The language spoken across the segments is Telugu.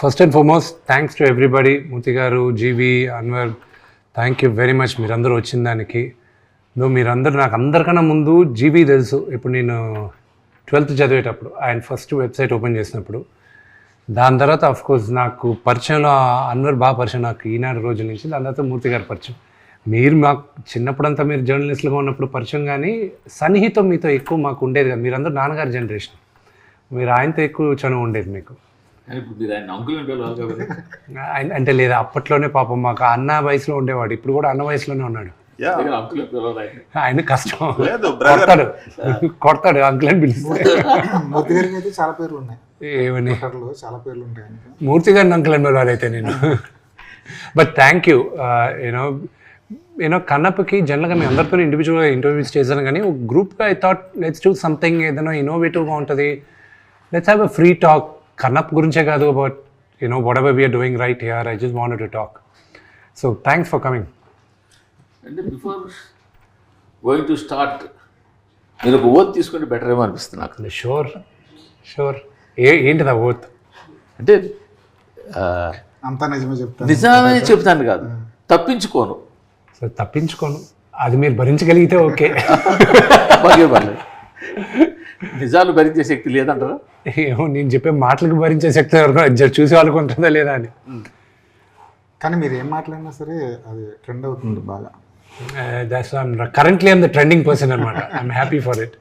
First and foremost thanks to everybody, Murthy garu, Jeevi, Anwar, thank you very much మీరందరూ వచ్చిన దానికి. మీరందరూ నాకు అందరికన్నా ముందు జీవి తెలుసు. ఇప్పుడు నేను 12th చదివేటప్పుడు ఆయన ఫస్ట్ వెబ్సైట్ ఓపెన్ చేసినప్పుడు, దాని తర్వాత అఫ్కోర్స్ నాకు పరిచయంలో అన్వర్ బాగా పరిచయం నాకు ఈనాడు రోజుల నుంచి. దాని తర్వాత మూర్తి గారు పరిచయం. మీరు మాకు చిన్నప్పుడంతా మీరు జర్నలిస్టులుగా ఉన్నప్పుడు పరిచయం, కానీ సన్నిహితం మీతో ఎక్కువ మాకు ఉండేది కదా. మీరందరూ నాన్నగారి జనరేషన్, మీరు ఆయనతో ఎక్కువ చనువు ఉండేది మీకు. ఆయన అంటే లేదా అప్పట్లోనే పాపం మాకు అన్న వయసులో ఉండేవాడు, ఇప్పుడు కూడా అన్న వయసులోనే ఉన్నాడు. ఆయన కష్టం, కొడతాడు అంకుల్ అని పిలుస్తాడు. మూర్తి గారికి అయితే చాలా పేర్లు ఉన్నాయి. ఏమని? చాలా పేర్లు ఉంటాయి మూర్తి గారిని అంకుల్ అని పిలవాలైతే నేను. But thank you. యూనో కన్నప్పకి జనరల్గా మేము అందరితో ఇండివిజువల్గా ఇంటర్వ్యూస్ చేశాను, కానీ ఒక గ్రూప్గా I thought let's do something ఏదైనా ఇన్నోవేటివ్గా ఉంటుంది. Let's have a free talk. Kannappa గురించే కాదు, but you know whatever we are doing right here, I just wanted to talk. So thanks for coming. అంటే బిఫోర్ గోయింగ్ టు స్టార్ట్ మీరు ఒక ఓత్ తీసుకుంటే బెటర్ ఏమో అనిపిస్తుంది నాకు. షూర్. ఏంటిది ఆ ఓత్? అంటే అంతా నిజమే చెప్తాను కాదు, తప్పించుకోను. సో తప్పించుకోను, అది మీరు భరించగలిగితే ఓకే. బాగా పర్లేదు. నిజాలు భరించే శక్తి లేదంటారా? ఏమో, నేను చెప్పే మాటలకు భరించే శక్తి ఎవరికో చూసే వాళ్ళకు ఉంటుందా లేదా అని. కానీ మీరు ఏం మాట్లాడినా సరే అది ట్రెండ్ అవుతుంది బాగా. Currently I'm the trending person అనమాట. I'm happy for it.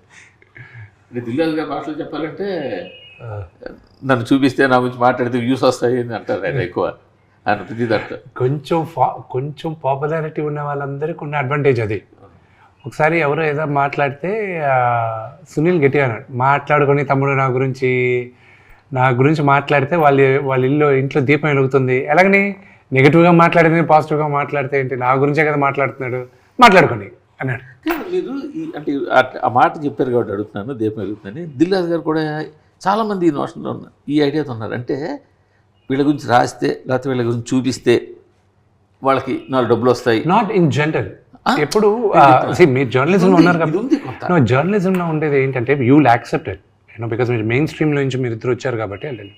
Dil Raju గారి భాషలో చెప్పాలంటే నన్ను చూపిస్తే నా గురించి మాట్లాడితే వ్యూస్ వస్తాయి అని అంటారు ఆయన ఎక్కువ. ఆయన ప్రతి దాంట్లో కొంచెం పాపులారిటీ ఉన్న వాళ్ళందరికీ ఉన్న అడ్వాంటేజ్ అది. ఒకసారి ఎవరో ఏదో మాట్లాడితే సునీల్ గట్టిగా అన్నాడు, మాట్లాడుకొని తమ్ముడు నా గురించి మాట్లాడితే వాళ్ళ ఇంట్లో దీపం వెలుగుతుంది. ఎలాగని నెగిటివ్గా మాట్లాడితే పాజిటివ్గా మాట్లాడితే ఏంటి, నా గురించే కదా మాట్లాడుతున్నాడు, మాట్లాడుకొని అన్నాడు. మీరు అంటే ఆ మాట చెప్పారు కాబట్టి అడుగుతున్నాను, దీపం వెలుగుతుందని. దిల్రాజు గారు కూడా చాలామంది ఈ నోషన్లో ఉన్నారు, ఈ ఐడియాతో ఉన్నారు. అంటే వీళ్ళ గురించి రాస్తే లేకపోతే వీళ్ళ గురించి చూపిస్తే వాళ్ళకి 4 డబ్బులు వస్తాయి. Not in general. ఎప్పుడు మీరు జర్నలిజంలో ఉన్నారు కాబట్టి, జర్నలిజంలో ఉండేది ఏంటంటే you will accept it, because మీరు మెయిన్ స్ట్రీమ్లో నుంచి మీరు ఇద్దరు వచ్చారు కాబట్టి.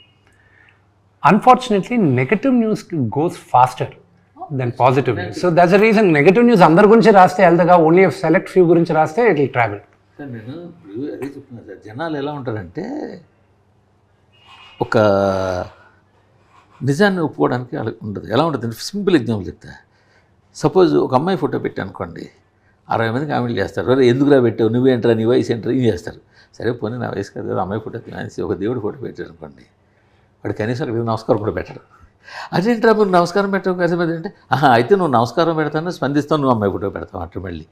Unfortunately negative news goes faster than positive news. So that's the reason negative news అందరి గురించి రాస్తే వెళ్తగా, ఓన్లీ సెలెక్ట్ ఫ్యూ గురించి రాస్తే ఇట్ విల్ ట్రావెల్. సార్ నేను అదే చెప్తున్నాను సార్, జనాలు ఎలా ఉంటారంటే ఒక నిజాన్ని ఒప్పుకోవడానికి అలా ఉండదు. ఎలా ఉంటుంది? సింపుల్ ఎగ్జాంపుల్ చెప్తా. సపోజ్ ఒక అమ్మాయి ఫోటో పెట్టి అనుకోండి, 60 మంది కామెంట్లు చేస్తారు, అరే ఎందుకురా పెట్టావు, నువ్వేంట్రా, నీ వయసు ఏంట్రా, ఇది చేస్తారు. సరే పోనీ నా వయసు కాదు, అమ్మాయి ఫోటో తినేసి ఒక దేవుడు ఫోటో పెట్టారు అనుకోండి, వాడు కనీసం అక్కడ నమస్కారం కూడా పెట్టడు. అదేంట్రా మీరు నమస్కారం పెట్టావు కదా అంటే, అయితే నువ్వు నమస్కారం పెడతాను, స్పందిస్తావు, నువ్వు అమ్మాయి ఫోటో పెడతావు అంటే మళ్ళీ.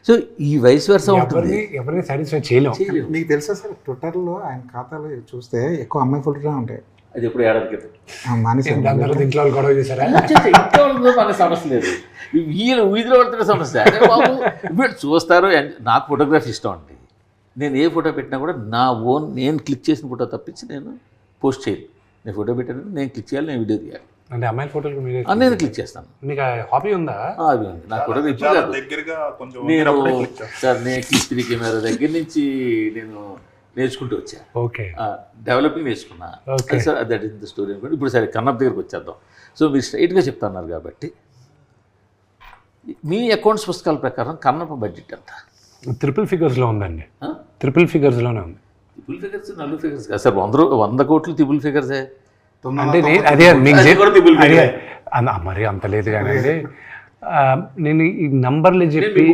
సో ఈ వయసు వరుస ఉంటుంది, ఎవరిని సాటిస్ఫై చేయలేము. మీకు తెలుసా సార్, ట్విట్టర్లో ఆయన ఖాతాలో చూస్తే ఎక్కువ అమ్మాయి ఫోటోనే ఉంటాయి. అది ఎప్పుడు ఏడాదికి ఇంట్లో గొడవ చేశారా? మన సమస్య లేదు, వీధిలో పడుతున్న సమస్య. అదే బాబు ఇప్పుడు చూస్తారు. నాకు ఫోటోగ్రఫీ ఇష్టం అండి. నేను ఏ ఫోటో పెట్టినా కూడా నా ఓన్, నేను క్లిక్ చేసిన ఫోటో తప్పించి నేను పోస్ట్ చేయను. నేను ఫోటో పెట్టాను, నేను క్లిక్ చేయాలి, నేను వీడియో తీయాలి. అంటే అమ్మాయి ఫోటోలు నేను క్లిక్ చేస్తాను. మీకు హాబీ ఉందా? అది ఉంది నాకు. ఫోటో ఇప్పుడు కాదు, నేను సార్ నేను క్లిక్ కెమెరా దగ్గర నుంచి నేను నేర్చుకుంటూ వచ్చా. ఓకే, డెవలపింగ్ నేర్చుకున్నా sir. That is the story అనుకోండి. ఇప్పుడు సరే కన్నప్ప దగ్గరకు వచ్చేద్దాం. సో మీరు స్ట్రైట్గా చెప్తున్నారు కాబట్టి, మీ అకౌంట్స్ పుస్తకాల ప్రకారం కన్నప్ప బడ్జెట్ ఎంత? ట్రిపుల్ ఫిగర్స్లో ఉందండి. ట్రిపుల్ ఫిగర్స్లోనే ఉంది. ట్రిపుల్ ఫిగర్స్, 4 ఫిగర్స్ కాదు సార్. 100 కోట్లు ట్రిపుల్ ఫిగర్సే. అంటే అదే మరి అంత లేదు కానీ నేను ఈ నంబర్లు చెప్పి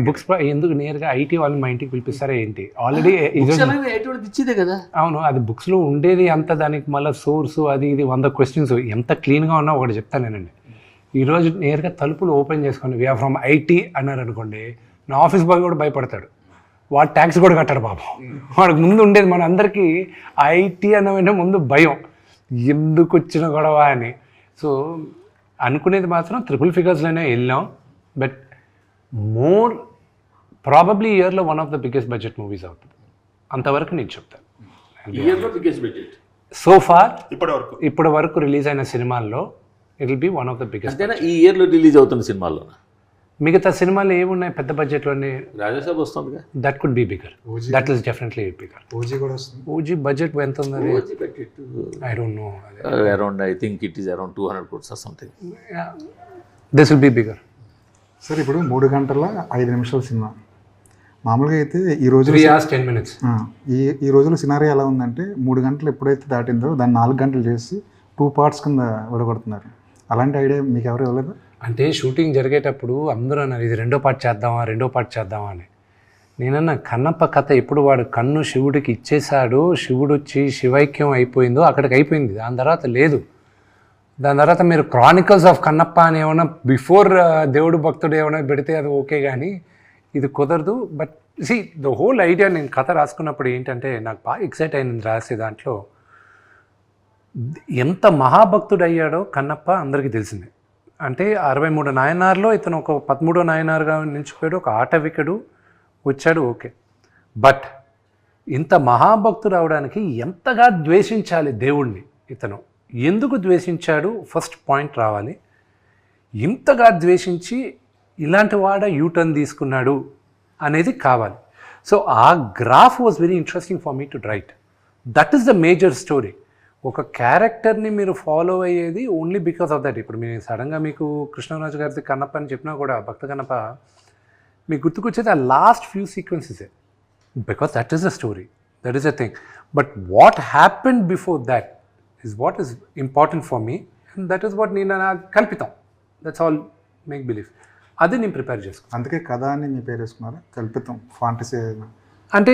బుక్స్ ఎందుకు నేరుగా ఐటీ వాళ్ళు మా ఇంటికి పిలిపిస్తారా ఏంటి? ఆల్రెడీ ఇచ్చేదే కదా. అవును, అది బుక్స్లో ఉండేది అంత, దానికి మళ్ళీ సోర్సు అది ఇది 100 క్వశ్చన్స్. ఎంత క్లీన్గా ఉన్నా ఒకటి చెప్తాను నేనండి. ఈరోజు నేరుగా తలుపులు ఓపెన్ చేసుకొని వీఆర్ ఫ్రమ్ ఐటీ అన్నారు అనుకోండి, నా ఆఫీస్ బాయ్ కూడా భయపడతాడు. వాడు ట్యాక్స్ కూడా కట్టాడు పాపం. వాడికి ముందు ఉండేది మన అందరికీ ఐటీ అన్న ముందు భయం, ఎందుకు వచ్చిన గొడవ అని. సో అనుకునేది మాత్రం ట్రిపుల్ ఫిగర్స్లోనే వెళ్ళాం. బట్ మోర్ ప్రాబబ్లీ ఇయర్లో one of the biggest budget movies అవుతుంది, అంతవరకు నేను చెప్తాను. సో ఫార్ ఇప్పటి వరకు రిలీజ్ అయిన సినిమాల్లో it will be one of the biggest. ఈ ఇయర్లో రిలీజ్ అవుతున్న సినిమాల్లో మిగతా సినిమాలు ఏమున్నాయి పెద్ద బడ్జెట్లోనే, రాజాసాబ్ వస్తుందిగా, that could be bigger, that is definitely bigger. OG కూడా వస్తుంది. ఓజీ బడ్జెట్ ఎంత ఉంది? I don't know. Around I think it is around 200 crores or something. This will be bigger. Sir ఇప్పుడు 3 గంటల 5 నిమిషాల సినిమా మామూలుగా అయితే ఈ రోజు 3 hours 10 minutes. ఈ రోజులో సినారీ ఎలా ఉందంటే 3 గంటలు ఎప్పుడైతే దాటిందో దాన్ని 4 గంటలు చేసి 2 parts కింద విడగొడుతున్నారు. అలాంటి ఐడియా మీకు ఎవరు ఇవ్వలేదు? అంటే షూటింగ్ జరిగేటప్పుడు అందరూ అన్నారు ఇది 2వ పార్ట్ చేద్దామా అని. నేనన్నా కన్నప్ప కథ ఎప్పుడు వాడు కన్ను శివుడికి ఇచ్చేశాడు, శివుడు వచ్చి శివైక్యం అయిపోయిందో అక్కడికి అయిపోయింది. దాని తర్వాత లేదు. దాని తర్వాత మీరు క్రానికల్స్ ఆఫ్ కన్నప్ప అని ఏమైనా బిఫోర్ దేవుడు భక్తుడు ఏమైనా పెడితే అది ఓకే, కానీ ఇది కుదరదు. But see the whole idea, నేను కథ రాసుకున్నప్పుడు ఏంటంటే నాకు బాగా ఎక్సైట్ అయింది రాసే దాంట్లో. ఎంత మహాభక్తుడు అయ్యాడో కన్నప్ప అందరికీ తెలిసిందే. అంటే 63 నాయనార్లో ఇతను ఒక 13వ నాయనారుగా నిలిచిపోయాడు, ఒక ఆటవికుడు వచ్చాడు, ఓకే. బట్ ఇంత మహాభక్తుడు అవడానికి ఎంతగా ద్వేషించాలి దేవుణ్ణి, ఇతను ఎందుకు ద్వేషించాడు, ఫస్ట్ పాయింట్ రావాలి. ఇంతగా ద్వేషించి ఇలాంటి వాడ యూటర్న్ తీసుకున్నాడు అనేది కావాలి. సో ఆ graph was very interesting for me to right. That is the major story. ఒక క్యారెక్టర్ని మీరు ఫాలో అయ్యేది ఓన్లీ బికాస్ ఆఫ్ దట్. ఇప్పుడు మీరు సడన్గా మీకు కృష్ణరాజు గారిది కన్నప్ప అని చెప్పినా కూడా, భక్త కన్నప్ప, మీకు గుర్తుకొచ్చేది ఆ లాస్ట్ ఫ్యూ సీక్వెన్సెసే, because that is the story, that is the thing. But what happened before that is what is important for me, and that is what నేను కల్పితం, దట్స్ ఆల్ మేక్ బిలీవ్. అది నేను ప్రిపేర్ చేసుకున్నాను. అందుకే కథ అని మీ పేరు వేసుకున్నారా? కల్పితం, ఫాంటసీ. అంటే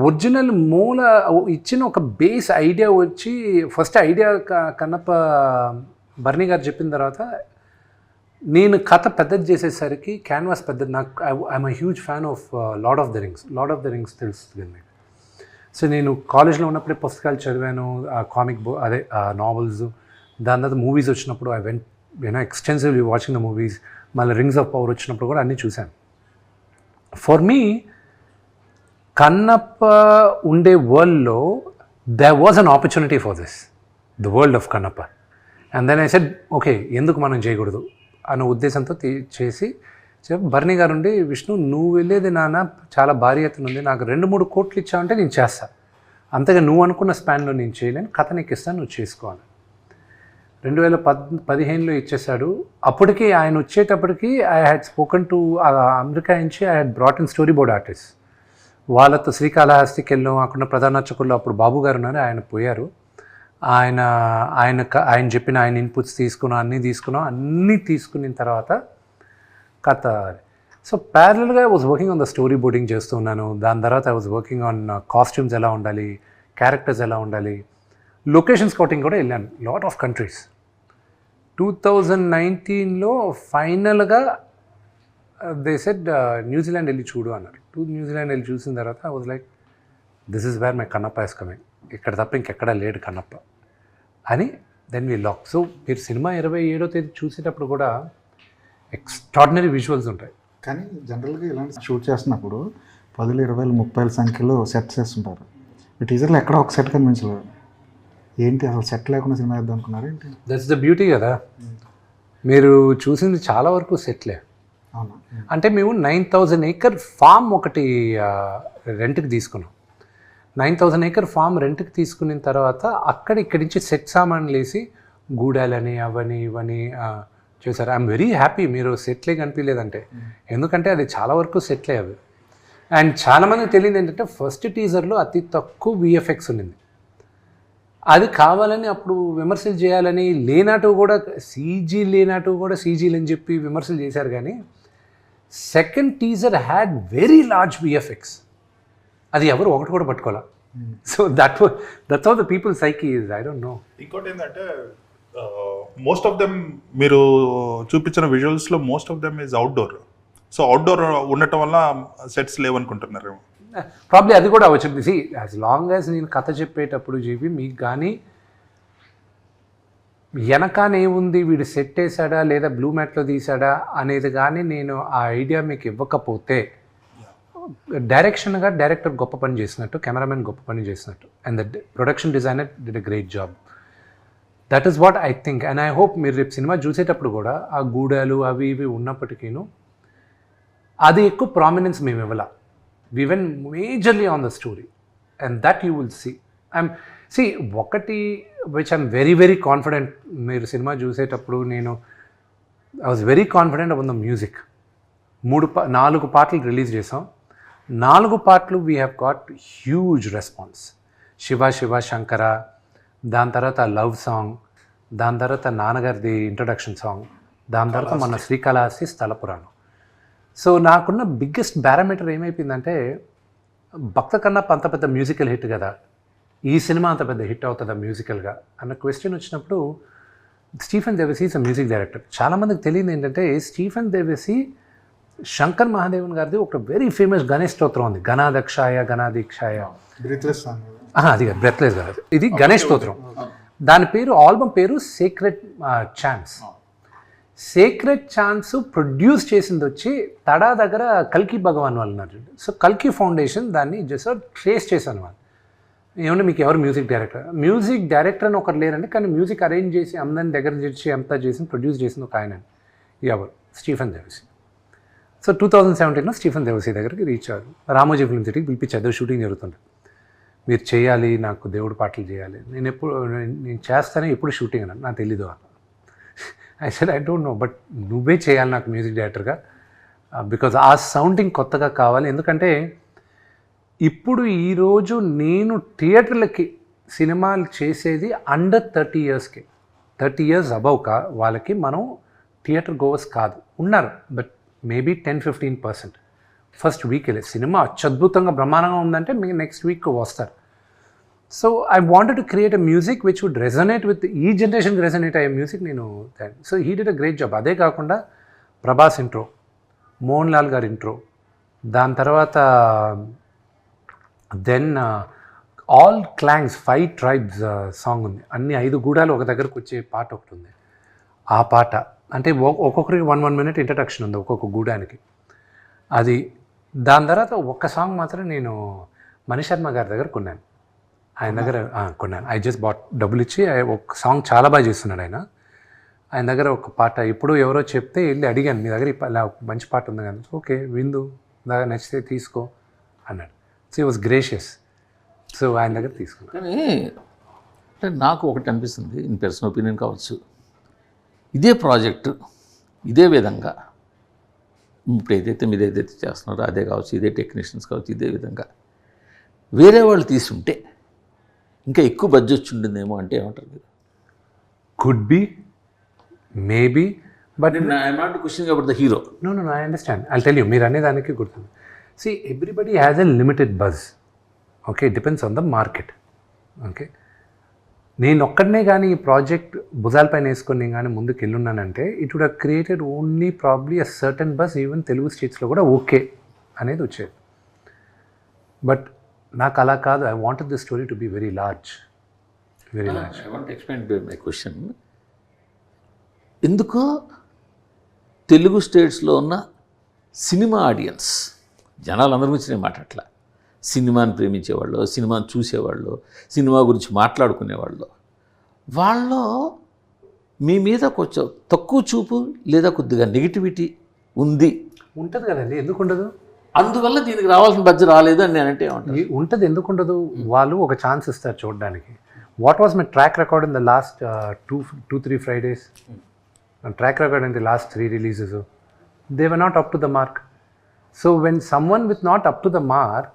ఒరిజినల్ మూల ఇచ్చిన ఒక బేస్ ఐడియా వచ్చి, ఫస్ట్ ఐడియా కన్నప్ప బర్నీ గారు చెప్పిన తర్వాత నేను కథ పెద్దది చేసేసరికి క్యాన్వాస్ పెద్దది. నాకు I'm huge fan of lord of the rings తెలుస్తుంది కదా మీకు. సో నేను కాలేజ్లో ఉన్నప్పుడే పుస్తకాలు చదివాను, కామిక్ బుక్ అదే నావెల్స్. దాని తర్వాత మూవీస్ వచ్చినప్పుడు I went extensively watching the movies. మళ్ళీ రింగ్స్ ఆఫ్ పవర్ వచ్చినప్పుడు కూడా అన్నీ చూశాను. ఫర్ మీ కన్నప్ప ఉండే వరల్డ్లో there was an opportunity for this, the world of Kannappa. And then I said okay, ఎందుకు మనం చేయకూడదు అన్న ఉద్దేశంతో చేసి బర్నీ గారు ఉండి, విష్ణు నువ్వు వెళ్ళేది నాన్న చాలా భారీ ఎత్తున ఉంది, నాకు 2-3 కోట్లు ఇచ్చావంటే నేను చేస్తాను, అంతగా నువ్వు అనుకున్న స్పాన్లో నేను చేయలేను, కథ నీకు ఇస్తాను, నువ్వు చేసుకోవాలి. 2015లో ఇచ్చేశాడు. అప్పటికి ఆయన వచ్చేటప్పటికి I had spoken to America నుంచి I had brought in story board artist. వాళ్ళతో శ్రీకాళహస్తికి వెళ్ళాం. అక్కడ ప్రధాన అర్చకుల్లో అప్పుడు బాబు గారు ఉన్నారు, ఆయన పోయారు. ఆయన చెప్పిన ఆయన ఇన్పుట్స్ అన్నీ తీసుకున్న తర్వాత కథ. సో ప్యారలల్గా I was working on the story boarding చేస్తున్నాను. దాని తర్వాత I was working on costumes ఎలా ఉండాలి, క్యారెక్టర్స్ ఎలా ఉండాలి, లొకేషన్ స్కౌటింగ్ కూడా వెళ్ళాను లాట్ ఆఫ్ కంట్రీస్. 2019లో ఫైనల్గా దే సెడ్ న్యూజిలాండ్ వెళ్ళి చూడు అన్నారు. న్యూజిలాండ్ వెళ్ళి చూసిన తర్వాత I was like, this is where my Kannappa is coming, ఇక్కడ తప్ప ఇంకెక్కడా లేడు కన్నప్ప అని. Then we lock. సో మీరు సినిమా 27వ తేదీ చూసేటప్పుడు కూడా ఎక్స్ట్రాడినరీ విజువల్స్ ఉంటాయి. కానీ జనరల్గా ఇలాంటి షూట్ చేస్తున్నప్పుడు 10, 20, 30 సంఖ్యలో సెట్స్ వేస్తుంటారు. ఈ టీజర్లో ఎక్కడ ఒక సెట్ కనిపించలేదు. ఏంటి అసలు సెట్ లేకుండా సినిమా వేద్దాం అనుకున్నారు ఏంటి? దట్స్ ద బ్యూటీ కదా. మీరు చూసింది చాలా వరకు సెట్లే. అవునా? అంటే మేము 9,000 acre ఫామ్ ఒకటి రెంట్కి తీసుకున్నాం. 9,000 acre ఫామ్ రెంట్కి తీసుకున్న తర్వాత ఇక్కడి నుంచి సెట్ సామాన్లు వేసి గూడాలని అవని ఇవని చేశారు. ఐఎమ్ వెరీ హ్యాపీ మీరు సెట్లే కనిపించలేదంటే, ఎందుకంటే అది చాలా వరకు సెట్లే అవి. అండ్ చాలామందికి తెలియదు ఏంటంటే ఫస్ట్ టీజర్లో అతి తక్కువ విఎఫ్ఎక్స్ ఉన్నింది. అది కావాలని అప్పుడు విమర్శలు చేయాలని లేనట్టు కూడా సీజీలు అని చెప్పి విమర్శలు చేశారు. కానీ second teaser had very large VFX. అది ఎవరు ఒకటి కూడా పట్టుకోవాలి. So that's how the people psyche is. I don't know. ఇంకోటి ఏంటంటే మోస్ట్ ఆఫ్ దెమ్ మీరు చూపించిన విజువల్స్లో most of them is outdoor. So outdoor ఉండటం వల్ల సెట్స్ లేవనుకుంటున్నారు. ప్రాబ్లీ అది కూడా వచ్చింది. సి యాజ్ లాంగ్ యాజ్ నేను కథ చెప్పేటప్పుడు చెప్పి మీకు కానీ వెనకానేముంది, వీడు సెట్ వేసాడా లేదా బ్లూ మ్యాట్లో తీసాడా అనేది కానీ నేను ఆ ఐడియా మీకు ఇవ్వకపోతే, డైరెక్టర్ గొప్ప పని చేసినట్టు, కెమెరామెన్ గొప్ప పని చేసినట్టు, and the production designer did a great job. That is what I think. And I hope మీరు రేపు సినిమా చూసేటప్పుడు కూడా ఆ గూడాలు అవి ఇవి ఉన్నప్పటికీను అది ఎక్కువ ప్రామినెన్స్ మేము ఇవ్వాల. We went majorly on the story and that you will see ఒకటి which I'm very very confident. మీరు సినిమా చూసేటప్పుడు I was very confident about the music. 4 పాటలు రిలీజ్ చేసాం. 4 పాటలు we have got huge response. Shiva Shiva Shankara, దాని తర్వాత లవ్ సాంగ్, దాని తర్వాత నాన్నగారిది ఇంట్రడక్షన్ సాంగ్, దాని తర్వాత మన శ్రీకాళహస్తి స్థల పురాణం. సో నాకున్న బిగ్గెస్ట్ పారామీటర్ ఏమైపోయిందంటే, భక్త కన్నా అంత పెద్ద మ్యూజికల్ హిట్ కదా, ఈ సినిమా అంత పెద్ద హిట్ అవుతుందా మ్యూజికల్గా అన్న క్వశ్చన్ వచ్చినప్పుడు, Stephen Devassy is a music director. చాలామందికి తెలియదు ఏంటంటే, స్టీఫెన్ దేవసి శంకర్ మహాదేవన్ గారిది ఒక వెరీ ఫేమస్ గణేష్ స్తోత్రం ఉంది, గణాదక్షాయ గణాదీక్షాయ. Breathless song. అది బ్రెత్లెస్ కాదు, ఇది గణేష్ స్తోత్రం. దాని పేరు, ఆల్బమ్ పేరు sacred chants. Sacred chants produce చేసింది వచ్చి తడా దగ్గర కల్కి భగవాన్ వాళ్ళు ఉన్నారు. సో కల్కి ఫౌండేషన్ దాన్ని జస్ట్ ట్రేస్ చేశాను వాళ్ళు. ఏమన్నా మీకు ఎవరు మ్యూజిక్ డైరెక్టర్ అని ఒకరు లేరండి, కానీ మ్యూజిక్ అరేంజ్ చేసి అందరిని దగ్గర చేసి అంతా చేసి ప్రొడ్యూస్ చేసింది ఒక ఆయన, ఎవరు, స్టీఫెన్ దేవసి. సో 2017లో స్టీఫెన్ దేవసి దగ్గరికి రీచ్ అయ్యారు. రామోజీ ఫిల్మ్ సిటీకి పిలిపించారు, షూటింగ్ జరుగుతుంది. మీరు చేయాలి, నాకు దేవుడి పాటలు చేయాలి. నేను చేస్తానే, ఎప్పుడు షూటింగ్ అన్నాను, నాకు తెలీదు. I said I don't no, but నువ్వే చేయాలి నాకు మ్యూజిక్ డైరెక్టర్గా, బికాజ్ ఆ సౌండింగ్ కొత్తగా కావాలి. ఎందుకంటే ఇప్పుడు ఈరోజు నేను థియేటర్లకి సినిమాలు చేసేది అండర్ 30 yearsకి, 30 years అబవ్ వాళ్ళకి మనం థియేటర్ గోవర్స్ కాదు, ఉన్నారు, బట్ మేబీ 10-15%. ఫస్ట్ వీక్ వెళ్ళే సినిమా అత్యద్భుతంగా బ్రహ్మాండంగా ఉందంటే మీకు నెక్స్ట్ వీక్ వస్తారు. So I wanted to create a music which would resonate with ఈ జనరేషన్కి రెజనేట్ అయ్యే మ్యూజిక్ నేను. So he did a great job. అదే కాకుండా ప్రభాస్ ఇంట్రో, మోహన్ లాల్ గారి ఇంట్రో, దాని తర్వాత దెన్ ఆల్ క్లాంగ్స్ 5 tribes సాంగ్ ఉంది. అన్ని 5 గూడాలు ఒక దగ్గరకు వచ్చే పాట ఒకటి ఉంది. ఆ పాట అంటే ఒక్కొక్కరికి 1 minute ఇంట్రడక్షన్ ఉంది ఒక్కొక్క గూడానికి. అది దాని తర్వాత ఒక్క సాంగ్ మాత్రం నేను మణిశర్మ గారి దగ్గర కొన్నాను, ఆయన దగ్గర కొన్నాను. ఐ జస్ట్ బాట్, డబ్బులు ఇచ్చి. ఒక సాంగ్ చాలా బాగా చేస్తున్నాడు ఆయన దగ్గర ఒక పాట. ఇప్పుడు ఎవరో చెప్తే వెళ్ళి అడిగాను, మీ దగ్గర ఇలా మంచి పాట ఉంది కదా, ఓకే విందు, దాకా నచ్చితే తీసుకో అన్నాడు. సో ఈ వాజ్ గ్రేషియస్. సో ఆయన దగ్గర తీసుకున్నాను. కానీ అంటే నాకు ఒకటి అనిపిస్తుంది, ఇన్ పర్సనల్ ఒపీనియన్ కావచ్చు, ఇదే ప్రాజెక్టు ఇదే విధంగా ఇప్పుడు మీరు ఏదైతే చేస్తున్నారో అదే కావచ్చు, ఇదే టెక్నీషియన్స్ కావచ్చు, ఇదే విధంగా వేరే వాళ్ళు తీసుంటే ఇంకా ఎక్కువ బడ్జెట్ ఉంటుందేమో అంటే ఏమంటారు మీరు? Could be, maybe, but I'm not questioning about the hero. No I understand. I'll tell you, మీరు అనేదానికి గుర్తుంది. See, everybody has a limited buzz. Okay, it depends on the market. Okay, నేను ఒక్కడనే కానీ ఈ ప్రాజెక్ట్ భుజాలపైన వేసుకొని నేను కానీ ముందుకు వెళ్ళున్నానంటే it would have created only probably a certain buzz, even Telugu స్టేట్స్లో కూడా ఓకే అనేది వచ్చేది. బట్ నాకు అలా కాదు. I wanted the story to be very large. I want explain my question. ఎందుకో తెలుగు స్టేట్స్లో ఉన్న సినిమా ఆడియన్స్, జనాలందరి గురించి నేను మాట్లాడట్లా, సినిమాని ప్రేమించేవాళ్ళు, సినిమాని చూసేవాళ్ళు, సినిమా గురించి మాట్లాడుకునేవాళ్ళు, వాళ్ళు మీ మీద కొంచెం తక్కువ చూపు లేదా కొద్దిగా నెగిటివిటీ ఉంటుంది కదండి, ఎందుకు ఉండదు? అందువల్ల దీనికి రావాల్సిన బడ్జెట్ రాలేదు అని నేనంటే ఉంటుంది. ఎందుకు ఉండదు? వాళ్ళు ఒక ఛాన్స్ ఇస్తారు చూడడానికి. What was my track record in the last 2-3 Fridays? Track record in the last 3 releases, they were not up to the mark. So when someone with not up to the mark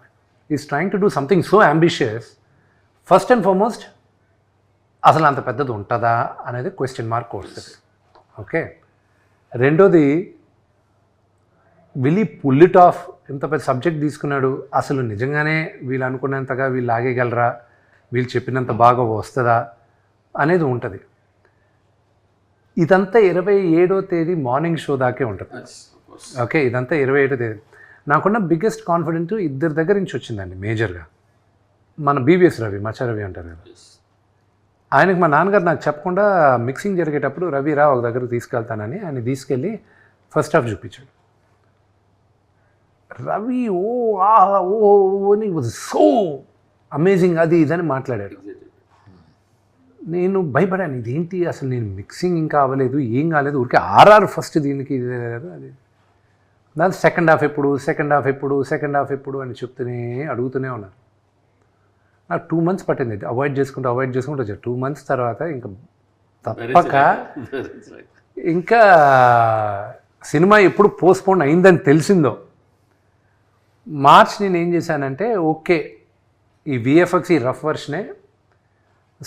is trying to do something so ambitious, first and foremost, అసలు అంత పెద్దది ఉంటుందా అనేది క్వశ్చన్ మార్క్ వస్తుంది. ఓకే, రెండోది, విల్ ఈ పుల్ ఇట్ ఆఫ్? ఇంత పెద్ద సబ్జెక్ట్ తీసుకున్నాడు, అసలు నిజంగానే వీళ్ళు అనుకున్నంతగా వీళ్ళు ఆగేయగలరా, వీళ్ళు చెప్పినంత బాగా వస్తుందా అనేది ఉంటుంది. ఇదంతా 27వ తేదీ మార్నింగ్ షో దాకే ఉంటుంది. ఓకే, ఇదంతా 27వ తేదీ. నాకున్న బిగ్గెస్ట్ కాన్ఫిడెంట్ ఇద్దరి దగ్గర నుంచి వచ్చిందండి మేజర్గా. మన బీవీఎస్ రవి, మచ్చా రవి అంటారు కదా, ఆయనకు మా నాన్నగారు నాకు చెప్పకుండా మిక్సింగ్ జరిగేటప్పుడు రవి రా ఒక దగ్గరకు తీసుకెళ్తానని ఆయన తీసుకెళ్ళి ఫస్ట్ హాఫ్ చూపించాడు. రవి ఓ వాజ్ సో అమేజింగ్, అది ఇదని మాట్లాడాడు. నేను భయపడాను, ఇదేంటి అసలు, నేను మిక్సింగ్ ఇంకా అవ్వలేదు, ఏం కాలేదు, ఊరికే ఆర్ఆర్ ఫస్ట్ దీనికి అది దాని సెకండ్ హాఫ్ ఎప్పుడు అని చెప్తూనే అడుగుతూనే ఉన్నారు. నాకు 2 months పట్టింది అవాయిడ్ చేసుకుంటూ వచ్చాను. 2 months తర్వాత ఇంకా తప్పక ఇంకా సినిమా ఎప్పుడు పోస్ట్పోన్ అయిందని తెలిసిందో మార్చ్ నేను ఏం చేశానంటే ఓకే ఈ విఎఫ్ఎక్స్ ఈ రఫ్ వర్షనే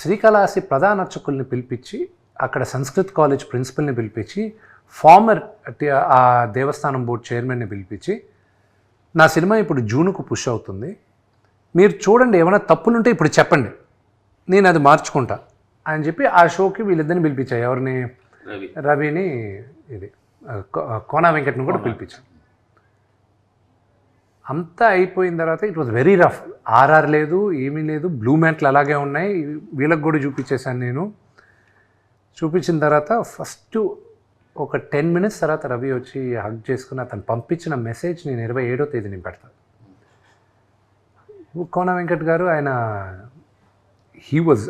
శ్రీకాళహస్తి ప్రధాన అర్చకుల్ని పిలిపించి అక్కడ సంస్కృత్ కాలేజ్ ప్రిన్సిపల్ని పిలిపించి ఫార్మర్ ఆ దేవస్థానం బోర్డు చైర్మన్ని పిలిపించి నా సినిమా ఇప్పుడు జూన్కు పుష్ అవుతుంది, మీరు చూడండి ఏమైనా తప్పులుంటే ఇప్పుడు చెప్పండి, నేను అది మార్చుకుంటా అని చెప్పి ఆ షోకి వీళ్ళిద్దరిని పిలిపించాయి. ఎవరిని? రవిని, ఇది కోనా వెంకట్ని కూడా పిలిపించాను. అంతా అయిపోయిన తర్వాత it was very rough. RR లేదు, ఏమీ లేదు, బ్లూ మ్యాట్లు అలాగే ఉన్నాయి. వీళ్ళకి కూడా చూపించేశాను నేను. చూపించిన తర్వాత ఫస్ట్ ఒక 10 minutes తర్వాత రవి వచ్చి హగ్ చేసుకుని అతను పంపించిన మెసేజ్ నేను 27వ తేదీని పెడతాను. కోన వెంకట్ గారు ఆయన he was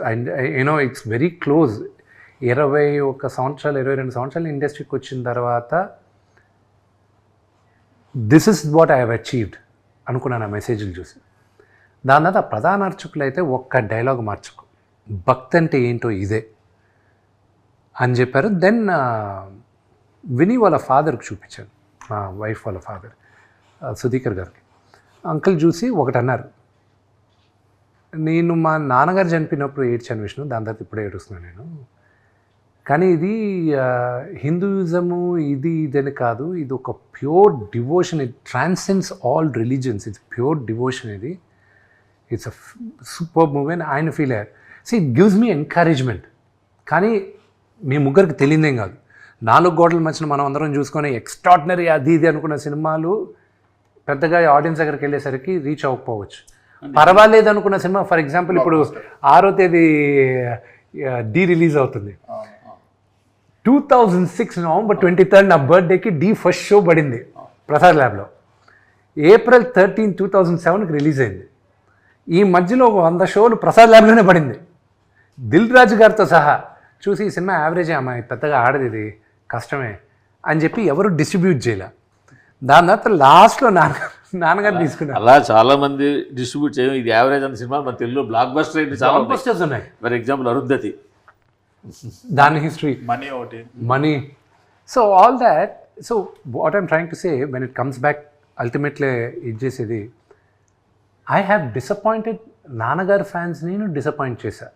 you know it's very close. 21 సంవత్సరాలు 22 సంవత్సరాలు ఇండస్ట్రీకి వచ్చిన తర్వాత this is what I have achieved అనుకున్నాను ఆ మెసేజ్లు చూసి. దాని తర్వాత ప్రధాన అర్చకులు అయితే ఒక్క డైలాగ్ మార్చుకో, భక్తి అంటే ఏంటో ఇదే అని చెప్పారు. దెన్ విని వాళ్ళ ఫాదర్కి చూపించాను, మా వైఫ్ వాళ్ళ ఫాదర్ సుధీకర్ గారికి. అంకుల్ చూసి ఒకటి అన్నారు, నేను మా నాన్నగారు చనిపోయినప్పుడు ఏడ్చాను విష్ణు, దాని తర్వాత ఇప్పుడే ఏడుస్తున్నాను నేను, కానీ ఇది హిందూయిజము ఇదని కాదు, ఇది ఒక pure devotion, it transcends all religions, it's pure devotion, ఇది ఇట్స్ అ సూపర్ మూవీ అని ఆయన ఫీల్ అయ్యారు. So it gives me encouragement. కానీ మీ ముగ్గురికి తెలియదేం కాదు, 4 గోడల మధ్యన మనం అందరం చూసుకొని ఎక్స్ట్రాడినరీ అది ఇది అనుకున్న సినిమాలు పెద్దగా ఆడియన్స్ దగ్గరికి వెళ్ళేసరికి రీచ్ అవ్వకపోవచ్చు. పర్వాలేదు అనుకున్న సినిమా, ఫర్ ఎగ్జాంపుల్ ఇప్పుడు 6వ తేదీ డి రిలీజ్ అవుతుంది. 2006 November 23rd నా బర్త్డేకి డి ఫస్ట్ షో పడింది ప్రసాద్ ల్యాబ్లో. April 13, 2007కి రిలీజ్ అయింది. ఈ మధ్యలో 100 షోలు ప్రసాద్ ల్యాబ్లోనే పడింది, దిల్ రాజు గారితో సహా. చూసి ఈ సినిమా యావరేజే అమ్మాయి, పెద్దగా ఆడది, ఇది కష్టమే అని చెప్పి ఎవరు డిస్ట్రిబ్యూట్ చేయలే. దాని తర్వాత లాస్ట్లో నాన్నగారు తీసుకున్నారు. అలా చాలామంది డిస్ట్రిబ్యూట్ చేయడం, ఇది యావరేజ్ అన్న సినిమా మన తెలుగులో బ్లాక్ బస్టర్ అయితే చాలా బస్టర్స్ ఉన్నాయి. ఫర్ ఎగ్జాంపుల్ అరుంధతి, దాని history, money. So all that. So what I'm trying to say, when it comes back ultimately ఇది చేసేది, ఐ హ్యావ్ డిసప్పాయింటెడ్ నాన్నగారు ఫ్యాన్స్, నేను డిసప్పాయింట్ చేశా.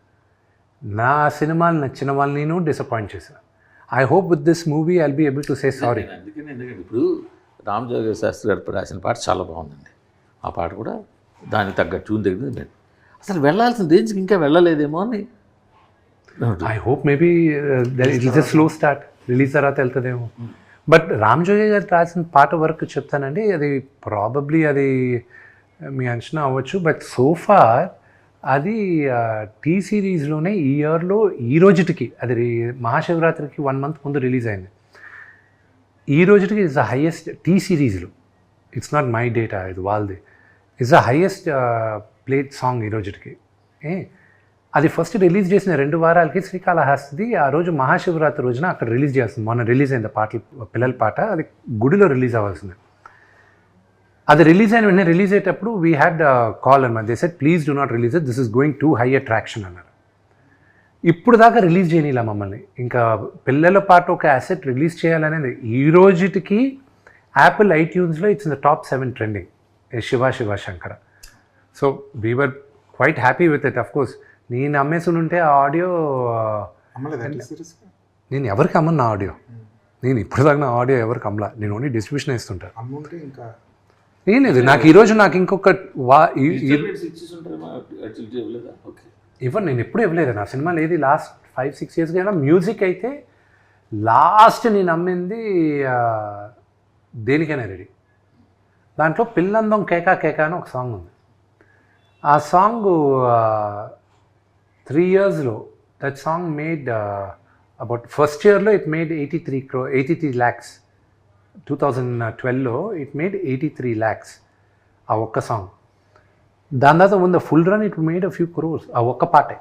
నా సినిమాలు నచ్చిన వాళ్ళు నేను డిసప్పాయింట్ చేశా. I hope with this movie I'll be able to say sorry. ఎందుకంటే ఇప్పుడు రామజోగ శాస్త్రి గారు రాసిన పాట చాలా బాగుందండి. ఆ పాట కూడా దానికి తగ్గ ట్యూన్ దగ్గర అసలు వెళ్ళాల్సిన రేంజ్కి ఇంకా వెళ్ళలేదేమో అని. I hope maybe it is a slow start, release తర్వాత వెళ్తుందేమో. బట్ రామ్ జోగి గారు రాసిన పాట వరకు చెప్తానండి, అది ప్రాబబ్లీ అది మీ అంచనా అవ్వచ్చు, బట్ సోఫార్ అది టీ సిరీస్లోనే ఈ ఇయర్లో ఈ రోజుటికి, అది మహాశివరాత్రికి 1 month ముందు రిలీజ్ అయింది. ఈ రోజుటికి ఇట్స్ ద హైయెస్ట్ టీ సిరీస్లో, ఇట్స్ నాట్ మై డేటా, ఇది వాళ్ళది, it's the highest played song ఈ రోజుటికి. అది ఫస్ట్ రిలీజ్ చేసిన 2 వారాలకి శ్రీకాళహస్తిది ఆ రోజు మహాశివరాత్రి రోజున అక్కడ రిలీజ్ చేస్తుంది. మొన్న రిలీజ్ అయింది పాటలు, పిల్లల పాట, అది గుడిలో రిలీజ్ అవ్వాల్సింది. అది రిలీజ్ అయిన వెంటనే రిలీజ్ అయ్యేటప్పుడు వీ హ్యాడ్ కాల్ అన్నమాట. They said please do not release it, this is going to high attraction అన్నారు. ఇప్పుడు దాకా రిలీజ్ చేయనిలా మమ్మల్ని. ఇంకా పిల్లల పాట ఒక అసెట్ రిలీజ్ చేయాలనేది ఈ రోజుటికి యాపిల్ ఐట్యూన్స్లో it's in the top 7 trending, Shiva Shankara. So we were quite happy with it. Of course నేను అమ్మేసి ఉంటే ఆ ఆడియో నేను ఎవరికి అమ్మను, నా ఆడియో నేను ఇప్పుడు దాకా నా ఆడియో ఎవరికి అమ్మలా, నేను ఓన్లీ డిస్ట్రిబ్యూషన్ ఇస్తుంటాను. ఏం లేదు నాకు ఈరోజు నాకు ఇంకొక ఇవ్వను, నేను ఎప్పుడూ ఇవ్వలేదు నా సినిమాలు ఏది లాస్ట్ 5-6 years అయినా. మ్యూజిక్ అయితే లాస్ట్ నేను అమ్మింది దేనికైనా రెడీ, దాంట్లో పిల్లందం కేకా కేకా అని ఒక సాంగ్ ఉంది. ఆ సాంగ్ 3 yearsలో that song made about first ఇయర్లో ఇట్ మేడ్ 83 lakhs. 2012లో ఇట్ మేడ్ 83 lakhs ఆ ఒక్క సాంగ్. దాని తర్వాత ఉన్న full run it made a few crores ఆ ఒక్క పాటే.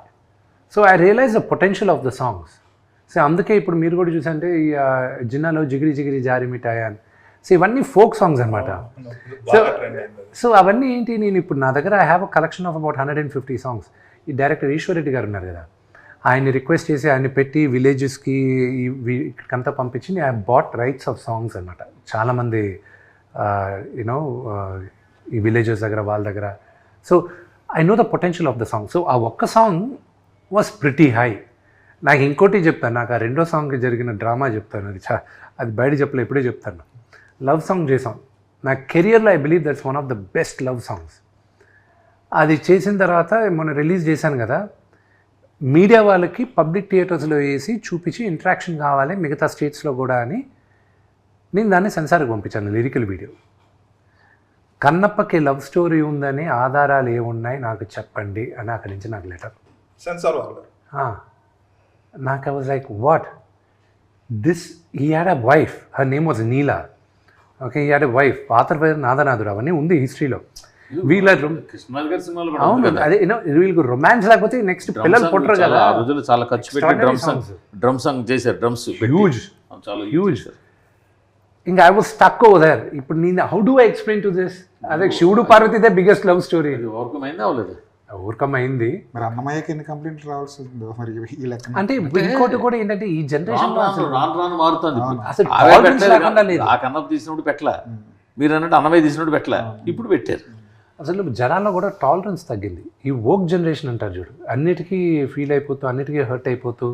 So I realise the potential of the songs. So అందుకే ఇప్పుడు మీరు కూడా చూసంటే జిన్నాలో జిగిరి జిగిరి జారి మిఠాయి అని సో ఇవన్నీ ఫోక్ సాంగ్స్ అనమాట. సో బాగా ట్రెండ్ అయింది. సో అవన్నీ ఏంటి, నేను ఇప్పుడు నా దగ్గర I have a collection of about 150 songs. ఈ డైరెక్టర్ ఈశ్వర్ రెడ్డి గారు ఉన్నారు కదా, ఆయన్ని రిక్వెస్ట్ చేసి ఆయన్ని పెట్టి విలేజెస్కి ఇక్కడికంతా పంపించి I bought rights of songs అనమాట. చాలామంది యూనో ఈ విలేజెస్ దగ్గర వాళ్ళ దగ్గర. So I know the potential of the song. So ఆ ఒక్క సాంగ్ వాస్ ప్రిటీ హై. నాకు ఇంకోటి చెప్తాను, నాకు ఆ రెండో సాంగ్కి జరిగిన డ్రామా చెప్తాను. అది బయట చెప్పలే, ఇప్పుడే చెప్తాను. లవ్ సాంగ్ చేసాం. నా కెరియర్లో I believe that's one of the best love songs. అది చేసిన తర్వాత మొన్న రిలీజ్ చేశాను కదా, మీడియా వాళ్ళకి పబ్లిక్ థియేటర్స్లో వేసి చూపించి ఇంట్రాక్షన్ కావాలి మిగతా స్టేట్స్లో కూడా అని నేను దాన్ని సెన్సార్కి పంపించాను, లిరికల్ వీడియో. కన్నప్పకి లవ్ స్టోరీ ఉందని ఆధారాలు ఏమున్నాయి నాకు చెప్పండి అని అక్కడి నుంచి నాకు లెటర్. సెన్సార్ వాళ్ళు నాకు I was like what this. He had a wife, her name was Neela. Okay, he had a wife. పాత్ర పేరు నాదనాథుడు, అవన్నీ ఉంది హిస్టరీలో. వీళ్ళ కృష్ణరాజు గారి సినిమాలో అవును, అదే వీళ్ళకి రొమాన్స్ లేకపోతే నెక్స్ట్ పిల్లలు పుట్టరు కదా. ఆ రోజుల్లో చాలా ఖర్చు పెట్టి డ్రమ్ సాంగ్ చేశారు. డ్రమ్స్ హ్యూజ్ చాలా హ్యూజ్. ఇంకా I was stuck over there. ఇప్పుడు నేను how do I explain to this? అదే శివుడు పార్వతిదే బిగ్గెస్ట్ లవ్ స్టోరీ. ఓవర్కమ్ అయిందా అవ్వలేదు? ఓవర్కమ్ అయింది. మరి అన్నమయ్యకి ఎన్ని కంప్లైంట్లు రావాల్సి ఉందో మరి ఈ లెక్క. అంటే ఇంకోటి కూడా ఏంటంటే ఈ జనరేషన్ రాను మారుతుంది. అసలు అవే tolerance లేకుండా పెట్టలేదు. లేదు. ఆ కన్నప్ప తీసినప్పుడు పెట్టలా, మీరు అన్నట్టు అన్నమయ్య తీసినప్పుడు పెట్టలా, ఇప్పుడు పెట్టారు. అసలు జనాల్లో కూడా టాలరెన్స్ తగ్గింది. ఈ వోక్ జనరేషన్ అంటారు చూడు, అన్నిటికీ ఫీల్ అయిపోతూ, అన్నిటికీ హర్ట్ అయిపోతూ,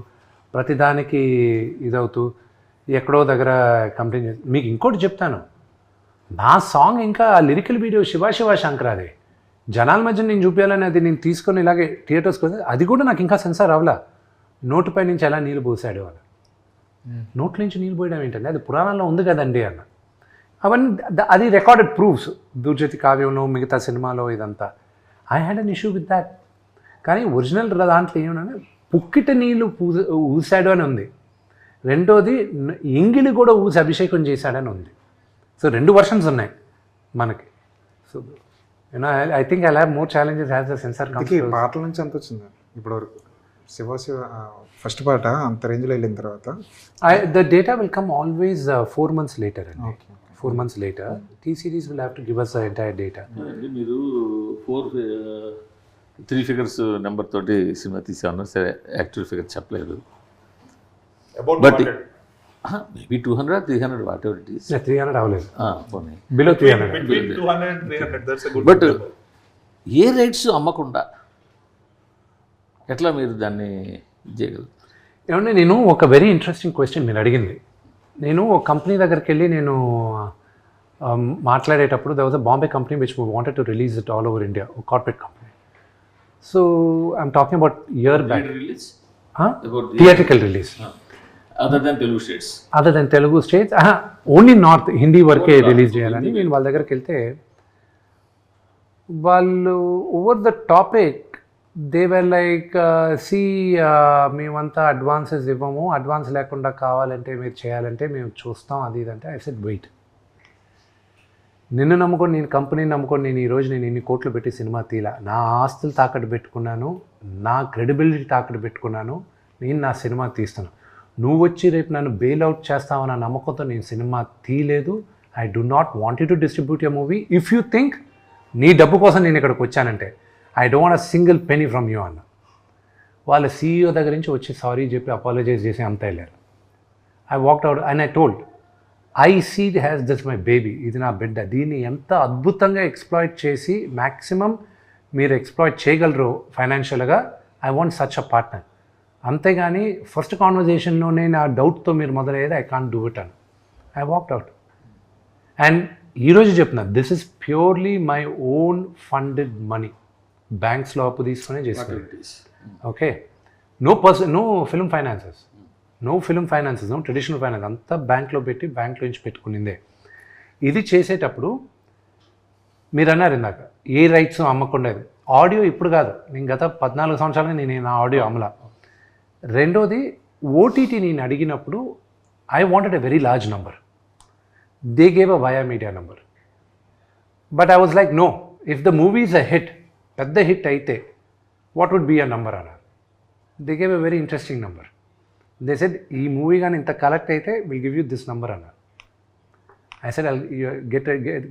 ప్రతిదానికి ఇదవుతూ, ఎక్కడో దగ్గర కంప్లైంట్ చేసి. మీకు ఇంకోటి చెప్తాను, నా సాంగ్ ఇంకా లిరికల్ వీడియో శివ శంకరాది జనాల మధ్య నేను చూపించాలని అది నేను తీసుకొని ఇలాగే థియేటర్స్కి వస్తే అది కూడా నాకు ఇంకా సెన్సార్ అవ్వలా. నోటిపై నుంచి ఎలా నీళ్ళు పోసాడు వాళ్ళు, నోట్ల నుంచి నీళ్ళు పోయడం ఏంటంటే అది పురాణాల్లో ఉంది కదండి అన్న. అవన్నీ అది రికార్డెడ్ ప్రూఫ్స్. దుర్జతి కావ్యంలో మిగతా సినిమాలో ఇదంతా I had an issue with that. కానీ ఒరిజినల్ దాంట్లో ఏమన్నా పుక్కిట నీళ్ళు ఊసాడు అని ఉంది. రెండోది ఎంగిలి కూడా ఊసి అభిషేకం చేశాడని ఉంది. సో 2 వర్షన్స్ ఉన్నాయి మనకి. So you know I think I have more challenges has the censor ఇంతకీ పాటల నుంచి ఎంత వచ్చింది ఇప్పటివరకు? శివ ఫస్ట్ పాట అంత రేంజ్లో వెళ్ళిన తర్వాత the data will come always 4 months later అండి. Okay. 4 months later T-Series will have to give us the entire data. మీరు 3 figures నెంబర్ తోటి సినిమా తీసాను, సరే యాక్చువల్ ఫిగర్ చెప్పలేదు. About but maybe 200 300 what ever it is. 300 అవ్వలేదు, పోనీ below 300. between 200 and 300, that's a good but number. A rights అమ్మకుండా ఎట్లా మీరు దాన్ని చేయగలరు? ఏమంటే నేను ఒక వెరీ ఇంట్రెస్టింగ్ క్వశ్చన్ మీరు అడిగింది. నేను ఒక కంపెనీ దగ్గరికి వెళ్ళి నేను మాట్లాడేటప్పుడు there was a Bombay company which wanted to release it all over India, a corporate company. So I'm talking about year back. Release Theatrical release. Other than Telugu states. Other than Telugu states, only north Hindi వరకే రిలీజ్ చేయాలని నేను వాళ్ళ దగ్గరికి వెళ్తే వాళ్ళు over the topic they were like see మేమంతా అడ్వాన్సెస్ ఇవ్వము, అడ్వాన్స్ లేకుండా కావాలంటే మీరు చేయాలంటే మేము చూస్తాం అది ఇదంటే. ఐ సెడ్ వెయిట్, నిన్ను నమ్ముకొని నేను కంపెనీని నమ్ముకొని నేను ఈరోజు నేను ఇన్ని కోట్లు పెట్టి సినిమా తీలా, నా ఆస్తులు తాకట్టు పెట్టుకున్నాను, నా క్రెడిబిలిటీ తాకట్టు పెట్టుకున్నాను, నేను నా సినిమా తీస్తాను. నువ్వు వచ్చి రేపు నన్ను బెయిల్అవుట్ చేస్తావన్న నమ్మకంతో నేను సినిమా తీయలేదు. I do not want to distribute your movie if you think నీ డబ్బు కోసం నేను ఇక్కడికి వచ్చానంటే I don't want a single penny from you అన్న. వాళ్ళ CEO దగ్గర నుంచి వచ్చి సారీ చెప్పి అపాలజైజ్ చేసి అంతా వెళ్ళారు. I walked out and I told I see has this my baby, ఇది నా బిడ్డ, దీన్ని ఎంత అద్భుతంగా ఎక్స్ప్లాయిట్ చేసి మ్యాక్సిమం మీరు ఎక్స్ప్లాయిట్ చేయగలరు ఫైనాన్షియల్గా, I want such a partner. అంతేగాని ఫస్ట్ కాన్వర్జేషన్లోనే నా డౌట్తో మీరు మొదలయ్యేది ఐ కాంట్ డూ ఇట్ అని ఐ వాక్డ్ అవుట్. అండ్ ఈరోజు చెప్తున్నా this is purely my own funded money, బ్యాంక్స్లో అప్పు తీసుకునే చేసుకున్నాను. Okay, no film finances, no traditional finance, అంతా బ్యాంక్లో పెట్టి బ్యాంక్లో నుంచి పెట్టుకునిందే. ఇది చేసేటప్పుడు మీరు అన్నారు ఇందాక ఏ రైట్స్ అమ్మకుండా, ఆడియో ఇప్పుడు కాదు, నేను గత 14 సంవత్సరాలుగా నేను నా ఆడియో అమలా. రెండోది ఓటీటీ నేను అడిగినప్పుడు I wanted a very large number, they gave a via media number. But I was like no, if the movie is a hit, పెద్ద హిట్ అయితే what would be a number అన్నారు. They gave a very interesting number. They said ఈ మూవీ కానీ ఇంత కలెక్ట్ అయితే will give you this number అన్నారు. I said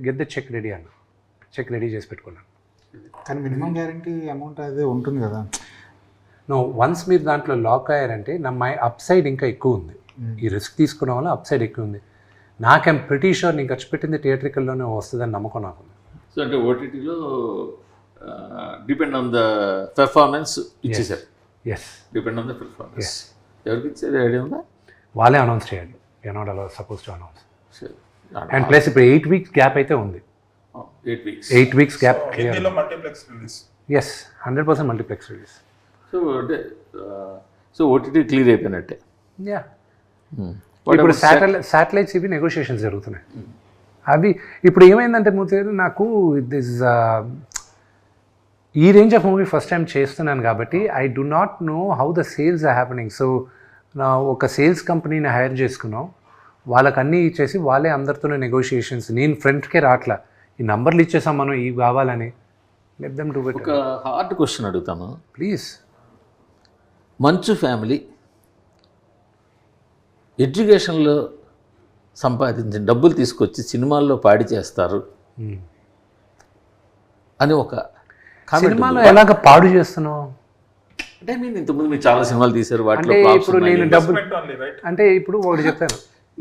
get the cheque ready అన్న. చెక్ రెడీ చేసి పెట్టుకున్నాను. కానీ మినిమం గ్యారంటీ అమౌంట్ అదే ఉంటుంది కదా. నో, వన్స్ మీరు దాంట్లో లాక్ అయ్యారంటే మై అప్ సైడ్ ఇంకా ఎక్కువ ఉంది. ఈ రిస్క్ తీసుకున్న వల్ల అప్ సైడ్ ఎక్కువ ఉంది. నాకేం ప్రిటీ షూర్ నేను ఖర్చు పెట్టింది థియేట్రికల్లోనే వస్తుందని నమ్మకం నాకుంది. సో అంటే ఓటీటీలో డిపెండ్ ఆన్ ద పెర్ఫార్మెన్స్ ఇచ్చేసారు. Yes, depend on the performance. ఎవరికి ఇచ్చేది ఐడియా ఉందా? వాళ్ళే అనౌన్స్ చేయాలి. You are not allowed suppose to announce. సరే, అండ్ ప్లస్ ఇప్పుడు 8 weeks గ్యాప్ అయితే ఉంది. 8 weeks. 8 weeks gap. హిందీలో multiplex release. Yes, 100% multiplex release. So అంటే సో ఓటీటీ క్లియర్ అయిపోయినట్టే. యా, ఇప్పుడు శాటిలైట్స్ ఇవి నెగోషియేషన్స్ జరుగుతున్నాయి. అవి ఇప్పుడు ఏమైందంటే మూర్తి నాకు దిస్ ఈ range of movie first time చేస్తున్నాను కాబట్టి I do not know how the sales are happening. So నా ఒక సేల్స్ కంపెనీని హైర్ చేసుకున్నాం. వాళ్ళకి అన్నీ ఇచ్చేసి వాళ్ళే అందరితోనే నెగోషియేషన్స్. నేను ఫ్రెండ్కే రాట్లా, ఈ నంబర్లు ఇచ్చేసాం మనం ఇవి కావాలని. Let them do it. ఒక హార్డ్ క్వశ్చన్ అడుగుతాను ప్లీజ్. మంచు ఫ్యామిలీ ఎడ్యుకేషన్లో సంపాదించిన డబ్బులు తీసుకొచ్చి సినిమాల్లో పాడి చేస్తారు అని ఒక సినిమాలో ఎలాగ పాడు చేస్తున్నావు అంటే మీరు ఇంతకుముందు మీరు చాలా సినిమాలు తీశారు, వాటిలో అంటే ఇప్పుడు నేను డబ్బులు ఓన్లీ రైట్. అంటే ఇప్పుడు ఒకటి చెప్తాను.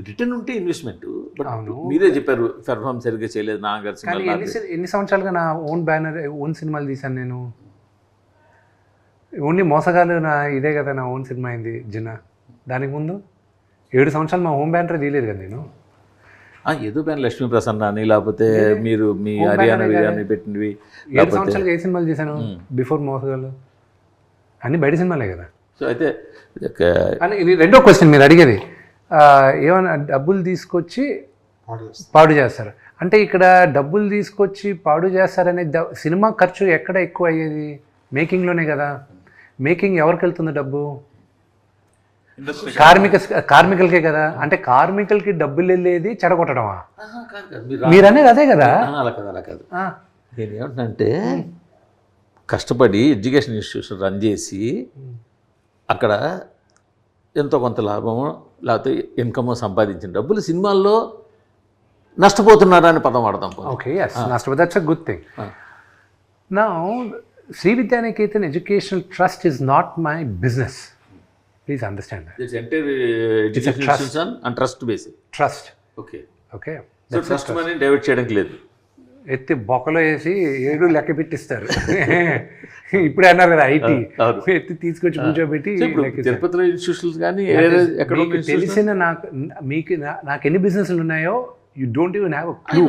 రిటర్న్ ఉంటే ఇన్వెస్ట్మెంట్. బట్ మీరే చెప్పారు పెర్ఫార్మ్ సరిగ్గా చేయలేదు నాగారు కానీ సినిమా. ఎన్ని సంవత్సరాలుగా నా ఓన్ బ్యానర్ ఓన్ సినిమాలు తీశాను నేను. ఓన్లీ మోసగాలు నా ఇదే కదా నా ఓన్ సినిమా అయింది జిన్నా. దానికి ముందు 7 సంవత్సరాలు మా హోమ్ బ్యానర్ తీయలేదు కదా నేను. ఏదో పైన లక్ష్మీ ప్రసన్న అని లేకపోతే మీరు మీ హర్యానా బిర్యానీ పెట్టినవి 7 సంవత్సరాలుగా ఏ సినిమాలు తీశాను బిఫోర్ మోసగాలు? అన్నీ బయట సినిమాలే కదా. సో అయితే అని ఇది రెండో క్వశ్చన్ మీరు అడిగేది. ఏమైనా డబ్బులు తీసుకొచ్చి పాడు చేస్తారు అంటే ఇక్కడ డబ్బులు తీసుకొచ్చి పాడు చేస్తారనే సినిమా ఖర్చు ఎక్కడ ఎక్కువ అయ్యేది? మేకింగ్లోనే కదా. మేకింగ్ ఎవరికి వెళ్తుంది డబ్బు? కార్మికులకే కదా. అంటే కార్మికులకి డబ్బులు వెళ్ళేది చెడగొట్టడమా? మీరు అనేది అదే కదా. అలా కాదు, అలా కాదు. నేను ఏమంటున్నానంటే కష్టపడి ఎడ్యుకేషన్ ఇన్స్టిట్యూషన్ రన్ చేసి అక్కడ ఎంతో కొంత లాభమో లేకపోతే ఇన్కమో సంపాదించిన డబ్బులు సినిమాల్లో నష్టపోతున్నారా అని పదం వాడతాం. ఓకే, నష్టపోతే that's a good thing. Now Shri Vidyanikethan educational trust is not my business. Please understand that. It's entire education institution and trust base. Trust. Okay, okay. So trust money divert చేయడానికి లేదు. ఎత్తి బొక్కలో వేసి 7 లెక్క పెట్టిస్తారు. ఇప్పుడే అన్నారు కదా ఐటీ ఎత్తి తీసుకొచ్చి కూర్చోబెట్టి. తిరుపతిలో ఇన్స్టిట్యూషన్స్ కానీ ఎక్కడ తెలిసిన నాకు ఎన్ని బిజినెస్లు ఉన్నాయో you don't even have a clue.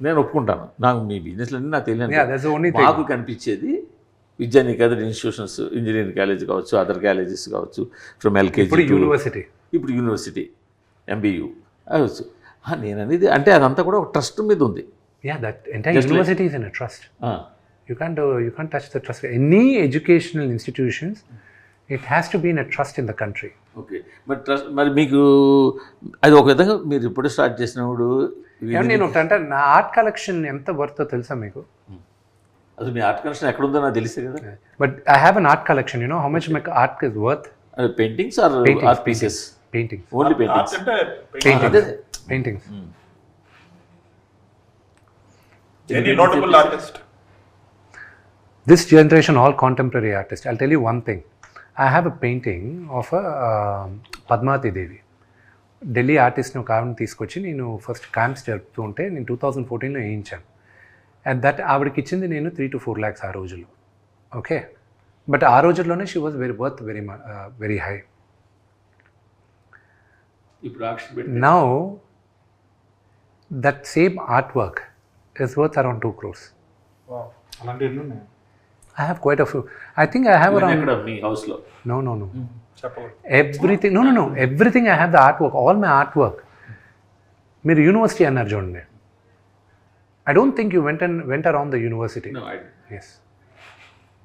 నేను ఒప్పుకుంటాను, నాకు మీ బిజినెస్లు అన్నీ నాకు తెలియదు. మాకు కనిపించేది విద్యానికేతన్ ఇన్స్టిట్యూషన్స్, ఇంజనీరింగ్ కాలేజ్ కావచ్చు, అదర్ కాలేజెస్ కావచ్చు, ఫ్రమ్ ఎల్కేజీ యూనివర్సిటీ, ఇప్పుడు యూనివర్సిటీ, ఎంబీయూ అవచ్చు. నేను అనేది అంటే అదంతా కూడా ఒక ట్రస్ట్ మీద ఉంది. Yeah, that entire university is in a trust. You can't touch the trust. Any educational institutions, it has to be in a trust in the country. Okay, మరి ట్రస్ట్ మరి మీకు అది ఒక విధంగా మీరు ఇప్పుడు స్టార్ట్ చేసినప్పుడు నేను అంటే నా ఆర్ట్ కలెక్షన్ ఎంత వర్తో తెలుసా మీకు? అసలు మీ ఆర్ట్ కలెక్షన్ ఎక్కడ ఉందో నాకు తెలిసే కదా. But I have an art collection. You know how much my art is worth? Paintings or art pieces? Paintings. Only paintings. Paintings. Any notable artist? This generation, all contemporary artists. I'll tell you one thing. I have a painting of a Padmavati Devi. Delhi ఆర్టిస్ట్ని ఒక ఆవిడని తీసుకొచ్చి నేను ఫస్ట్ క్యాంప్స్ జరుపుతూ ఉంటే నేను 2014లో వేయించాను. అట్ దట్ ఆవిడకి ఇచ్చింది నేను 3 to 4 lakhs ఆ రోజుల్లో. ఓకే, బట్ ఆ రోజుల్లోనే she was very high. Now that same art work is worth around 2 crores. Wow. అలాంటి ఎన్ని ఉన్నాయి? I have quite a few. I think I have around... మీ హౌస్లో? No. చెప్పండి. Everything. No. Everything I have the artwork. All my artwork. మీరు యూనివర్సిటీ అన్నారు చూడండి. I don't think you went around the university. No, I didn't. Yes.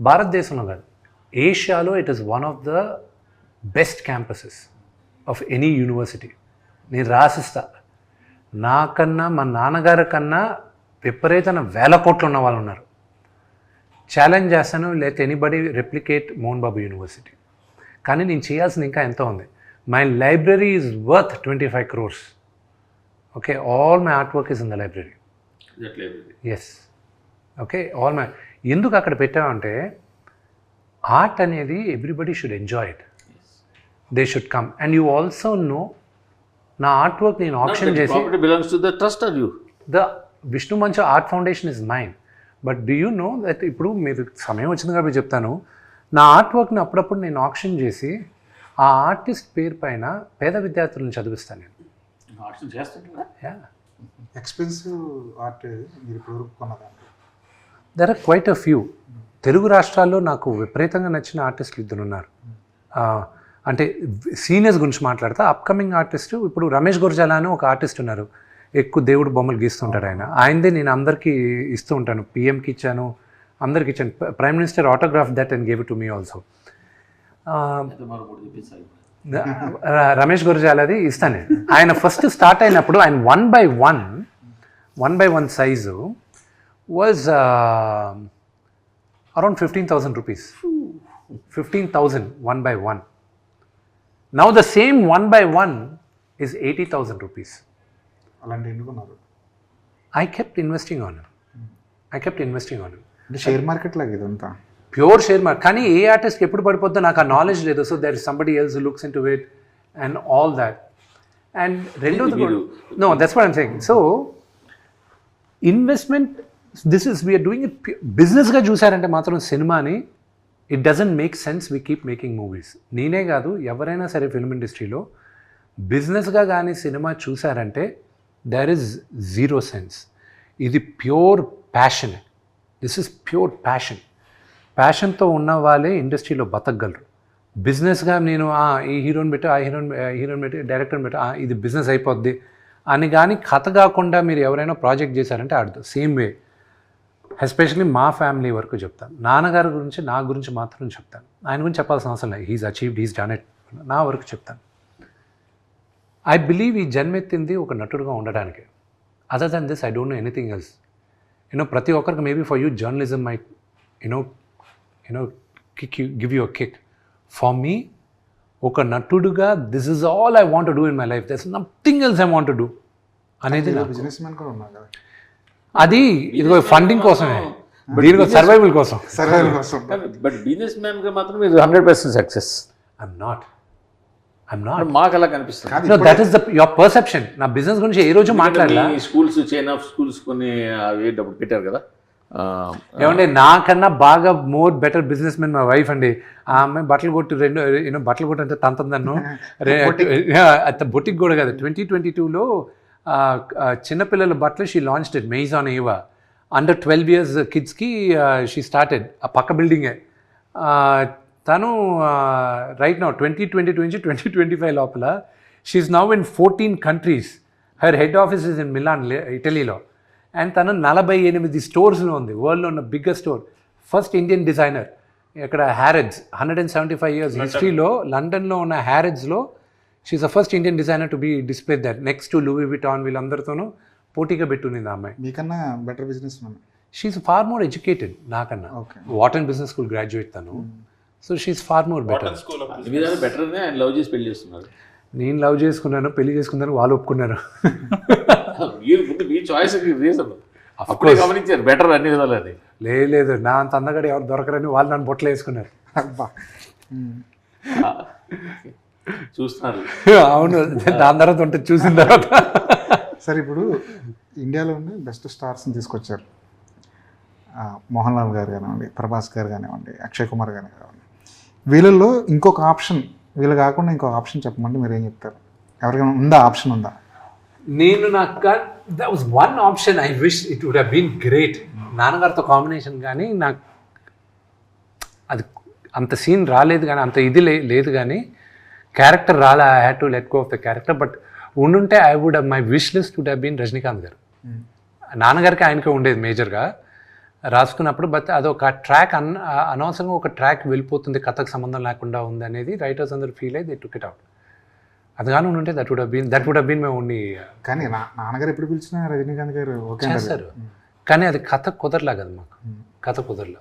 భారతదేశంలో కాదు, ఏషియాలో it is one of the best campuses of any university. నేను రాసిస్తా. నాకన్నా మా నాన్నగారి కన్నా విపరీతమైన 1000 కోట్లు ఉన్న వాళ్ళు ఉన్నారు. ఛాలెంజ్ చేస్తాను, లేకపోతే anybody replicate Mohan Babu university. కానీ నేను చేయాల్సింది ఇంకా ఎంతో ఉంది. My library is worth 25 crores. Okay, all my art work is in the library. Yes, okay, all my. ఎందుకు అక్కడ పెట్టామంటే ఆర్ట్ అనేది everybody should enjoy it, they should come. And you also know నా ఆర్ట్ వర్క్ నేను ఆప్షన్ చేసి belongs to the trust are you? The Vishnu Manchu art foundation is mine. But do you know that ఇప్పుడు మీరు సమయం వచ్చింది కాబట్టి చెప్తాను, నా ఆర్ట్ వర్క్ని అప్పుడప్పుడు నేను ఆప్షన్ చేసి ఆ ఆర్టిస్ట్ పేరు పైన పేద విద్యార్థులను చదివిస్తాను నేను. Yeah. ఎక్స్పెన్సివ్ ఆర్ట్ మీరు ఇప్పుడు కొన్నదాన్ని there are quite a few. Telugu రాష్ట్రాల్లో నాకు విపరీతంగా నచ్చిన ఆర్టిస్టులు ఇద్దరు ఉన్నారు. అంటే సీనియర్స్ గురించి మాట్లాడతా, అప్కమింగ్ ఆర్టిస్ట్ ఇప్పుడు రమేష్ గుర్జాలా అని ఒక ఆర్టిస్ట్ ఉన్నారు, ఎక్కువ దేవుడు బొమ్మలు గీస్తుంటారు. ఆయనదే నేను అందరికీ ఇస్తూ ఉంటాను, పిఎంకి ఇచ్చాను, అందరికి ఇచ్చాను. Prime minister autograph that and gave it to me also. Ramesh గుర్జాలది ఇస్తాను. ఆయన ఫస్ట్ స్టార్ట్ అయినప్పుడు ఆయన 1 by 1 size was around 15,000 rupees. 15,000 1 by 1. Now the same 1 by 1 is 80,000 rupees. అలాంటి ఎన్నుకున్నారు. I kept investing on it. అంటే షేర్ మార్కెట్ లాగా ఇదంతా ప్యూర్ షేర్ మార్కెట్. కానీ ఏ ఆర్టిస్ట్కి ఎప్పుడు పడిపోద్దో నాకు ఆ నాలెడ్జ్ లేదు. So there is somebody else looks in to it and all that. And రెండోది no, that's what I'm saying. So investment, this is we're doing it బిజినెస్గా చూసారంటే మాత్రం సినిమాని it doesn't make sense we keep making movies. నేనే కాదు, ఎవరైనా సరే ఫిల్మ్ ఇండస్ట్రీలో బిజినెస్గా కానీ సినిమా చూసారంటే దేర్ ఇస్ జీరో సెన్స్. ఇది pure passion. This is pure passion. ప్యాషన్తో ఉన్న వాళ్ళే ఇండస్ట్రీలో బతకగలరు. బిజినెస్గా నేను ఈ హీరోని పెట్టి ఆ హీరోని పెట్టి డైరెక్టర్ని పెట్టి ఇది బిజినెస్ అయిపోద్ది అని కానీ కథ కాకుండా మీరు ఎవరైనా ప్రాజెక్ట్ చేశారంటే ఆడదు. సేమ్ వే ఎస్పెషల్లీ మా ఫ్యామిలీ వరకు చెప్తాను. నాన్నగారి గురించి నా గురించి మాత్రం చెప్తాను, ఆయన గురించి చెప్పాల్సిన అవసరం లేదు. He's achieved, he's done it. నా వరకు చెప్తాను. ఐ బిలీవ్ ఈ జన్మెత్తింది ఒక నటుడుగా ఉండడానికి. Other than this I don't know anything else. ప్రతి ఒక్కరికి maybe for you journalism might give you a kick. For me ఒక నటుడుగా this is all I want to do in my life, there is nothing else I want to do అనేది. బిజినెస్ మ్యాన్ కూడా ఉన్నారు కదా, అది ఇదిగో ఫండింగ్ కోసమే, దీనికి సర్వైవల్ కోసం. బట్ బిజినెస్ మ్యాన్గా మాత్రం మీరు 100% సక్సెస్. I'm not. మాకు అలా కనిపిస్తుంది. That is your perception. నా బిజినెస్ గురించి ఏ రోజు మాట్లాడలా. స్కూల్స్, చైన్ ఆఫ్ స్కూల్స్ కొన్ని అవి డబ్బులు పెట్టారు కదా. ఏమంటే నాకన్నా బాగా మోర్ బెటర్ బిజినెస్ మెన్ మా వైఫ్ అండి. ఆ అమ్మాయి బట్టలు కొట్టి బట్టలు కొట్టి అంటే తంతను బొటిక్ కూడా కదా. 2022లో చిన్నపిల్లల బట్టలు she launched it Maison Ava. Under 12 years కిడ్స్కి షీ స్టార్టెడ్. ఆ పక్క బిల్డింగే. తను రైట్ నౌ 2022 నుంచి 2025 లోపల she's now in 14 countries. Her head office is in Milan, ఇటలీలో. అండ్ తను 48 స్టోర్స్లో ఉంది, వరల్డ్లో ఉన్న biggest store. First Indian designer. ఇక్కడ హ్యారెడ్స్ 175 years హిస్టరీలో లండన్లో ఉన్న హ్యారెడ్స్లో she's the first Indian designer to be display that next to Louis Vuitton. వీళ్ళందరితోనూ పోటీగా పెట్టునింది ఆ అమ్మాయి. మీకన్నా better business man. She's far more educated నాకన్నా. వాటన్ బిజినెస్ స్కూల్ గ్రాడ్యుయేట్ తను. So she is far more better. బెటర్నే ఆయన లవ్ చేసి పెళ్లి చేస్తున్నారు. నేను లవ్ చేసుకున్నాను, పెళ్లి చేసుకున్నాను, వాళ్ళు ఒప్పుకున్నారు. మీ చాయిస్ రీజన్ గమనించారు బెటర్ అన్ని విధాలని. లేదు, నా అంత అందగాడు ఎవరు దొరకరని వాళ్ళు నన్ను బొట్టలు వేసుకున్నారు. చూస్తున్నారు. అవును, దాని తర్వాత ఉంటుంది చూసిన తర్వాత. సరే, ఇప్పుడు ఇండియాలో ఉండే బెస్ట్ స్టార్స్ని తీసుకొచ్చారు. మోహన్ లాల్ గారు కానివ్వండి, ప్రభాస్ గారు కానివ్వండి, అక్షయ్ కుమార్ గారు కానివ్వండి. వీళ్ళల్లో ఇంకొక ఆప్షన్, వీళ్ళు కాకుండా ఇంకొక ఆప్షన్ చెప్పమంటే మీరు ఏం చెప్తారు? ఎవరికైనా ఉందా ఆప్షన్? ఉందా? నేను నాకు that was one option. I wish it would have been great. నాన్నగారితో కాంబినేషన్, కానీ నాకు అది అంత సీన్ రాలేదు, కానీ అంత ఇది లేదు, కానీ క్యారెక్టర్ రాలే. I had to let go of the character. But ఉండుంటే I would my wish list would have been Rajinikanth garu. నాన్నగారికి ఆయనకే ఉండేది మేజర్గా రాసుకున్నప్పుడు. బట్ అదొక ట్రాక్ అనవసరంగా ఒక ట్రాక్ వెళ్ళిపోతుంది, కథకు సంబంధం లేకుండా ఉంది అనేది రైటర్స్ అందరూ ఫీల్ అయ్యి దే టుక్ ఇట్ అవుట్. అది కానీ ఉంటే that would have been my only. కానీ నాన్నగారు ఎప్పుడు పిలిచినా రజనీకాంత్ గారు ఓకే చేస్తారు, కానీ అది కథ కుదరలా కదా మాకు. కథ కుదరలా.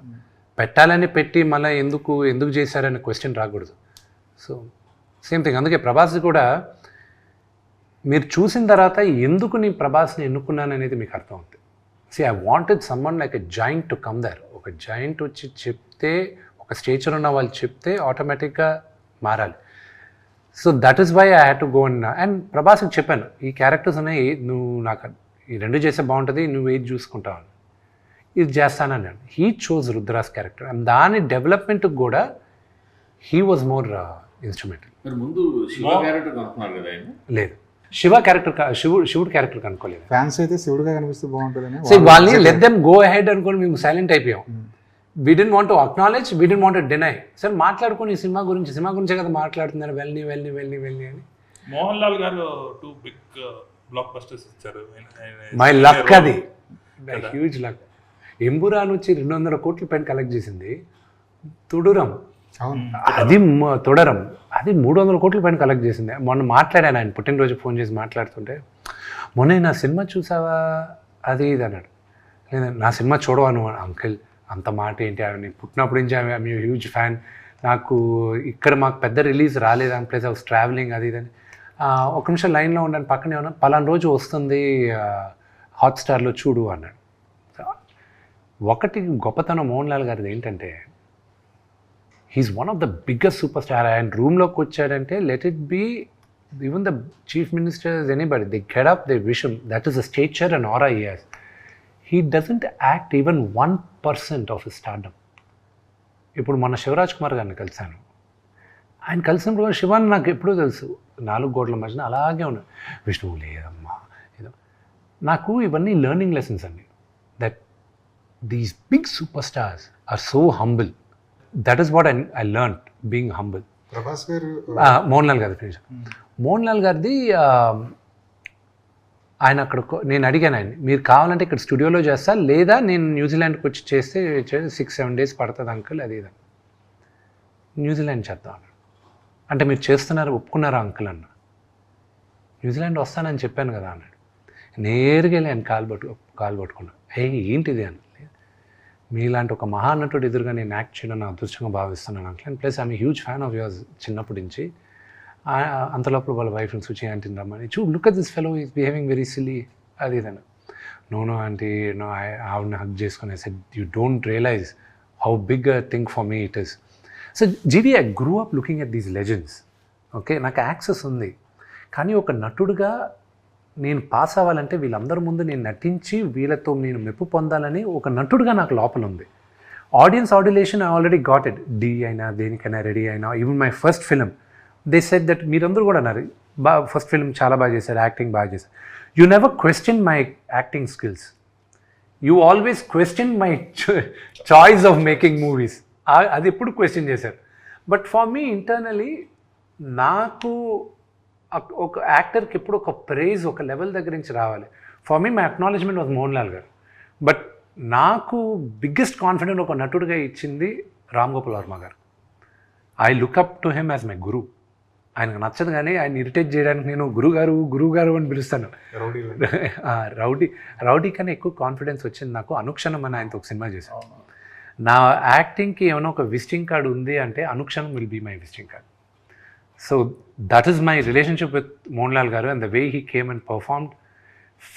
పెట్టాలని పెట్టి మళ్ళీ ఎందుకు చేశారనే క్వశ్చన్ రాకూడదు. So same thing. అందుకే ప్రభాస్ కూడా మీరు చూసిన తర్వాత ఎందుకు నీ ప్రభాస్ని ఎన్నుకున్నాను అనేది మీకు అర్థం అవుతుంది. I wanted someone like a giant to come there. ఒక జాయింట్ వచ్చి చెప్తే, ఒక స్టేచర్ ఉన్న వాళ్ళు చెప్తే ఆటోమేటిక్గా మారాలి. So that is why I had to go and ప్రభాస్కి చెప్పాను, ఈ క్యారెక్టర్స్ ఉన్నాయి, నువ్వు నాకు ఈ రెండు చేస్తే బాగుంటుంది, నువ్వు ఏది చూసుకుంటావు అని. ఇది చేస్తానని he chose Rudras character and దాని డెవలప్మెంట్కి కూడా హీ వాజ్ మోర్ ఇన్స్ట్రుమెంటల్. ముందు శివ క్యారెక్టర్ అనుకున్నారు కదా ఆయన? లేదు, శివ క్యారెక్టర్ శివుడు క్యారెక్టర్ కనుక్కోలేదు. ఫ్యాన్స్ అయితే శివుడుగా కనిపిస్తే బాగుంటుందని సో వాళ్ళని లెట్ దెమ్ గో అహెడ్ అనుకోని మేము సైలెంట్ అయిపోయాం. We didn't want to acknowledge, we didn't want to deny. Sir మాట్లాడుకొని ఈ సినిమా గురించే కదా మాట్లాడుతున్నారు, వెళ్ళి అని. మోహన్ లాల్ గారు 2 బిగ్ బ్లాక్ బస్టర్స్ ఇచ్చారు. మై లక్, అది హ్యూజ్ లక్. ఎంబురాన్ వచ్చి 200 కోట్ల పైన కలెక్ట్ చేసింది. తుడురం అది తొడరం అది 300 కోట్ల పైన కలెక్ట్ చేసింది. మొన్న మాట్లాడాను, ఆయన పుట్టినరోజు ఫోన్ చేసి మాట్లాడుతుంటే, మొన్న నా సినిమా చూసావా అది ఇది అన్నాడు. లేదా నా సినిమా చూడవాను అంకిల్, అంత మాట ఏంటి, ఆయన పుట్టినప్పటి నుంచి ఐఎమ్ హ్యూజ్ ఫ్యాన్, నాకు ఇక్కడ మాకు పెద్ద రిలీజ్ రాలేదు అని, ప్లస్ ఐ వాస్ ట్రావెలింగ్ అది ఇదని. ఒక నిమిషం లైన్లో ఉండాను, పక్కనే ఉన్నా, పలానా రోజు వస్తుంది హాట్స్టార్లో చూడు అన్నాడు. ఒకటి గొప్పతనం మోహన్ లాల్ గారిది ఏంటంటే, he is one of the biggest super star. ఆయన రూమ్లోకి వచ్చాడంటే let it be even the chief ministers, anybody, they get up, they wish him, that is the stature and aura he has. He doesn't act even 1% of his stardom. ఇప్పుడు మొన్న శివరాజ్ కుమార్ గారిని కలిశాను. ఆయన కలిసినప్పుడు శివాన్ నాకు ఎప్పుడూ తెలుసు, 4 గోడల మధ్యన అలాగే ఉన్నాడు. విష్ణువు లేదమ్మా ఏదో. నాకు ఇవన్నీ లెర్నింగ్ లెసన్స్ అండి. That these big super stars are so humble. That is what I learn, being humble. Prabhas garu Mohan Lal గారి ఫినిష్. మోహన్ లాల్ గారిది ఆయన అక్కడ నేను అడిగాను ఆయన, మీరు కావాలంటే ఇక్కడ స్టూడియోలో చేస్తా, లేదా నేను న్యూజిలాండ్కి వచ్చి చేస్తే 6-7 days పడుతుంది అంకుల్ అది ఇది. న్యూజిలాండ్ చేద్దాం అన్నాడు. అంటే మీరు చేస్తున్నారు, ఒప్పుకున్నారా అంకుల్ అన్న. న్యూజిలాండ్ వస్తానని చెప్పాను కదా అన్నాడు. నేరుగా వెళ్ళి ఆయన కాలు పట్టుకున్నాను. ఏంటిది అని. మీలాంటి ఒక మహానటుడు ఎదురుగా నేను యాక్ట్ చేయడం నా అదృష్టంగా భావిస్తున్నాను uncle. And plus I'm huge fan of yours చిన్నప్పటి నుంచి. అంతలోపల వాళ్ళ వైఫ్ని చూచి ఆంటీని రమ్మని, look at this fellow is behaving very silly అది ఇదని. నో ఆంటీ, నో ఆవిడని హక్ చేసుకుని said, you don't realise how big a thing for me it is. So Jeevi, I grew up looking at these legends. Okay, నాకు యాక్సెస్ ఉంది, కానీ ఒక నటుడుగా నేను పాస్ అవ్వాలంటే వీళ్ళందరి ముందు నేను నటించి వీళ్ళతో నేను మెప్పు పొందాలని ఒక నటుడుగా నాకు లోపల ఉంది. Audience adulation I already got it. డి అయినా దేనికైనా రెడీ అయినా, even my first film they said that, మీరందరూ కూడా అన్నారు ఫస్ట్ ఫిల్మ్ చాలా బాగా చేశారు, యాక్టింగ్ బాగా చేశారు. You never question my acting skills, you always question my choice of making movies. అది ఎప్పుడు క్వశ్చన్ చేశారు. బట్ ఫర్ మీ ఇంటర్నలీ, నాకు ఒక యాక్టర్కి ఎప్పుడు ఒక ప్రైజ్ ఒక లెవెల్ దగ్గర నుంచి రావాలి. For me my acknowledgement was Mohan Lal గారు. బట్ నాకు బిగ్గెస్ట్ కాన్ఫిడెంట్ ఒక నటుడిగా ఇచ్చింది Ram Gopal Varma garu. I look up to him as my guru. ఆయనకు నచ్చదు కానీ ఆయన ఇరిటేట్ చేయడానికి నేను గురువుగారు అని పిలుస్తాను. రౌడీ కన్నా ఎక్కువ కాన్ఫిడెన్స్ వచ్చింది నాకు అనుక్షణం అని ఆయనతో ఒక సినిమా చేశాను. నా యాక్టింగ్కి ఏమైనా ఒక విజిటింగ్ కార్డు ఉంది అంటే అనుక్షణం will be my visiting card. So that is my relationship with Mohan Lal garu and the way he came and performed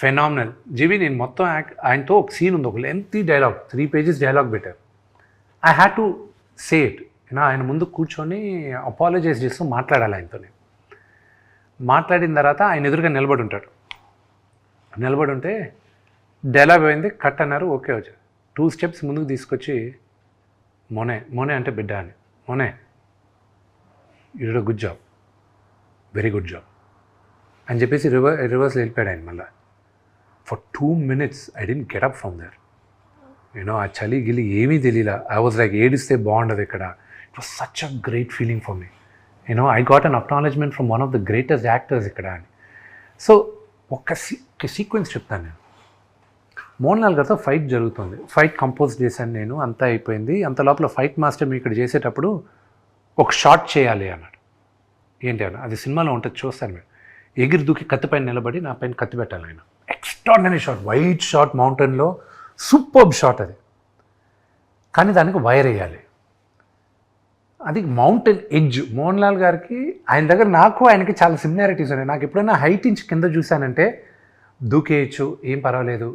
phenomenal. జీవి, నేను మొత్తం ఆయనతో ఒక సీన్ ఉంది, ఒక లెంతీ డైలాగ్, 3 pages డైలాగ్ పెట్టారు. I had to say it. ఆయన ముందు కూర్చొని అపాలజైజ్ చేస్తూ మాట్లాడాలి ఆయనతో. మాట్లాడిన తర్వాత ఆయన ఎదురుగా నిలబడి ఉంటాడు. నిలబడి ఉంటే డైలాగ్ అయింది, కట్ అన్నారు, ఓకే వచ్చారు. 2 steps ముందుకు తీసుకొచ్చి, మోనే అంటే బిడ్డ అని, మోనే you did a good job, very good job అని చెప్పేసి రివర్స్ వెళ్ళిపోయాడు ఆయన. మళ్ళీ for 2 minutes I didn't get up from there. ఆ చలి గిలి ఏమీ తెలియలా. ఐ వాజ్ లైక్, ఏడిస్తే బాగుండదు ఇక్కడ. It was such a great feeling for me. I got an acknowledgement from one of the greatest actors ఇక్కడ అని. సో ఒక సీక్వెన్స్ చెప్తాను నేను. మోహన్ లాల్ గారితో ఫైట్ జరుగుతుంది, ఫైట్ కంపోజ్ చేశాను నేను, అంతా అయిపోయింది. అంత లోపల ఫైట్ మాస్టర్ మీ ఇక్కడ చేసేటప్పుడు ఒక షాట్ చేయాలి అన్నాడు. ఏంటి అన్న, అది సినిమాలో ఉంటుంది, చూస్తాను మీరు. ఎగిరి దూకి కత్తి పైన నిలబడి నా పైన కత్తి పెట్టాలి ఆయన. ఎక్స్ట్రాడినరీ షాట్, వైట్ షాట్, మౌంటైన్లో సూపర్బ్ షాట్ అది. కానీ దానికి వైర్ వేయాలి. అది మౌంటైన్ ఎడ్జ్. మోహన్ లాల్ గారికి ఆయన దగ్గర ఆయనకి చాలా సిమిలారిటీస్ ఉన్నాయి. నాకు ఎప్పుడైనా హైట్ నుంచి కింద చూశానంటే దూకేయచ్చు, ఏం పర్వాలేదు,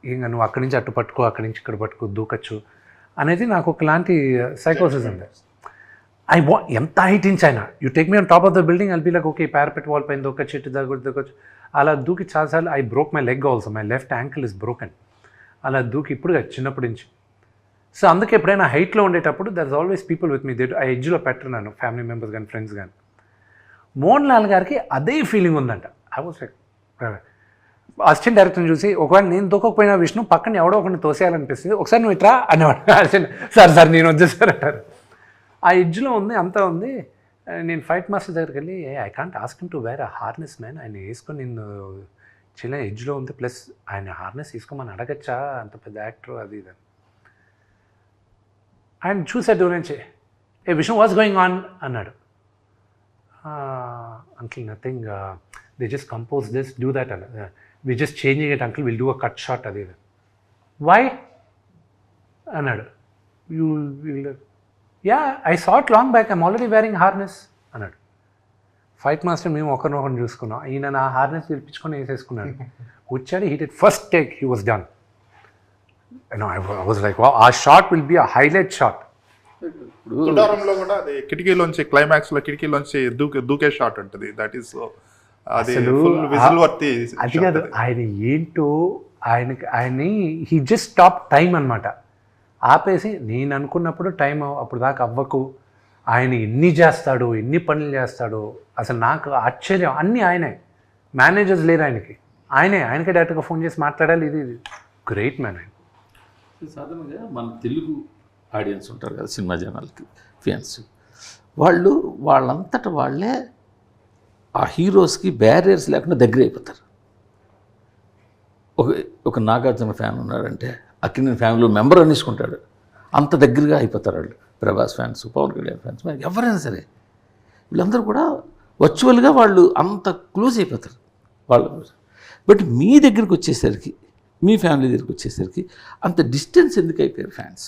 ఇంకా నువ్వు అక్కడి నుంచి అటు పట్టుకో, అక్కడి నుంచి ఇక్కడ పట్టుకో, దూకచ్చు అనేది నాకు ఒకలాంటి సైకోసిస్ ఉంది. ఎంత హైట్ నుంచి అయినా you take me on top of the building, I'll be like okay parapet wall పైన దూకొచ్చు, ఇటు దూకొచ్చు. అలా దూకి చాలాసార్లు I broke my leg also, my left ankle is broken. అలా దూకి ఇప్పుడు చిన్నప్పటి నుంచి. సో అందుకే ఎప్పుడైనా హైట్లో ఉండేటప్పుడు there is always people with me, ఆ ఎడ్జ్లో పెట్టరు నన్ను, ఫ్యామిలీ మెంబర్స్ కానీ ఫ్రెండ్స్ కానీ. మోహన్ లాల్ గారికి అదే ఫీలింగ్ ఉందంట. ఐ వాస్ లైక్ అసిస్టెంట్ డైరెక్టర్ని చూసి ఒకవేళ నేను దూకపోయినా విష్ణు పక్కన ఎవడో ఒకరిని తోసేయాలనిపిస్తుంది, ఒకసారి నువ్వు ఇట్రా అనేవాడు. అసిస్టెంట్ సార్ నేను వచ్చేసారు అంటారు. ఆ ఎడ్జ్లో ఉంది, అంతా ఉంది. నేను ఫైట్ మాస్టర్ దగ్గరికి వెళ్ళి I can't ask him to wear a harness man, ఆయన వేసుకొని నేను చిన్న ఎడ్జ్లో ఉంది, ప్లస్ ఆయన హార్నెస్ తీసుకోమని అడగచ్చా, అంత పెద్ద యాక్టర్ అది ఇది. ఆయన చూసే దూరం నుంచి ఏ విష్ణు వాట్స్ గోయింగ్ ఆన్ అన్నాడు. Uncle nothing, they just compose this do that అన్న, we just changing it uncle, will do a cut shot అది ఇది. వై అన్నాడు. You will yeah I sat long back, I'm already wearing harness అన్నాడు. ఫైట్ మాస్టర్ మేము ఒకరినొకరిని చూసుకున్నాం. ఈయన నా హార్నెస్ పిలిపించుకొని వేసేసుకున్నాడు. వచ్చాడు, he did first take, he was done. I was like, wow, our shot will be a highlight shot. తుడారంలో కూడా అది కిటికీలోంచి క్లైమాక్స్ లో కిటికీలోంచి దూకే షాట్ ఉంటుంది. దట్ ఈస్ అది ఫుల్ విజిల్ వర్తి. అది కాదు, ఆయన ఏంటో ఆయన్ని హీ జస్ట్ స్టాప్ టైం అనమాట. ఆపేసి నేను అనుకున్నప్పుడు టైం అప్పుడు దాకా అవ్వకు, ఆయన ఎన్ని చేస్తాడు, ఎన్ని పనులు చేస్తాడు, అసలు నాకు ఆశ్చర్యం. అన్నీ ఆయనే, మేనేజర్స్ లేరు ఆయనకి, ఆయనకే డైరెక్ట్గా ఫోన్ చేసి మాట్లాడాలి. ఇది గ్రేట్ మ్యాన్. ఆయన సాధారణంగా మన తెలుగు ఆడియన్స్ ఉంటారు కదా, సినిమా జనాలకి ఫ్యాన్స్, వాళ్ళంతట వాళ్ళే ఆ హీరోస్కి బ్యారియర్స్ లేకుండా దగ్గర అయిపోతారు. ఒక నాగార్జున ఫ్యాన్ ఉన్నాడంటే అక్కినేని ఫ్యామిలీ మెంబర్ అనేసుకుంటాడు, అంత దగ్గరగా అయిపోతారు వాళ్ళు. ప్రభాస్ ఫ్యాన్స్, పవన్ కళ్యాణ్ ఫ్యాన్స్, ఎవరైనా సరే వీళ్ళందరూ కూడా వర్చువల్గా వాళ్ళు అంత క్లోజ్ అయిపోతారు వాళ్ళు. బట్ మీ దగ్గరికి వచ్చేసరికి, మీ ఫ్యామిలీ దగ్గరికి వచ్చేసరికి అంత డిస్టెన్స్ ఎందుకు అయిపోయారు ఫ్యాన్స్?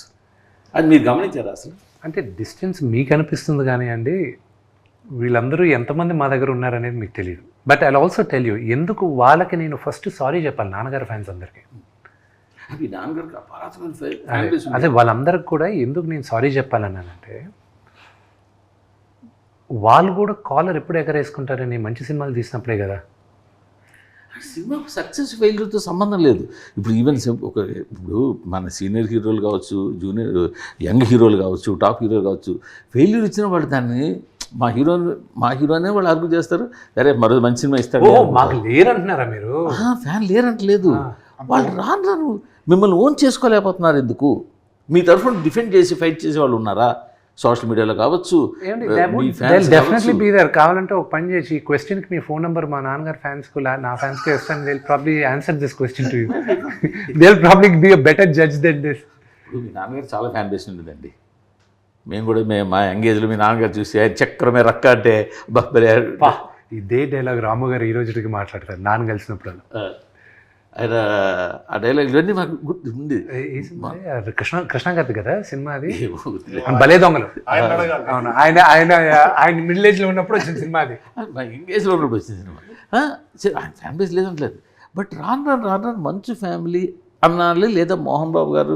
అది మీరు గమనించారా అసలు? అంటే డిస్టెన్స్ మీకు అనిపిస్తుంది కానీ అండి, వీళ్ళందరూ ఎంతమంది మా దగ్గర ఉన్నారనేది మీకు తెలియదు. But I also tell you, ఎందుకు వాళ్ళకి నేను ఫస్ట్ సారీ చెప్పాలి నాన్నగారి ఫ్యాన్స్ అందరికీ. అదే వాళ్ళందరికి కూడా ఎందుకు నేను సారీ చెప్పాలన్నానంటే, వాళ్ళు కూడా కాలర్ ఎప్పుడు ఎగరేసుకుంటారని మంచి సినిమాలు తీసినప్పుడే కదా. సినిమా సక్సెస్ ఫెయిల్యూర్తో సంబంధం లేదు. ఇప్పుడు ఈవెన్ ఇప్పుడు మన సీనియర్ హీరోలు కావచ్చు, జూనియర్ యంగ్ హీరోలు కావచ్చు, టాప్ హీరోలు కావచ్చు, ఫెయిల్యూర్ ఇచ్చిన వాళ్ళు దాన్ని మా హీరోనే వాళ్ళు ఆర్గ్యూ చేస్తారు, అరే మరో మంచి సినిమా ఇస్తాడు. మాకు లేరంటున్నారా మీరు? ఫ్యాన్ లేరంటలేదు, వాళ్ళు రాను మిమ్మల్ని ఓన్ చేసుకోలేకపోతున్నారు. ఎందుకు? మీ తరఫున డిఫెండ్ చేసి ఫైట్ చేసే వాళ్ళు ఉన్నారా? సోషల్ మీడియాలో కావచ్చు, డెఫినెట్లీ బీ దేర్. కావాలంటే ఒక పని చేసి ఈ క్వశ్చన్కి మీ ఫోన్ నెంబర్ మా నాన్నగారు ఫ్యాన్స్కు, నా ఫ్యాన్స్కి ఇస్తాను. They will probably answer this question to you. They will probably be a better judge than this. మీ నాన్నగారు చాలా ఫ్యాన్ బేస్ ఉండేదండి. మేము కూడా మా ఎంగేజ్లో మీ నాన్నగారు చూసి ఆయన చక్రమే రక్క అంటే బహ్బలే. ఇదే డైలాగ్ రాము గారు ఈ రోజుకి మాట్లాడతారు నాన్న కలిసినప్పుడు. ఆయన ఆ డైలాగ్ ఇవన్నీ మాకు గుర్తు ఉంది. కృష్ణ గారి కదా సినిమా అది, భలే దొంగలు. అవును, ఆయన మిడిల్ ఏజ్లో ఉన్నప్పుడు వచ్చిన సినిమా అది. మా ఎంగేజ్లో ఉన్నప్పుడు వచ్చిన సినిమా. ఆయన ఫ్యాన్ బేస్ లేదంటలేదు. బట్ రాను మంచు ఫ్యామిలీ అన్నాలి, లేదా మోహన్ బాబు గారు,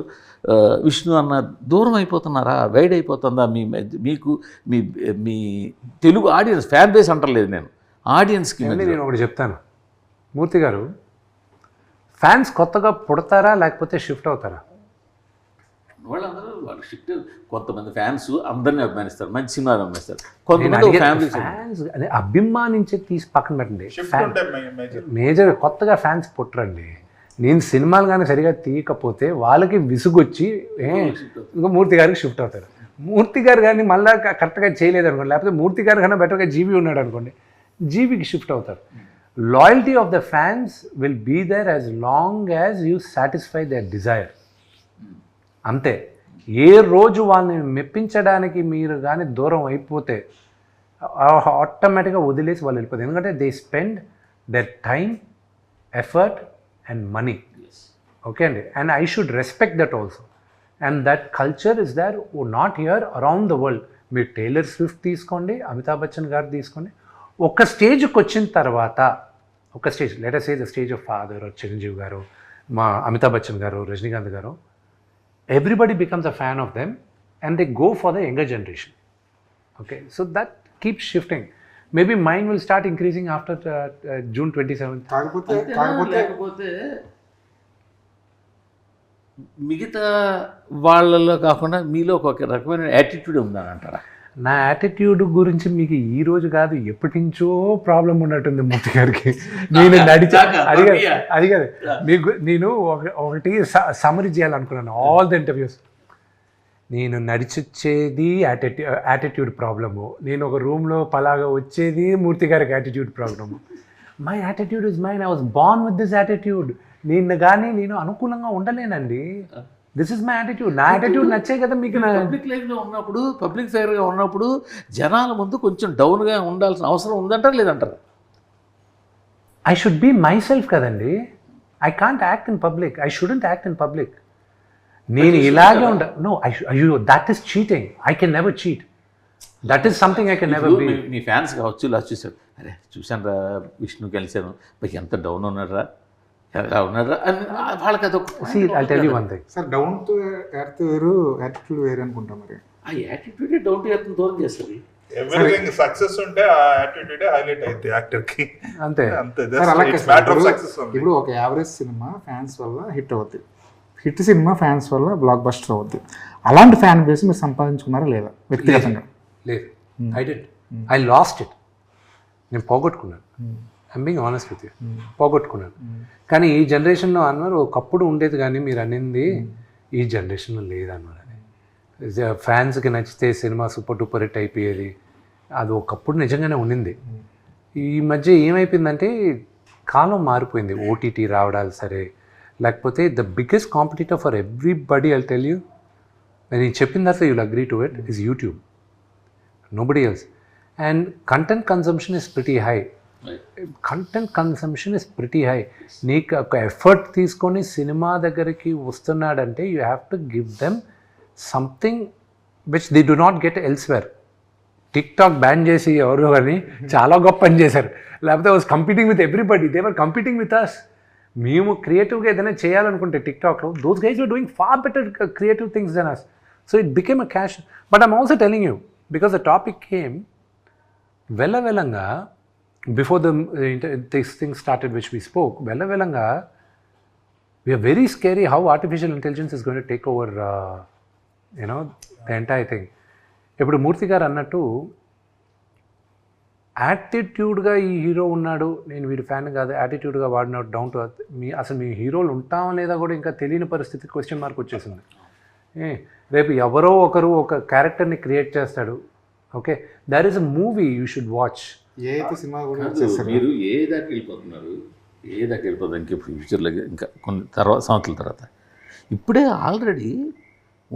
విష్ణు అన్న దూరం అయిపోతున్నారా, వైడ్ అయిపోతుందా మీకు మీ తెలుగు ఆడియన్స్? ఫ్యాన్ బేస్ అంటలేదు నేను, ఆడియన్స్కి. నేను ఒకటి చెప్తాను మూర్తి గారు, ఫ్యాన్స్ కొత్తగా పుడతారా లేకపోతే షిఫ్ట్ అవుతారా? వాళ్ళందరూ వాళ్ళు షిఫ్ట్. కొంతమంది ఫ్యాన్స్ అందరినీ అభిమానిస్తారు, మంచి సినిమాలు అభిమానిస్తారు. కొంతమంది ఫ్యాన్స్ అభిమానించి తీసి పక్కన పెట్టండి, మేజర్ కొత్తగా ఫ్యాన్స్ పుట్టరండి. నేను సినిమాలు కానీ సరిగా తీయకపోతే వాళ్ళకి విసుగొచ్చి ఇంకా మూర్తి గారికి షిఫ్ట్ అవుతారు. మూర్తి గారు కానీ మళ్ళీ కరెక్ట్గా చేయలేదు అనుకోండి, లేకపోతే మూర్తి గారు కన్నా బెటర్గా జీవి ఉన్నాడు అనుకోండి, జీవికి షిఫ్ట్ అవుతారు. Loyalty of the fans will be there as long as you satisfy their desire. అంతే. ఏ రోజు వాళ్ళని మెప్పించడానికి మీరు కానీ దూరం అయిపోతే ఆటోమేటిక్గా వదిలేసి వాళ్ళు వెళ్ళిపోతారు. ఎందుకంటే they spend their time, effort and money. Okay అండి, and I should respect that also. And that culture is there not here, around the world. మీరు టేలర్ స్విఫ్ట్ తీసుకోండి, అమితాబ్ బచ్చన్ గారు తీసుకోండి. ఒక స్టేజ్కి వచ్చిన తర్వాత, ఒక stage letter say the stage of father, Chiranjeevi గారు, మా అమితాబ్ బచ్చన్ గారు, రజనీకాంత్ గారు, everybody becomes a fan of them and they go for the younger generation. Okay, so that keeps shifting. Maybe mind will start increasing after June 27th. లేకపోతే మిగతా వాళ్ళలో కాకుండా మీలో ఒక రకమైన యాటిట్యూడ్ ఉందని అంటారా? నా యాటిట్యూడ్ గురించి మీకు ఈ రోజు కాదు, ఎప్పటి నుంచో ప్రాబ్లం ఉన్నట్టుంది మూర్తి గారికి. నేను అది కాదు మీకు, నేను ఒకటి సమరీ చేయాలనుకున్నాను ఆల్ ద ఇంటర్వ్యూస్. నేను నడిచొచ్చేది యాటిట్యూడ్ ప్రాబ్లము, నేను ఒక రూమ్లో పలాగా వచ్చేది మూర్తి గారికి attitude problem. My attitude is mine, I was born with this attitude. నేను అనుకూలంగా ఉండలేనండి. This is my attitude. నా యాటిట్యూడ్ నచ్చే కదా మీకు. పబ్లిక్ లైఫ్లో ఉన్నప్పుడు, పబ్లిక్ ఫైర్గా ఉన్నప్పుడు జనాల ముందు కొంచెం డౌన్గా ఉండాల్సిన అవసరం ఉందంటారు లేదంటారు? I should be myself కదండి. I can't act in public, I shouldn't act in public. నేను ఇలాగే నో, అయ్యో that is cheating. I can never cheat. That is something I can never be. మీ ఫ్యాన్స్ కావచ్చు, ఇలా చూసారు, అరే చూశాను రా విష్ణు కలిశాను, ఎంత డౌన్ ఉన్నారా, ఎలా ఉన్నారా అని వాళ్ళకి అదొక. See, I'll tell you one thing. Sir down to earth వేరు, యాటిట్యూడ్ వేరు అనుకుంటా. మరి ఆ యాటిట్యూడ్ డౌన్ టు ఎర్త్ దూరం చేస్తుంది. ఎవ్రీథింగ్ సక్సెస్ ఉంటే ఆ యాటిట్యూడ్ హైలైట్ అయింది యాక్టర్ కి. అంతే అంతే. సార్ అలాగే It's matter of success only. ఇప్పుడు ఒక యావరేజ్ సినిమా ఫ్యాన్స్ వల్ల హిట్ అవుద్ది, హిట్ సినిమా ఫ్యాన్స్ వల్ల బ్లాక్ బస్టర్ అవుద్ది. అలాంటి ఫ్యాన్ బేస్ మీరు సంపాదించుకున్నారా లేదా వ్యక్తిగతంగా? లేదు, I did. I lost it. నేను పోగొట్టుకున్నాను. I'm being honest with you, పోగొట్టుకున్నాను. కానీ ఈ జనరేషన్లో అన్నారు ఒకప్పుడు ఉండేది, కానీ మీరు అనింది ఈ జనరేషన్లో లేదన్నారు. అది ఫ్యాన్స్కి నచ్చితే సినిమా సూపర్ డూపర్ హిట్ అయిపోయేది, అది ఒకప్పుడు నిజంగానే ఉండింది. ఈ మధ్య ఏమైపోయిందంటే కాలం మారిపోయింది. ఓటీటీ రావడాలు సరే, లేకపోతే the biggest competitor for everybody, I'll tell you, నేను చెప్పిన తర్వాత you'll agree to it, is YouTube. Nobody else. And content consumption is pretty high. Content consumption is pretty high. నీకు ఒక ఎఫర్ట్ తీసుకొని సినిమా దగ్గరికి వస్తున్నాడంటే you have to give them something which they do not get elsewhere. TikTok ban చేసి ఎవరు కానీ చాలా గొప్ప పని చేశారు. లేకపోతే was competing with everybody, they were competing with us. మేము క్రియేటివ్గా ఏదైనా చేయాలనుకుంటే టిక్టాక్లో, those guys were doing far better creative things than us. So it became a cash. But I'm also telling you, because the topic came వెళ్ళంగా before this thing started which we spoke, వెళ్ళంగా we are very scary how artificial intelligence is going to take over the entire thing. ఇప్పుడు మూర్తి గారు అన్నట్టు యాటిట్యూడ్గా ఈ హీరో ఉన్నాడు, నేను వీడి ఫ్యాన్ కాదు, యాటిట్యూడ్గా వాడినాడు, డౌన్ టు అర్త్. అసలు మీ హీరోలు ఉంటామా లేదా కూడా ఇంకా తెలియని పరిస్థితి, క్వశ్చన్ మార్క్ వచ్చేసింది. రేపు ఎవరో ఒకరు ఒక క్యారెక్టర్ని క్రియేట్ చేస్తాడు. Okay, there is a movie you should watch. ఏ అయితే సినిమా కూడా మీరు ఏ దాకా వెళ్ళిపోతున్నారు, ఏ దాకా వెళ్ళిపోతుంది ఇంకా ఫ్యూచర్లో, ఇంకా కొన్ని సంవత్సరాల తర్వాత. ఇప్పుడే ఆల్రెడీ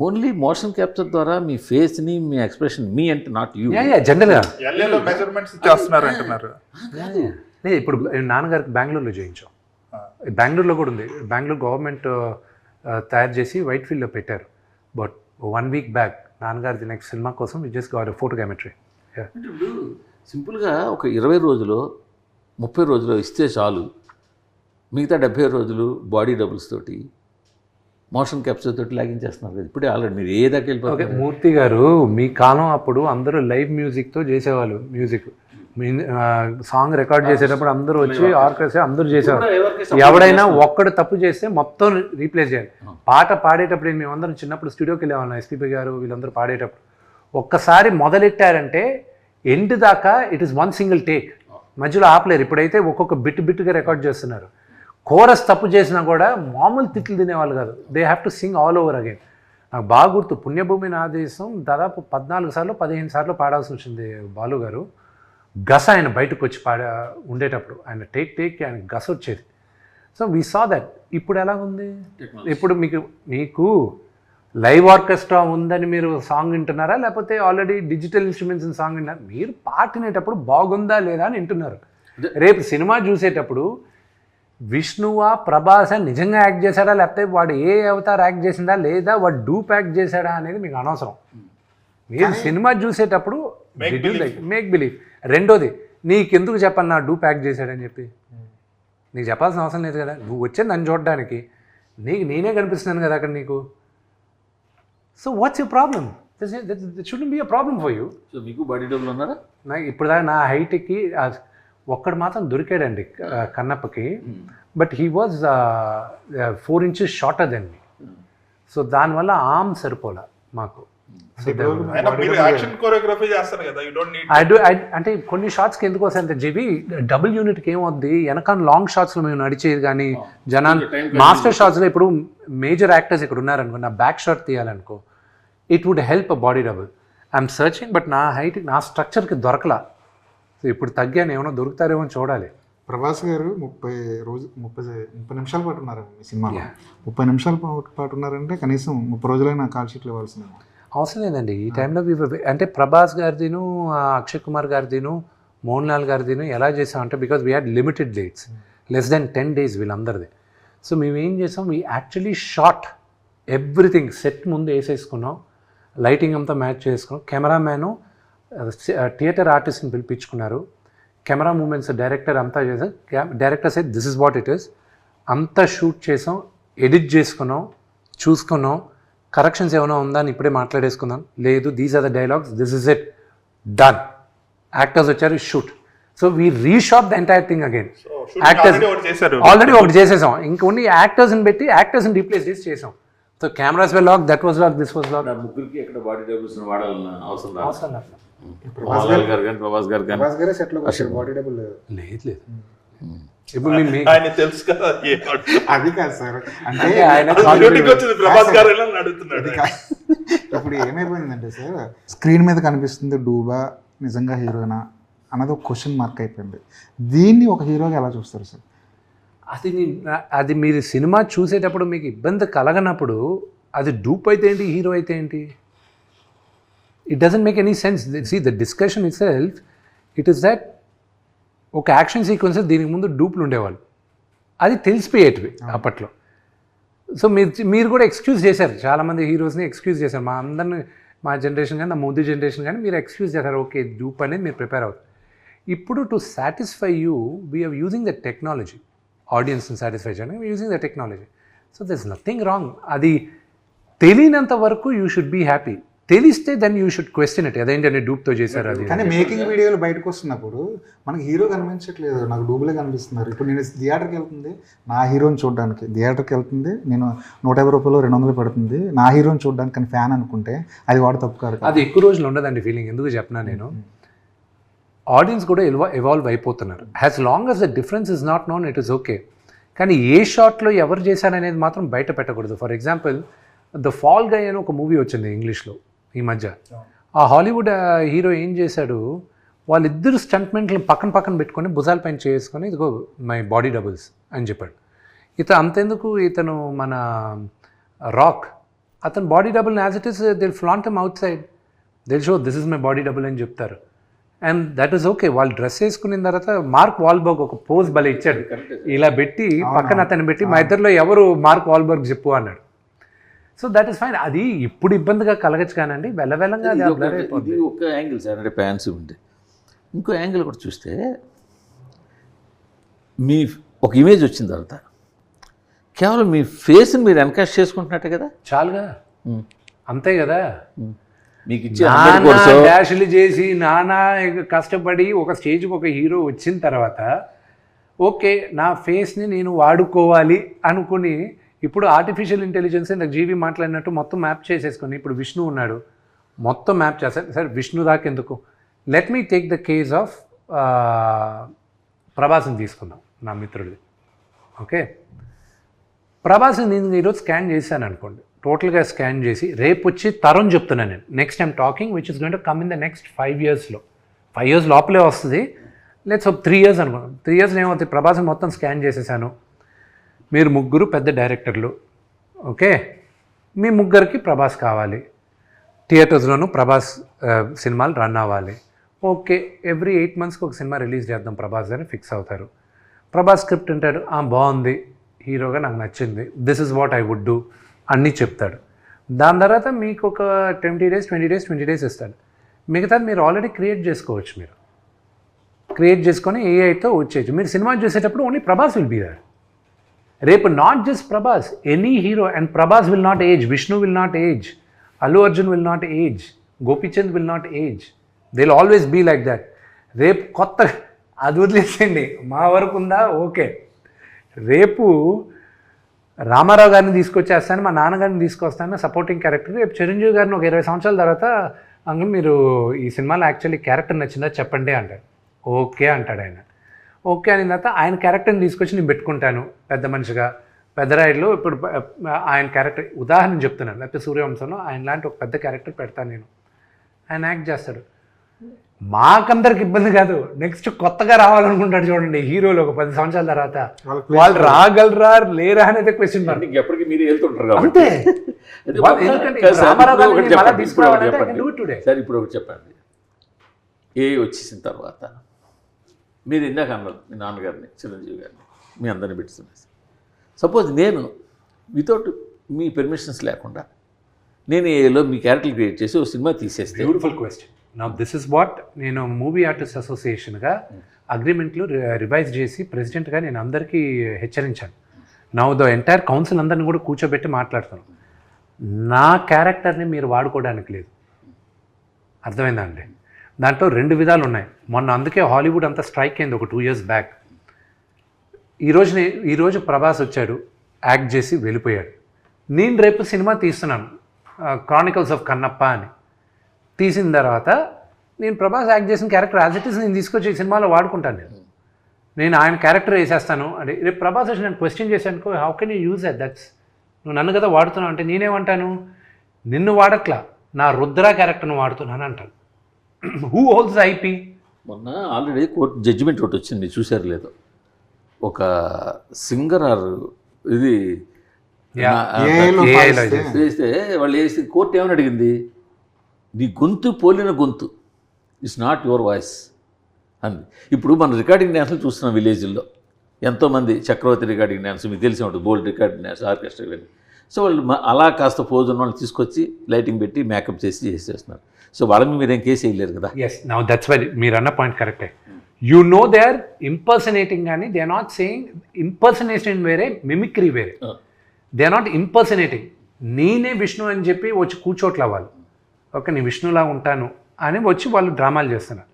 ఓన్లీ మోషన్ క్యాప్చర్ ద్వారా మీ ఫేస్ని, మీ ఎక్స్ప్రెషన్, మీ అంటే నాట్ యూ, జనరల్గా ఎల్ఏలో మెజర్మెంట్స్ చేస్తున్నారు అంటున్నారు. లేదు, ఇప్పుడు నాన్నగారికి బెంగళూరులో చేయించాం. బెంగళూరులో కూడా ఉంది. బెంగళూరు గవర్నమెంట్ తయారు చేసి వైట్ ఫీల్డ్లో పెట్టారు. బట్ 1 week బ్యాక్ నాన్నగారిది నెక్స్ట్ సినిమా కోసం వి జస్ట్ గాట్ ఫోటోగ్రామెట్రీ. ఇప్పుడు సింపుల్గా ఒక 20 రోజులు 30 రోజులు ఇస్తే చాలు, మిగతా 70 రోజులు బాడీ డబుల్స్ తోటి, మోషన్ క్యాప్చర్ తోటి లాగించేస్తున్నారు కదా ఇప్పుడే ఆల్రెడీ. మీరు ఏ దాకా వెళ్ళిపోతారు? ఓకే, మూర్తి గారు మీ కాలం అప్పుడు అందరూ లైవ్ మ్యూజిక్తో చేసేవాళ్ళు. మ్యూజిక్ సాంగ్ రికార్డ్ చేసేటప్పుడు అందరూ వచ్చి ఆర్కెస్ట్రా అందరూ చేసేవారు. ఎవడైనా ఒక్కడు తప్పు చేస్తే మొత్తం రీప్లేస్ చేయాలి. పాట పాడేటప్పుడు మేమందరం చిన్నప్పుడు స్టూడియోకి వెళ్ళేవాళ్ళం, ఎస్పీపీ గారు వీళ్ళందరూ పాడేటప్పుడు. ఒక్కసారి మొదలెట్టారంటే ఎండ్ దాకా ఇట్ ఈస్ 1 single టేక్, మధ్యలో ఆపలేరు. ఇప్పుడైతే ఒక్కొక్క బిట్గా రికార్డ్ చేస్తున్నారు. కోరస్ తప్పు చేసినా కూడా మామూలు తిట్లు తినేవాళ్ళు కాదు. They have to sing all over again. నాకు బాగా గుర్తు, పుణ్యభూమి నా దేశం దాదాపు 14 సార్లు 15 సార్లు పాడాల్సి వచ్చింది బాలు గారు. గస ఆయన బయటకు వచ్చి ఉండేటప్పుడు ఆయన టేక్ ఆయన గస వచ్చేది. So we saw that. ఇప్పుడు ఎలా ఉంది? ఇప్పుడు మీకు లైవ్ ఆర్కెస్ట్రా ఉందని మీరు సాంగ్ వింటున్నారా, లేకపోతే ఆల్రెడీ డిజిటల్ ఇన్స్ట్రుమెంట్స్ సాంగ్ వింటున్నారు? మీరు పాట వినేటప్పుడు బాగుందా లేదా అని వింటున్నారు. రేపు సినిమా చూసేటప్పుడు విష్ణువా ప్రభాస నిజంగా యాక్ట్ చేశాడా, లేకపోతే వాడు ఏ అవతార్ యాక్ట్ చేసిందా, లేదా వాడు డూప్ యాక్ట్ చేశాడా అనేది మీకు అనవసరం. మీరు సినిమా చూసేటప్పుడు మేక్ బిలీవ్. రెండోది నీకెందుకు చెప్పాలి నా డూ ప్యాక్ చేశాడని చెప్పి? నీకు చెప్పాల్సిన అవసరం లేదు కదా, నువ్వు వచ్చే నన్ను చూడడానికి, నీకు నేనే కనిపిస్తున్నాను కదా అక్కడ నీకు. So what's you problem? Shouldn't be a problem for you. So మీకు బాడీ డబుల్ ఉన్నారా? నాకు ఇప్పుడు దాకా నా హైట్కి ఒక్కడు మాత్రం దొరికాడండి కన్నప్పకి, but he was 4 inches shorter than me. So దానివల్ల ఆర్మ్ సరిపోలే మాకు. యాక్షన్ కొరియోగ్రఫీ చేస్తారు కదా, యు డోంట్ నీడ్. అంటే కొన్ని షార్ట్స్కి ఎందుకు వస్తాయంటే జీవి డబుల్ యూనిట్కి ఏమవుద్ది, వెనక లాంగ్ షార్ట్స్లో మేము నడిచేది కానీ జనాలు మాస్టర్ షార్ట్స్లో ఇప్పుడు మేజర్ యాక్టర్స్ ఇక్కడ ఉన్నారనుకో, నా బ్యాక్ షాట్ తీయాలనుకో, it would help a body double. I'm searching, but నా హైట్ నా స్ట్రక్చర్కి దొరకలా. సో ఇప్పుడు తగ్గాను, ఏమైనా దొరుకుతారేమో అని చూడాలి. ప్రభాస్ గారు 30 నిమిషాల పాటు ఉన్నారండి మీ సినిమాలో. 30 నిమిషాల పాటు ఉన్నారంటే కనీసం 30 రోజులైనా కాల్ షీట్లు ఇవ్వాల్సిందే. అవసరం లేదండి ఈ టైంలో. అంటే ప్రభాస్ గారిదిను, అక్షయ్ కుమార్ గారిదిను, మోహన్ లాల్ గారిదిను ఎలా చేసామంటే, because we had limited dates, less than 10 days వీళ్ళందరిది. సో మేము ఏం చేసాం, we actually shot everything. Set ముందు వేసేసుకున్నాం, లైటింగ్ అంతా మ్యాచ్ చేసుకున్నాం. కెమెరామ్యాను థియేటర్ ఆర్టిస్ట్ని పిలిపించుకున్నారు, కెమెరా మూమెంట్స్ డైరెక్టర్ అంతా చేసాం. Director set this is what it is. అంతా షూట్ చేసాం, ఎడిట్ చేసుకున్నాం, చూసుకున్నాం. కరెక్షన్స్ ఏమైనా ఉందా అని ఇప్పుడే మాట్లాడేసుకుందాం. లేదు, these are the dialogues, this is it, done. Actors వచ్చారు, shoot. So we reshot the entire thing again. Actors already ఒకటి చేసేసాం, ఇంకొన్ని యాక్టర్స్ని పెట్టి యాక్టర్స్ని రీప్లేస్ చేసి చేసాం. So cameras we lock, that was lock, this was lock. ముగ్గురికి ఎక్కడ బాడీ డబుల్స్ వాడాలన్న అవసరం అవసరం లేదు. ప్రభాస్ గారు కానీ గారే సెట్లో బాడీ డబుల్ లేదు. ఇప్పుడు ఆయన తెలుసు కదా, అది కాదు సార్. అంటే ప్రభాస్ గారు అడుగుతున్నాడు. ఇప్పుడు ఏమైపోయిందంటే సార్, స్క్రీన్ మీద కనిపిస్తుంది డూబా నిజంగా హీరోనా అన్నది ఒక క్వశ్చన్ మార్క్ అయిపోయింది. దీన్ని ఒక హీరోగా ఎలా చూస్తారు సార్? అది మీరు సినిమా చూసేటప్పుడు మీకు ఇబ్బంది కలగనప్పుడు అది డూప్ అయితే ఏంటి, హీరో అయితే ఏంటి? It doesn't make any sense. See the discussion itself, it is that ఒక యాక్షన్ సీక్వెన్సెస్ దీనికి ముందు డూప్లు ఉండేవాళ్ళు, అది తెలిసిపోయేటివి అప్పట్లో. సో మీరు కూడా ఎక్స్క్యూజ్ చేశారు, చాలామంది హీరోస్ని ఎక్స్క్యూజ్ చేశారు. మా అందరిని, మా జనరేషన్ కానీ, నా ముందు జనరేషన్ కానీ మీరు ఎక్స్క్యూజ్ చేశారు. ఓకే, డూప్ అనేది మీరు ప్రిపేర్ అవుతారు. ఇప్పుడు to satisfy you we are using the technology. ఆడియన్స్ని సాటిస్ఫై చేయడానికి using the technology. So there is nothing wrong. అది తెలియనంత వరకు యూ షుడ్ బీ హ్యాపీ. తెలిస్తే then you should question it, అదేంటంటే డూప్తో చేశారు అది. కానీ మేకింగ్ వీడియోలు బయటకు వస్తున్నప్పుడు మనకి హీరో కనిపించట్లేదు, నాకు డూబులే కనిపిస్తున్నారు. ఇప్పుడు నేను థియేటర్కి వెళ్తుంది నా హీరోని చూడడానికి, థియేటర్కి వెళ్తుంది నేను 150 రూపాయలు 200 పడుతుంది నా హీరోని చూడడానికి, కానీ ఫ్యాన్ అనుకుంటే అది వాడు తప్పు కాదు. అది ఎక్కువ రోజులు ఉండదండి ఫీలింగ్. ఎందుకు చెప్పినా నేను, ఆడియన్స్ కూడా ఎవాల్వ్ అయిపోతున్నారు. As long as the difference is not known, it is okay. కానీ ఏ షాట్లో ఎవరు చేశారనేది మాత్రం బయట పెట్టకూడదు. ఫర్ ఎగ్జాంపుల్, ద ఫాల్ గై అని ఒక మూవీ వచ్చింది ఇంగ్లీష్లో ఈ మధ్య. ఆ హాలీవుడ్ హీరో ఏం చేశాడు, వాళ్ళిద్దరు స్టంట్మెంట్లు పక్కన పెట్టుకొని భుజాల పైన చేసుకొని ఇదిగో మై బాడీ డబుల్స్ అని చెప్పాడు. అంతెందుకు, ఇతను మన రాక్, అతను body double as it is they'll flaunt them outside, they'll show this is my body double అని చెప్తారు. And that is okay. వాళ్ళు డ్రెస్ వేసుకున్న తర్వాత మార్క్ వాల్బర్గ్ ఒక పోజ్ భలే ఇచ్చాడు, ఇలా పెట్టి పక్కన అతను పెట్టి మా ఇద్దరిలో ఎవరు మార్క్ వాల్బర్గ్ చెప్పు అన్నాడు. So that is fine. అది ఇప్పుడు ఇబ్బందిగా కలగచ్చు కానండి, వెళ్ళంగా ఇది ఒక యాంగిల్ సార్, అంటే ఫ్యాన్స్ ఉంది. ఇంకో యాంగిల్ కూడా చూస్తే, మీ ఒక ఇమేజ్ వచ్చిన తర్వాత కేవలం మీ ఫేస్ని మీరు ఎన్కాస్ట్ చేసుకుంటున్నట్టే కదా, చాలుగా, అంతే కదా. మీకు ఇచ్చే డాష్లు చేసి నానా కష్టపడి ఒక స్టేజ్కి ఒక హీరో వచ్చిన తర్వాత ఓకే నా ఫేస్ని నేను వాడుకోవాలి అనుకుని, ఇప్పుడు ఆర్టిఫిషియల్ ఇంటెలిజెన్స్ నాకు జీవి మాట్లాడినట్టు మొత్తం మ్యాప్ చేసేసుకొని, ఇప్పుడు విష్ణు ఉన్నాడు మొత్తం మ్యాప్ చేస్తాను. సరే విష్ణు దాకెందుకు, let me take the case of ప్రభాస్ని తీసుకుందాం, నా మిత్రుడిది. ఓకే, ప్రభాస్ని నేను ఈరోజు స్కాన్ చేశాను అనుకోండి, టోటల్గా స్కాన్ చేసి రేపు వచ్చి తరుణ్ చెప్తున్నాను నేను, next time talking which is going to come in the next 5 yearsలో, 5 years లోపలే వస్తుంది. లెట్స్ 3 years అనుకున్నాం. 3 yearsలో ఏమవుతుంది, ప్రభాస్ని మొత్తం స్కాన్ చేసేసాను. మీరు ముగ్గురు పెద్ద డైరెక్టర్లు, ఓకే, మీ ముగ్గురికి ప్రభాస్ కావాలి, థియేటర్స్లోనూ ప్రభాస్ సినిమాలు రన్ అవ్వాలి. ఓకే, ఎవ్రీ 8 monthsకి ఒక సినిమా రిలీజ్ చేద్దాం ప్రభాస్ అని ఫిక్స్ అవుతారు. ప్రభాస్ స్క్రిప్ట్ అంటాడు, బాగుంది, హీరోగా నాకు నచ్చింది, this is what I would do అన్నీ చెప్తాడు. దాని తర్వాత మీకు ఒక 20 డేస్ ఇస్తాడు. మిగతాది మీరు ఆల్రెడీ క్రియేట్ చేసుకోవచ్చు. మీరు క్రియేట్ చేసుకొని ఏఐతో వచ్చేయచ్చు. మీరు సినిమా చూసేటప్పుడు only Prabhas will be there. రేపు not just Prabhas, any hero. And Prabhas will not age, Vishnu will not age, Allu Arjun will not age, Gopichand will not age. They will always be like that. రేపు కొత్త అది వదిలేసేయండి, మా వరకు ఉందా ఓకే. రేపు రామారావు గారిని తీసుకొచ్చేస్తాను, మా నాన్నగారిని తీసుకొస్తాను సపోర్టింగ్ క్యారెక్టర్. రేపు చిరంజీవి గారిని ఒక 20 సంవత్సరాల తర్వాత అంకుల్ మీరు ఈ సినిమాలో యాక్చువల్లీ క్యారెక్టర్ నచ్చిందా చెప్పండి అంటాడు. ఓకే అంటాడు ఆయన. ఓకే అయిన తర్వాత ఆయన క్యారెక్టర్ని తీసుకొచ్చి నేను పెట్టుకుంటాను పెద్ద మనిషిగా. పెద్దరాయుడులో ఇప్పుడు ఆయన క్యారెక్టర్ ఉదాహరణ చెప్తున్నాను, లేకపోతే సూర్యవంశంలో ఆయన లాంటి ఒక పెద్ద క్యారెక్టర్ పెడతాను నేను, ఆయన యాక్ట్ చేస్తాడు. మాకందరికి ఇబ్బంది కాదు. నెక్స్ట్ కొత్తగా రావాలనుకుంటాడు చూడండి హీరోలు ఒక 10 సంవత్సరాల తర్వాత, వాళ్ళు రాగలరా లేరా అనేది క్వశ్చన్ మార్క్. ఎప్పటికీ మీరు వెళ్తుంటారు అంతే. సార్ ఇప్పుడు ఒకటి చెప్పండి, ఏ వచ్చేసిన తర్వాత మీరు ఇందాక అన్నారు మీ నాన్నగారిని చిరంజీవి గారిని మీ అందరిని పెట్టుతున్నారు. సపోజ్ నేను వితౌట్ మీ పర్మిషన్స్ లేకుండా నేను ఏలో మీ క్యారెక్టర్ క్రియేట్ చేసి ఒక సినిమా తీసేస్తే. Beautiful question. నా దిస్ ఇస్ వాట్ నేను మూవీ ఆర్టిస్ట్ అసోసియేషన్గా అగ్రిమెంట్లు రివైజ్ చేసి ప్రెసిడెంట్గా నేను అందరికీ హెచ్చరించాను. నా ద ఎంటైర్ కౌన్సిల్ అందరిని కూడా కూర్చోబెట్టి మాట్లాడుతాను. నా క్యారెక్టర్ని మీరు వాడుకోవడానికి లేదు. అర్థమైందా అండి? దాంట్లో 2 విధాలు ఉన్నాయి. మొన్న అందుకే హాలీవుడ్ అంతా స్ట్రైక్ అయింది ఒక 2 years బ్యాక్. ఈరోజు ప్రభాస్ వచ్చాడు, యాక్ట్ చేసి వెళ్ళిపోయాడు. నేను రేపు సినిమా తీస్తున్నాను క్రానికల్స్ ఆఫ్ కన్నప్ప అని. తీసిన తర్వాత నేను ప్రభాస్ యాక్ట్ చేసిన క్యారెక్టర్ యాజ్ ఇట్ ఈస్ నేను తీసుకొచ్చి ఈ సినిమాలో వాడుకుంటాను. నేను ఆయన క్యారెక్టర్ వేసేస్తాను అంటే రేపు ప్రభాస్ వచ్చి నేను క్వశ్చన్ చేశానుకో, how can you use that? That's నువ్వు నన్ను కదా వాడుతున్నావు అంటే నేనేమంటాను, నిన్ను వాడట్లా నా రుద్ర క్యారెక్టర్ను వాడుతున్నాను అంటాను. Who holds IP? మొన్న ఆల్రెడీ కోర్టు జడ్జిమెంట్ ఒకటి వచ్చింది, చూసారు లేదో. ఒక సింగర్ ఆర్ ఇది వేస్తే వాళ్ళు వేసి కోర్టు ఏమని అడిగింది, నీ గొంతు పోలిన గొంతు ఇట్స్ నాట్ యువర్ వాయిస్ అంది. ఇప్పుడు మనం రికార్డింగ్ డ్యాన్స్లు చూస్తున్నాం విలేజ్ల్లో, ఎంతోమంది చక్రవర్తి రికార్డింగ్ డ్యాన్స్ మీకు తెలిసి ఉంటుంది, బోల్డ్ రికార్డింగ్ డ్యాన్స్, ఆర్కెస్ట్రా ఇవన్నీ. సో వాళ్ళు అలా కాస్త పోజ్ ఉన్న వాళ్ళని తీసుకొచ్చి లైటింగ్ పెట్టి మేకప్ చేసేస్తున్నారు. సో వాళ్ళని మీరేం కేసు వేయలేరు కదా. ఎస్, నౌ దట్స్ వై మీరు అన్న పాయింట్ కరెక్టే. You know they are impersonating కానీ they are not saying. Impersonation వేరే, మిమిక్రీ వేరే. They are not impersonating. నేనే విష్ణు అని చెప్పి వచ్చి కూర్చోట్ల వాళ్ళు, ఓకే నేను విష్ణులా ఉంటాను అని వచ్చి వాళ్ళు డ్రామాలు చేస్తున్నారు.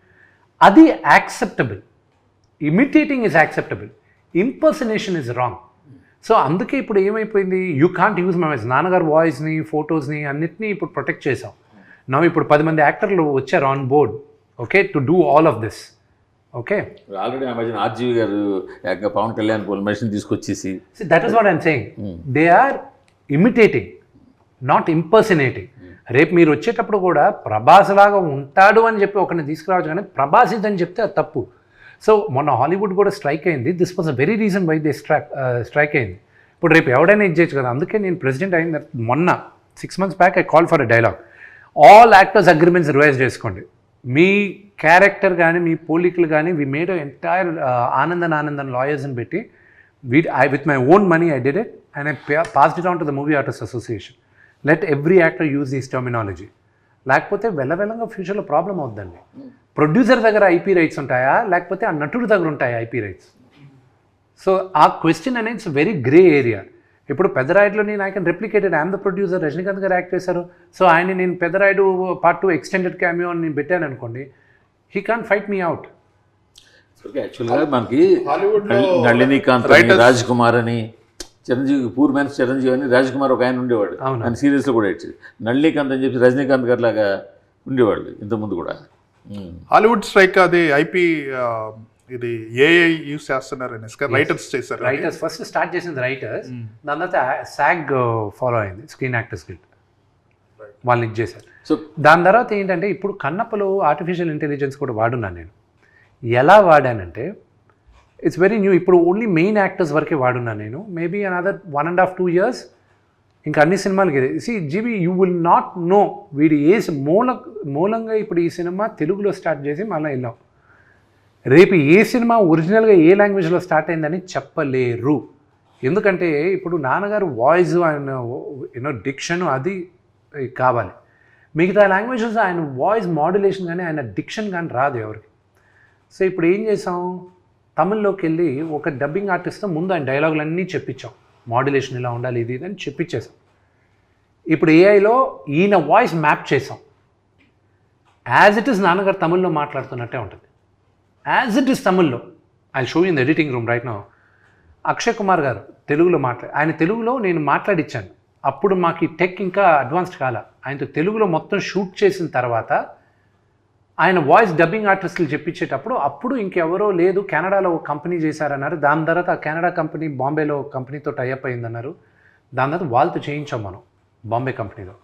అది acceptable. Imitating is acceptable, impersonation is wrong. So అందుకే ఇప్పుడు ఏమైపోయింది, you can't use my voice. నాన్నగారు వాయిస్ని, ఫొటోస్ని అన్నిటినీ ఇప్పుడు ప్రొటెక్ట్ చేసాం. నా ఇప్పుడు 10 మంది యాక్టర్లు వచ్చారు on board, okay, to do all of this. Okay, already ఆ మధ్యన ఆర్జీవి గారు పవన్ కళ్యాణ్ మనిషిని తీసుకొచ్చేసి, that is what I'm saying. They are imitating, not impersonating. రేపు మీరు వచ్చేటప్పుడు కూడా ప్రభాస్ లాగా ఉంటాడు అని చెప్పి ఒకరిని తీసుకురావచ్చు, కానీ ప్రభాస్ ఇదని చెప్తే అది తప్పు. సో మొన్న హాలీవుడ్ కూడా స్ట్రైక్ అయింది. This was a very reason why they strike అయింది. ఇప్పుడు రేపు ఎవడైనా ఇచ్చేయచ్చు కదా. అందుకే నేను ప్రెసిడెంట్ అయిన మొన్న 6 months back I call for a dialogue. All actors agreements revise చేసుకోండి. మీ క్యారెక్టర్ కానీ మీ పోలికలు కానీ వి మేడ్ ఎంటైర్ ఆనందన్ లాయర్స్ని పెట్టి with my own money I did it and I passed it on to the movie artist association. Let every actor use this terminology. లేకపోతే వెళ్ళగా ఫ్యూచర్లో ప్రాబ్లం అవుద్దండి. ప్రొడ్యూసర్ దగ్గర ఐపీ రైట్స్ ఉంటాయా, లేకపోతే ఆ నటుడి దగ్గర ఉంటాయా ఐపీ రైట్స్? సో ఆ క్వశ్చన్ అనేది ఇట్స్ వెరీ గ్రే ఏరియా. ఇప్పుడు పెద్దరాయుడులో నేను I can replicated, I'm the producer, Rajinikanth గారు యాక్ట్ చేశారు. సో ఆయన నేను పెద్దరాయుడు Part 2 ఎక్స్టెండెడ్ క్యామియో అని నేను పెట్టాను అనుకోండి, he can't fight me out. యాక్చువల్గా మనకి నళినీకాంత్ అని, రాజ్ కుమార్ అని, చిరంజీవి పూర్ మ్యాన్స్ చిరంజీవి అని రాజ్ కుమార్ ఒక ఆయన ఉండేవాడు, ఆయన సీరియల్స్లో కూడా ఇచ్చేది. నళినీకాంత్ అని చెప్పి రజనీకాంత్ గారు లాగా ఉండేవాళ్ళు ఇంతకుముందు కూడా. హాలీవుడ్ స్ట్రైక్ అది ఐపీ ఇది ఏఐ యూస్ చేస్తున్నారు రైటర్స్ చేశారు. రైటర్స్ ఫస్ట్ స్టార్ట్ చేసింది రైటర్స్, దాని తర్వాత SAG ఫాలో అయింది, స్క్రీన్ యాక్టర్స్ గిల్డ్, వాళ్ళని ఇచ్చేసారు. సో దాని తర్వాత ఏంటంటే ఇప్పుడు కన్నప్పలో ఆర్టిఫిషియల్ ఇంటెలిజెన్స్ కూడా వాడున్నాను నేను. ఎలా వాడానంటే ఇట్స్ వెరీ న్యూ. ఇప్పుడు ఓన్లీ మెయిన్ యాక్టర్స్ వరకే వాడున్నాను నేను. మేబీ అనదర్ 1.5-2 years ఇంకా అన్ని సినిమాలకి. జీబీ యూ విల్ నాట్ నో వీడి మూలంగా ఇప్పుడు ఈ సినిమా తెలుగులో స్టార్ట్ చేసి మళ్ళీ వెళ్ళాం. రేపు ఏ సినిమా ఒరిజినల్గా ఏ లాంగ్వేజ్లో స్టార్ట్ అయిందని చెప్పలేరు. ఎందుకంటే ఇప్పుడు నాన్నగారు వాయిస్ ఆయన డిక్షన్ అది కావాలి. మిగతా లాంగ్వేజెస్ ఆయన వాయిస్ మాడ్యులేషన్ కానీ ఆయన డిక్షన్ కానీ రాదు ఎవరికి. సో ఇప్పుడు ఏం చేసాం, తమిళ్లోకి వెళ్ళి ఒక డబ్బింగ్ ఆర్టిస్ట్తో ముందు ఆయన డైలాగులన్నీ చెప్పించాం, మాడ్యులేషన్ ఇలా ఉండాలి ఇది అని చెప్పించేసాం. ఇప్పుడు ఏఐలో ఈయన వాయిస్ మ్యాప్ చేసాం. యాజ్ ఇట్ ఈస్ నాన్నగారు తమిళ్లో మాట్లాడుతున్నట్టే ఉంటుంది, యాజ్ ఇట్ ఈస్ తమిళ్లో. I show in the editing room right now. Akshay Kumar గారు తెలుగులో ఆయన తెలుగులో నేను మాట్లాడిచ్చాను. అప్పుడు మాకు ఈ టెక్ ఇంకా అడ్వాన్స్డ్ కాల. ఆయనతో తెలుగులో మొత్తం షూట్ చేసిన తర్వాత ఆయన వాయిస్ డబ్బింగ్ ఆర్టిస్టులు చెప్పించేటప్పుడు అప్పుడు ఇంకెవరో లేదు, కెనడాలో ఒక కంపెనీ చేశారన్నారు. దాని తర్వాత ఆ కెనడా కంపెనీ బాంబేలో కంపెనీతో టైఅప్ అయిందన్నారు. దాని తర్వాత వాళ్ళతో చేయించాం మనం బాంబే కంపెనీలో.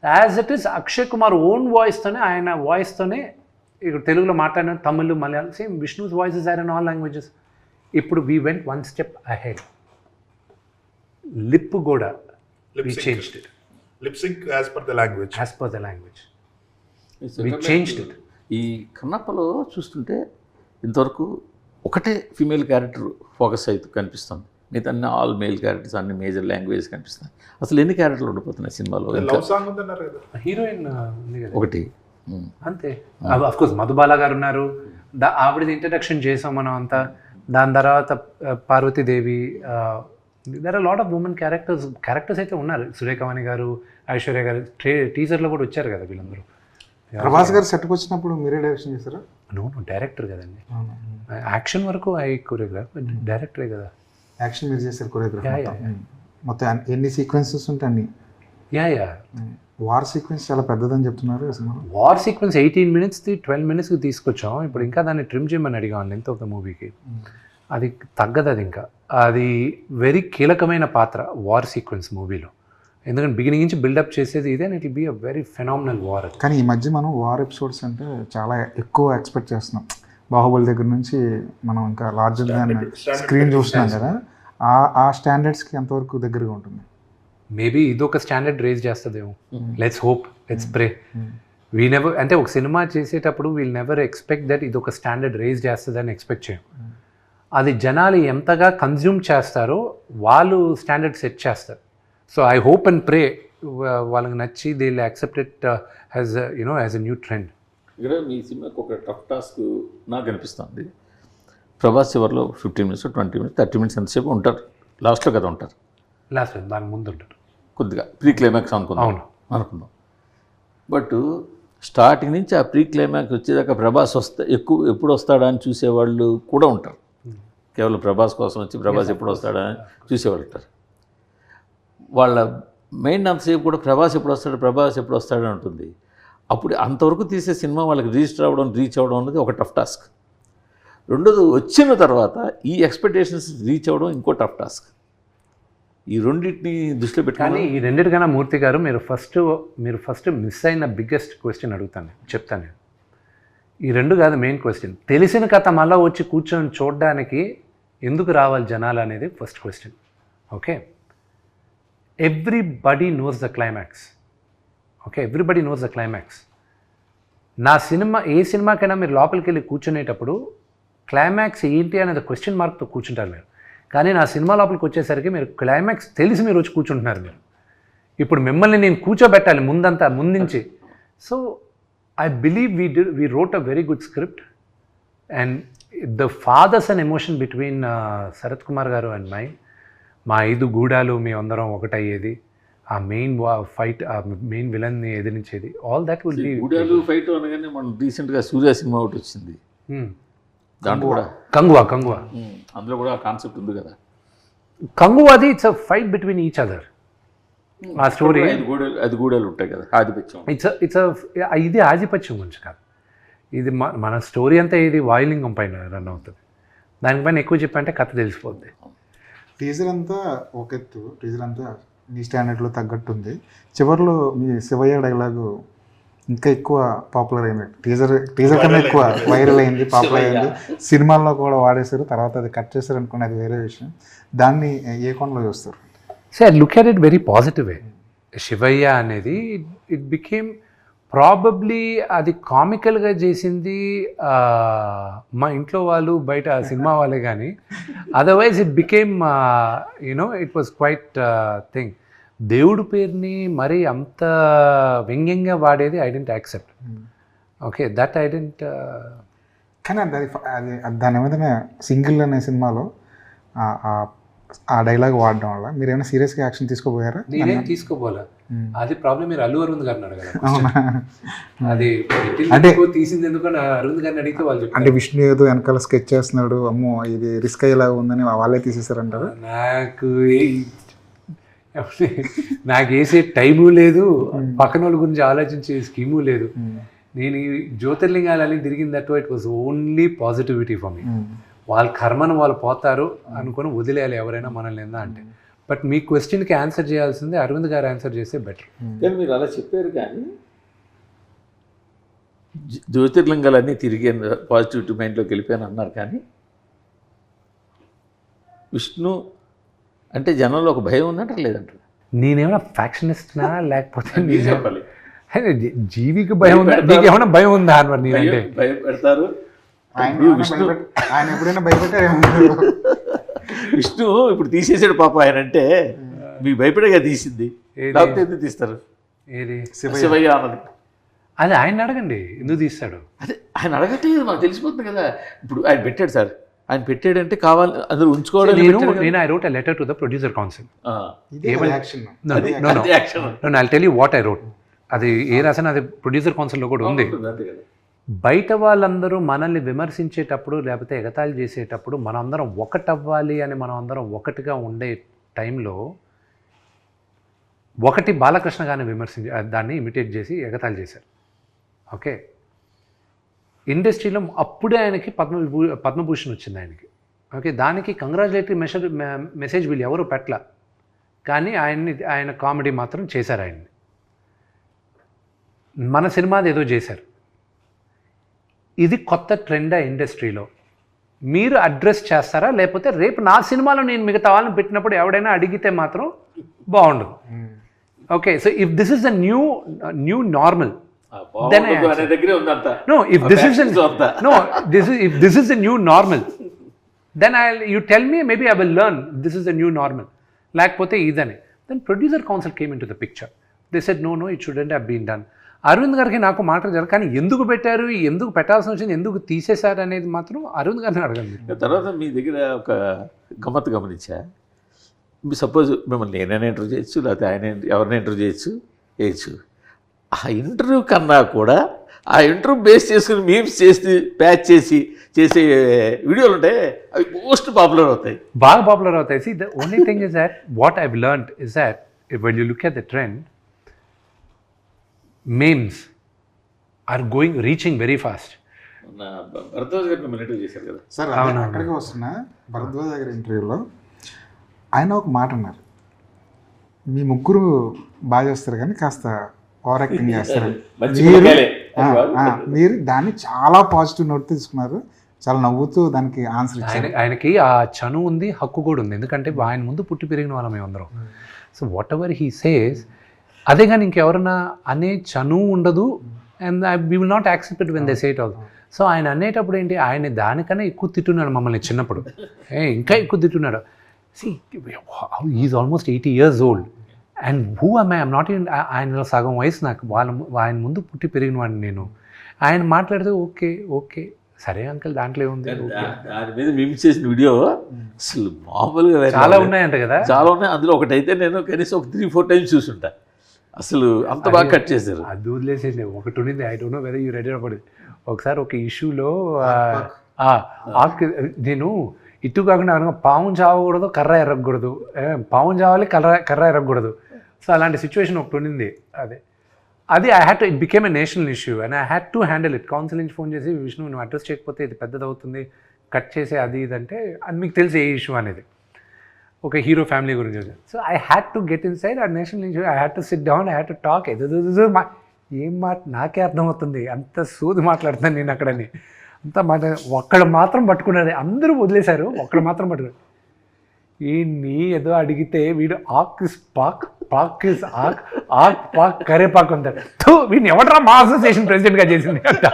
As it is Akshay Kumar own వాయిస్తోనే, ఆయన వాయిస్తోనే ఇక్కడ తెలుగులో మాట్లాడిన Tamil, Malayalam same. Vishnu's voices are in all languages. ఇప్పుడు we went one step ahead. Lip కూడా we changed it. Lip sync as per the language. As per the language. We changed it. ఈ కన్నప్పలో చూస్తుంటే ఇంతవరకు ఒకటే ఫీమేల్ క్యారెక్టర్ ఫోకస్ అయితే కనిపిస్తుంది, మిగతా అన్ని ఆల్ మేల్ క్యారెక్టర్స్, అన్ని మేజర్ లాంగ్వేజ్ కనిపిస్తున్నాయి. అసలు ఎన్ని క్యారెక్టర్లు ఉండిపోతున్నాయి సినిమాలో? లవ్ సాంగ్ ఉందన్నారు కదా, హీరోయిన్ ఉంది కదా ఒకటి అంతే. అఫ్ కోర్స్ మధుబాల గారు ఉన్నారు, ఆవిడది ఇంట్రడక్షన్ చేసాం మనం అంతా. దాని తర్వాత Parvatidevi, there are lot of women characters అయితే ఉన్నారు. సురేఖవాణి గారు, ఐశ్వర్య గారు టీజర్లో కూడా వచ్చారు కదా వీళ్ళందరూ. ప్రభాస్ గారు సెట్కి వచ్చినప్పుడు మీరే డైరెక్షన్ చేశారా? నువ్వు డైరెక్టర్ కదండి. యాక్షన్ వరకు ఐ కొరియోగ్రాఫ్, డైరెక్టరే కదా. యాక్షన్ మీరు చేశారు, కొరియోగ్రాఫ్ మొత్తం ఎన్ని సీక్వెన్సెస్ ఉంటాయి అన్ని? యా వార్ సీక్వెన్స్ చాలా పెద్దదని చెప్తున్నారు. వార్ సీక్వెన్స్ 18 minutes 12 minutes తీసుకొచ్చాం. ఇప్పుడు ఇంకా దాన్ని ట్రిమ్ చేయమని అడిగాం లెంత్ ఆఫ్ ద మూవీకి. అది తగ్గదు, అది ఇంకా అది వెరీ కీలకమైన పాత్ర వార్ సీక్వెన్స్ మూవీలో. ఎందుకంటే బిగినింగ్ నుంచి బిల్డప్ చేసేది ఇదే, and it will be a very phenomenal war. కానీ ఈ మధ్య మనం వార్ ఎపిసోడ్స్ అంటే చాలా ఎక్కువ ఎక్స్పెక్ట్ చేస్తున్నాం. బాహుబలి దగ్గర నుంచి మనం ఇంకా లార్జర్ దాన్ స్క్రీన్ చూస్తున్నాం కదా. ఆ స్టాండర్డ్స్కి ఎంతవరకు దగ్గరగా ఉంటుంది? మేబీ ఇదొక స్టాండర్డ్ రేజ్ చేస్తుందేమో. Let's hope, let's pray. We never, అంటే ఒక సినిమా చేసేటప్పుడు వీల్ నెవర్ ఎక్స్పెక్ట్ దట్ ఇది ఒక స్టాండర్డ్ రేజ్ చేస్తుందని ఎక్స్పెక్ట్ చేయం. అది జనాలు ఎంతగా కన్జ్యూమ్ చేస్తారో వాళ్ళు స్టాండర్డ్ సెట్ చేస్తారు. So I hope and pray వాళ్ళకి నచ్చి they will accept it as as a new trend. ఇక్కడ మీ సినిమాకి ఒక టఫ్ టాస్క్ నాకు అనిపిస్తుంది. ప్రభాస్ చివరిలో 15 minutes 20 minutes 30 minutes ఎంతసేపు ఉంటారు, లాస్ట్లో కదా ఉంటారు, లాస్ట్ దాని ముందు ఉంటారు కొద్దిగా ప్రీ క్లైమాక్స్ అనుకుందాం. బట్ స్టార్టింగ్ నుంచి ఆ ప్రీ క్లైమాక్స్ వచ్చేదాకా ప్రభాస్ ఎప్పుడు వస్తాడా అని చూసేవాళ్ళు కూడా ఉంటారు. కేవలం ప్రభాస్ కోసం వచ్చి ప్రభాస్ ఎప్పుడు వస్తాడా అని చూసేవాళ్ళు ఉంటారు. వాళ్ళ మెయిన్ అంతసేపు కూడా ప్రభాస్ ఎప్పుడు వస్తాడని ఉంటుంది. అప్పుడు అంతవరకు తీసే సినిమా వాళ్ళకి రీచ్ అవ్వడం అనేది ఒక టఫ్ టాస్క్. రెండోది వచ్చిన తర్వాత ఈ ఎక్స్పెక్టేషన్స్ రీచ్ అవ్వడం ఇంకో టఫ్ టాస్క్. ఈ రెండింటిని దృష్టిలో పెట్టుకొని, ఈ రెండింటికన్నా మూర్తి గారు మీరు ఫస్ట్ మిస్ అయిన బిగ్గెస్ట్ క్వశ్చన్ చెప్తాను నేను. ఈ రెండు కాదు మెయిన్ క్వశ్చన్. తెలిసిన కథ మళ్ళీ వచ్చి కూర్చొని చూడడానికి ఎందుకు రావాలి జనాలు అనేది first question. Okay, everybody knows the climax. Okay, everybody knows the climax. నా సినిమా, ఏ సినిమాకైనా మీరు లోపలికి వెళ్ళి కూర్చునేటప్పుడు క్లైమాక్స్ ఏంటి అనేది క్వశ్చన్ మార్క్తో కూర్చుంటారు మీరు. కానీ నా సినిమా లోపలికి వచ్చేసరికి మీరు క్లైమాక్స్ తెలిసి మీరు వచ్చి కూర్చుంటున్నారు మీరు. ఇప్పుడు మిమ్మల్ని నేను కూర్చోబెట్టాలి ముందుంచి. So I believe we wrote a very good script, and the fathers and emotion between Sarath Kumar garu and mine, మా 5 గూడాలు మీ అందరం ఒకటయ్యేది, ఆ మెయిన్ ఫైట్, ఆ మెయిన్ విలన్ని ఎదిరించేది, ఆల్ దట్ విల్ బి. గూడాలు ఫైట్ అనగానే మనం రీసెంట్గా సూర్య సినిమా ఒకటి వచ్చింది, దాంట్లో కూడా కంగువా అందులో కూడా ఆ కాన్సెప్ట్ ఉంది కదా. కంగువాది it's a fight between each other. ఆ స్టోరీ అది గూడాలు ఉంటాయి కదా, ఆధిపత్యం. ఇది ఆధిపత్యం గురించి కాదు, ఇది మన స్టోరీ అంతా ఇది వాయులింగం పైన రన్ అవుతుంది. దానిపైన ఎక్కువ చెప్పంటే కథ తెలిసిపోద్ది. టీజర్ అంతా ఒక ఎత్తు, టీజర్ అంతా మీ స్టాండర్డ్లో తగ్గట్టు ఉంది. చివరిలో మీ శివయ్య డైలాగు ఇంకా ఎక్కువ పాపులర్ అయింది. టీజర్ కన్నా ఎక్కువ వైరల్ అయింది, పాపులర్ అయింది. సినిమాల్లో కూడా వాడేశారు, తర్వాత అది కట్ చేశారు అనుకుని అది వేరే విషయం. దాన్ని ఏ కోణంలో చూస్తారు? So I look at it very positive way. Shivayya అనేది ఇట్ బికేమ్ ప్రాబబ్లీ అది కామికల్గా చేసింది మా ఇంట్లో వాళ్ళు, బయట సినిమా వాళ్ళే. కానీ otherwise it became it was quite thing. దేవుడి పేరుని మరీ అంత వ్యంగ్యంగా వాడేది I didn't accept. Okay, that I didn't. కానీ అది అది దాని మీద సింగిల్ అనే సినిమాలో ఆ డైలాగ్ వాడడం వల్ల మీరు ఏమైనా సీరియస్గా యాక్షన్ తీసుకోపోయారా? నేనేం తీసుకోపోలే. అది ప్రాబ్లం మీరు అల్లు అరవింద్ గారిని అడగాలి. అవునా? అది అంటే తీసింది ఎందుకని అరవింద్ గారిని అడిగితే వాళ్ళు చెప్తారు. అంటే విష్ణు ఏదో వెనకాల స్కెచ్ చేస్తున్నాడు, అమ్మో ఇది రిస్క్ అయ్యేలా ఉందని వాళ్ళే తీసేసారంటారు. నాకు వేసే టైము లేదు, పక్కన వాళ్ళ గురించి ఆలోచించే స్కీము లేదు. నేను ఈ జ్యోతిర్లింగాలని తిరిగిన that it was only positivity for me. వాళ్ళ కర్మను వాళ్ళు పోతారు అనుకుని వదిలేయాలి ఎవరైనా మనల్ని ఏందా అంటే. బట్ మీ క్వశ్చన్కి ఆన్సర్ చేయాల్సింది అరవింద్ గారు ఆన్సర్ చేస్తే బెటర్. కానీ మీరు అలా చెప్పారు, కానీ జ్యోతిర్లింగాలన్నీ తిరిగి పాజిటివిటీ మైండ్లోకి వెళ్ళిపోయాను అన్నారు. కానీ విష్ణు అంటే జనంలో ఒక భయం ఉన్నట్టు లేదంటారు. నేనేమైనా ఫ్యాక్షనిస్ట్నా లేకపోతే జీవికి భయం ఉందా? నీకు ఏమైనా భయం ఉందా అని మరి నేనంటే భయపెడతారు. ఆయన ఎప్పుడైనా భయపెట్టారు? విష్ణు ఇప్పుడు తీసేసాడు పాప ఆయన అంటే మీకు భయపడేగా తీసింది, లేకపోతే ఎందుకు తీస్తారు? ఏది శివయ్య అన్నది అది ఆయన అడగండి, ఎందుకు తీస్తాడు? అదే ఆయన అడగట్లేదు, మాకు తెలిసిపోతుంది కదా. ఇప్పుడు ఆయన పెట్టాడు సార్, ఆయన పెట్టాడంటే కావాలి అందరూ ఉంచుకోవడం. నేను I wrote a letter to the producer council. I tell you what I wrote. అది ఏ రాసిన అది ప్రొడ్యూసర్ కౌన్సిల్లో కూడా ఉంది. బయట వాళ్ళందరూ మనల్ని విమర్శించేటప్పుడు లేకపోతే ఎగతాళి చేసేటప్పుడు మనందరం ఒకటవ్వాలి అని మనం అందరం ఒకటిగా ఉండే టైంలో ఒకటి బాలకృష్ణ గారిని దాన్ని ఇమిటేట్ చేసి ఎగతాళి చేశారు. ఓకే, ఇండస్ట్రీలో అప్పుడే ఆయనకి పద్మభూషణ్ వచ్చింది ఆయనకి. ఓకే, దానికి కంగ్రాచులేటరీ మెసేజ్ వీళ్ళు ఎవరు పెట్టల, కానీ ఆయన కామెడీ మాత్రం చేశారు. ఆయన్ని మన సినిమాది ఏదో చేశారు. ఇది కొత్త ట్రెండ్ ఇండస్ట్రీలో. మీరు అడ్రస్ చేస్తారా, లేకపోతే రేపు నా సినిమాలో నేను మిగతా వాళ్ళని పెట్టినప్పుడు ఎవడైనా అడిగితే మాత్రం బాగుండదు. Okay, so if this is the new normal, then I no, if this is the new normal, then you tell me, maybe I will learn this is the new normal. Lekapothe idane. Then producer council came into the picture. They said no, it shouldn't have been done. Aravind గారికి నాకు మాట్లాడారు, కానీ ఎందుకు పెట్టారు, ఎందుకు పెట్టాల్సి వచ్చింది, ఎందుకు తీసేశారు అనేది మాత్రం అరవింద్ గారిని అడగండి. తర్వాత మీ దగ్గర ఒక గమ్మత్తు గమనించా. సపోజ్ మిమ్మల్ని నేనైనా ఇంటర్వ్యూ చేయొచ్చు, లేకపోతే ఆయన ఎవరైనా ఇంటర్వ్యూ చేయొచ్చు. ఆ ఇంటర్వ్యూ కన్నా కూడా ఆ ఇంటర్వ్యూ బేస్ చేసుకుని మీమ్స్ చేసి ప్యాచ్ చేసే వీడియోలు ఉంటాయి, అవి మోస్ట్ పాపులర్ అవుతాయి, బాగా పాపులర్ అవుతాయి. See, the only thing is that what I've learned is that when you look at the trend, memes are reaching very fast. Bharadwaj గారు మిమ్మల్ని ఇంటర్వ్యూ చేశారు కదా సార్, అక్కడికి వస్తున్న భరద్వాజ్ గారి ఇంటర్వ్యూలో ఆయన ఒక మాట అన్నారు, మీ ముగ్గురు బాగా చేస్తారు కానీ కాస్త ఓవర్ యాక్టింగ్ చేస్తారు. మీరు దాన్ని చాలా పాజిటివ్ నోట్ తీసుకున్నారు, చాలా నవ్వుతూ దానికి ఆన్సర్ ఇచ్చారు. ఆయనకి ఆ చనువు ఉంది, హక్కు కూడా ఉంది, ఎందుకంటే ఆయన ముందు పుట్టి పెరిగిన వాళ్ళం మేమందరం. So what ever he says, అదే కానీ ఇంకెవరన్నా అనే చనువు ఉండదు. And we will not accept it when they say it also. So ఆయన అనేటప్పుడు ఏంటి, ఆయన దానికన్నా ఎక్కువ తిట్టున్నాడు మమ్మల్ని చిన్నప్పుడు, ఇంకా ఎక్కువ తిట్టున్నాడు. See, he's almost 80 years old. And who am I? I'm not even, ఆయన సగం వయసు నాకు, ఆయన ముందు పుట్టి పెరిగిన వాడిని నేను. ఆయన మాట్లాడితే ఓకే సరే అంకల్, దాంట్లో ఏముంది. దాని మీద మేము చేసిన వీడియో అసలు మామూలుగా చాలా ఉన్నాయంట కదా. చాలా ఉన్నాయి, అందులో ఒకటైతే నేను కనీసం ఒక 3-4 టైమ్స్ చూసుంటా. అసలు అంత బాగా కట్ చేశారు. అది వదిలేసేది ఒకటి ఉండింది, I don't know whether you ready అవ్వదు. ఒకసారి ఒక ఇష్యూలో నేను ఇటు కాకుండా పాము చావకూడదు, కర్ర ఎరగకూడదు, పాము చావాలి, కర్ర ఎరగకూడదు. సో అలాంటి సిచ్యువేషన్ ఒకటి ఉండింది. అది I had to, it became a national issue and I had to handle it. Council నుంచి ఫోన్ చేసి, విష్ణు నువ్వు అడ్రస్ చేయకపోతే ఇది పెద్దదవుతుంది, కట్ చేసే అది ఇదంటే, అది మీకు తెలిసి ఏ ఇష్యూ అనేది ఒక హీరో ఫ్యామిలీ గురించి. So I had to get inside ఆ national issue. I had to sit down, I had to talk. ఏం మాట నాకే అర్థమవుతుంది, అంత సూది మాట్లాడుతాను నేను అక్కడని. అంత మాట ఒక్కడ మాత్రం పట్టుకున్నది, అందరూ వదిలేశారు, ఒక్కడ మాత్రం పట్టుకున్నాడు. నీ ఏదో అడిగితే వీడు ఆక్ ఇస్ పాక్, పాక్ ఇస్ ఆక్, ఆక్ పాక్ కరేపాక్ ఉంటాడు. వీడిని ఎవడరా మా అసోసియేషన్ ప్రెసిడెంట్గా చేసింది అంట.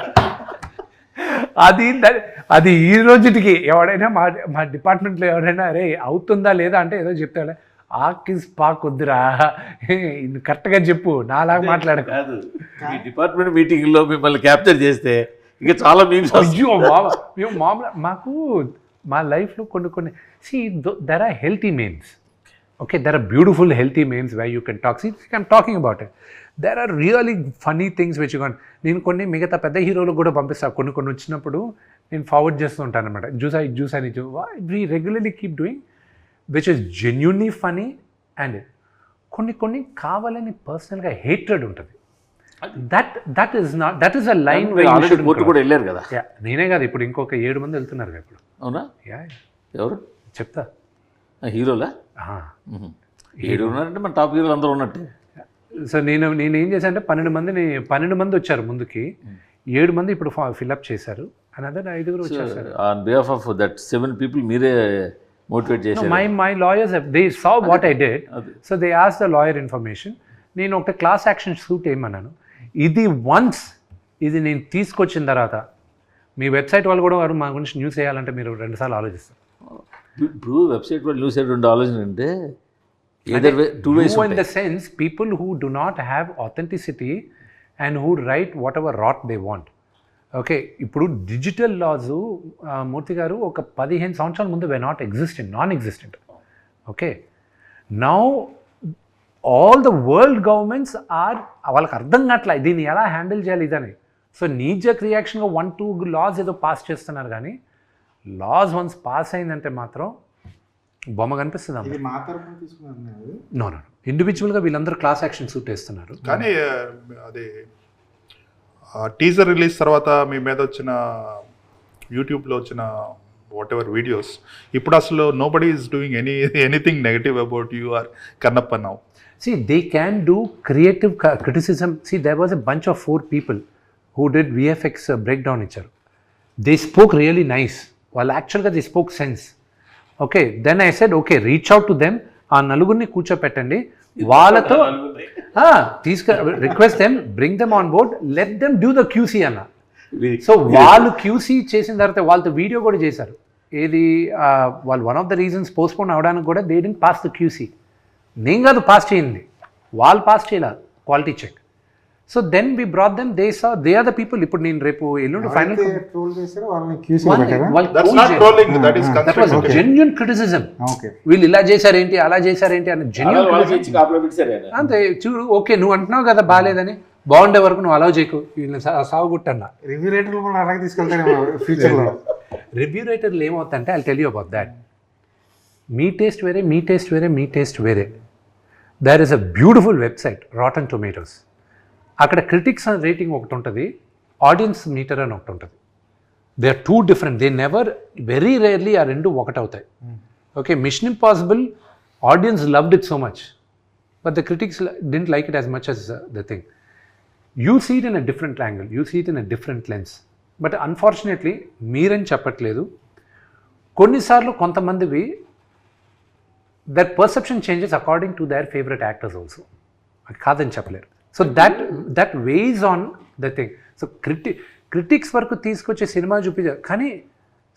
అది ఈ రోజుకి ఎవడైనా మా డిపార్ట్మెంట్లో ఎవరైనా అరే అవుతుందా లేదా అంటే ఏదో చెప్తాడు, ఆకిస్ పాక్ వద్దురా, కరెక్ట్గా చెప్పు, నాలాగా మాట్లాడక. కాదు, ఈ డిపార్ట్మెంట్ మీటింగ్లో మిమ్మల్ని క్యాప్చర్ చేస్తే ఇక చాలా మీమ్స్ అయ్యో బాబా, మేము మామూలు మాకు మా లైఫ్లో కొన్ని see there are healthy memes. Okay, there are beautiful healthy memes why you can talk. See I'm talking about it. There are really funny things which can. నేను కొన్ని మిగతా పెద్ద హీరోలకు కూడా పంపిస్తాను. కొన్ని వచ్చినప్పుడు నేను ఫార్వర్డ్ చేస్తూ ఉంటాను అనమాట. జ్యూస్ అని we regularly keep doing which is genuinely funny. And కొన్ని కావాలని పర్సనల్గా హేట్రెడ్ ఉంటుంది. That is a line already court కూడా వెళ్ళారు కదా. నేనే కాదు, ఇప్పుడు ఇంకొక 7 మంది వెళ్తున్నారు కదా ఇప్పుడు. అవునా? యా, ఎవరు చెప్తా. హీరోలా? 7 ఉన్నారంటే మన టాప్ హీరోలు అందరూ ఉన్నట్టే. సో నేను ఏం చేశాను అంటే 12 మంది వచ్చారు ముందుకి, 7 మంది ఇప్పుడు ఫిల్అప్ చేశారు, అనదర్ 5 వచ్చేసారు. On behalf of that 7 people మీరే మోటివేట్ చేశారు. My lawyers they saw what I did, so they ask the lawyer information. నేను ఒక క్లాస్ యాక్షన్ సూట్ ఏమన్నాను, ఇది నేను తీసుకొచ్చిన తర్వాత మీ వెబ్సైట్ వాళ్ళు కూడా మా గురించి న్యూస్ వేయాలంటే మీరు 2 సార్లు ఆలోచిస్తారు. ఇప్పుడు వెబ్సైట్ వాళ్ళు న్యూస్ సైడ్ 2 ఆలోచన అంటే either way, 2 ways in the sense people who do not have authenticity and who write whatever rot they want. Okay, ఇప్పుడు డిజిటల్ లాస్ మూర్తి గారు ఒక 15 సంవత్సరాల ముందు were non existent. Okay, now all the world governments are, వాళ్ళకి అర్థం కావట్లే దీన్ని ఎలా హ్యాండిల్ చేయాలి ఇదని. సో నీజక్ రియాక్షన్గా 1-2 లాస్ ఏదో పాస్ చేస్తున్నారు, కానీ లాస్ వన్స్ పాస్ అయిందంటే మాత్రం బొమ్మ కనిపిస్తుంది. నో ఇండివిజువల్గా వీళ్ళందరూ క్లాస్ యాక్షన్ సూట్ వేస్తున్నారు. కానీ అది టీజర్ రిలీజ్ తర్వాత మీ మీద వచ్చిన యూట్యూబ్లో వచ్చిన వాట్ ఎవర్ వీడియోస్, ఇప్పుడు అసలు nobody is doing anything negative about you are Kannappa now. See, they can do creative criticism. See, there was a bunch of 4 people who did VFX breakdown icharu. They spoke really nice. Well, actually, they spoke sense. Okay, then I said, okay, reach out to them. ఆ నలుగురిని కూర్చోపెట్టండి, వాళ్ళతో request them, bring them on board, let them do the QC అన్న. సో వాళ్ళు క్యూసీ చేసిన తర్వాత వాళ్ళతో వీడియో కూడా చేశారు. ఏది వాళ్ళు one of the reasons postpone అవడానికి కూడా they didn't pass the QC. నేను కాదు పాస్ చేయింది, వాళ్ళు పాస్ చేయలేదు quality check. So then we brought them, they are the people. ఇప్పుడు నేను రేపు ఎల్లుండి ఫైనల్ జెన్యున్ క్రిటిసిజం, వీళ్ళు ఇలా చేశారేంటి అలా చేశారేంటి అని జెన్యున్ అంతే. చూడు, ఓకే నువ్వు అంటున్నావు కదా బాగాలేదని, బాగుండే వరకు నువ్వు అలౌ చేయకు, వీళ్ళని సాగుగుట్టన్నా. రివ్యూ రైటర్లు కూడా అలాగే తీసుకెళ్తారు ఫ్యూచర్లో. రివ్యూ రైటర్లు ఏమవుతుందంటే I tell you about that. మీ టేస్ట్ వేరే, మీ టేస్ట్ వేరే, మీ టేస్ట్ వేరే. There is a beautiful website Rotten Tomatoes. అక్కడ క్రిటిక్స్ రేటింగ్ ఒకటి ఉంటుంది, ఆడియన్స్ మీటర్ అని ఒకటి ఉంటుంది. They are 2 different. They never, very rarely ఆ 2 ఒకటవుతాయి. Okay, Mission Impossible audience loved it so much, but the critics didn't like it as much as the thing. You see it in a different angle, you see it in a different lens. But unfortunately మీరని చెప్పట్లేదు, కొన్నిసార్లు కొంతమందివి that perception changes according to their favourite actors also, అది కాదని చెప్పలేరు. So that weighs on the thing. So critics వరకు తీసుకొచ్చే సినిమా చూపించారు, కానీ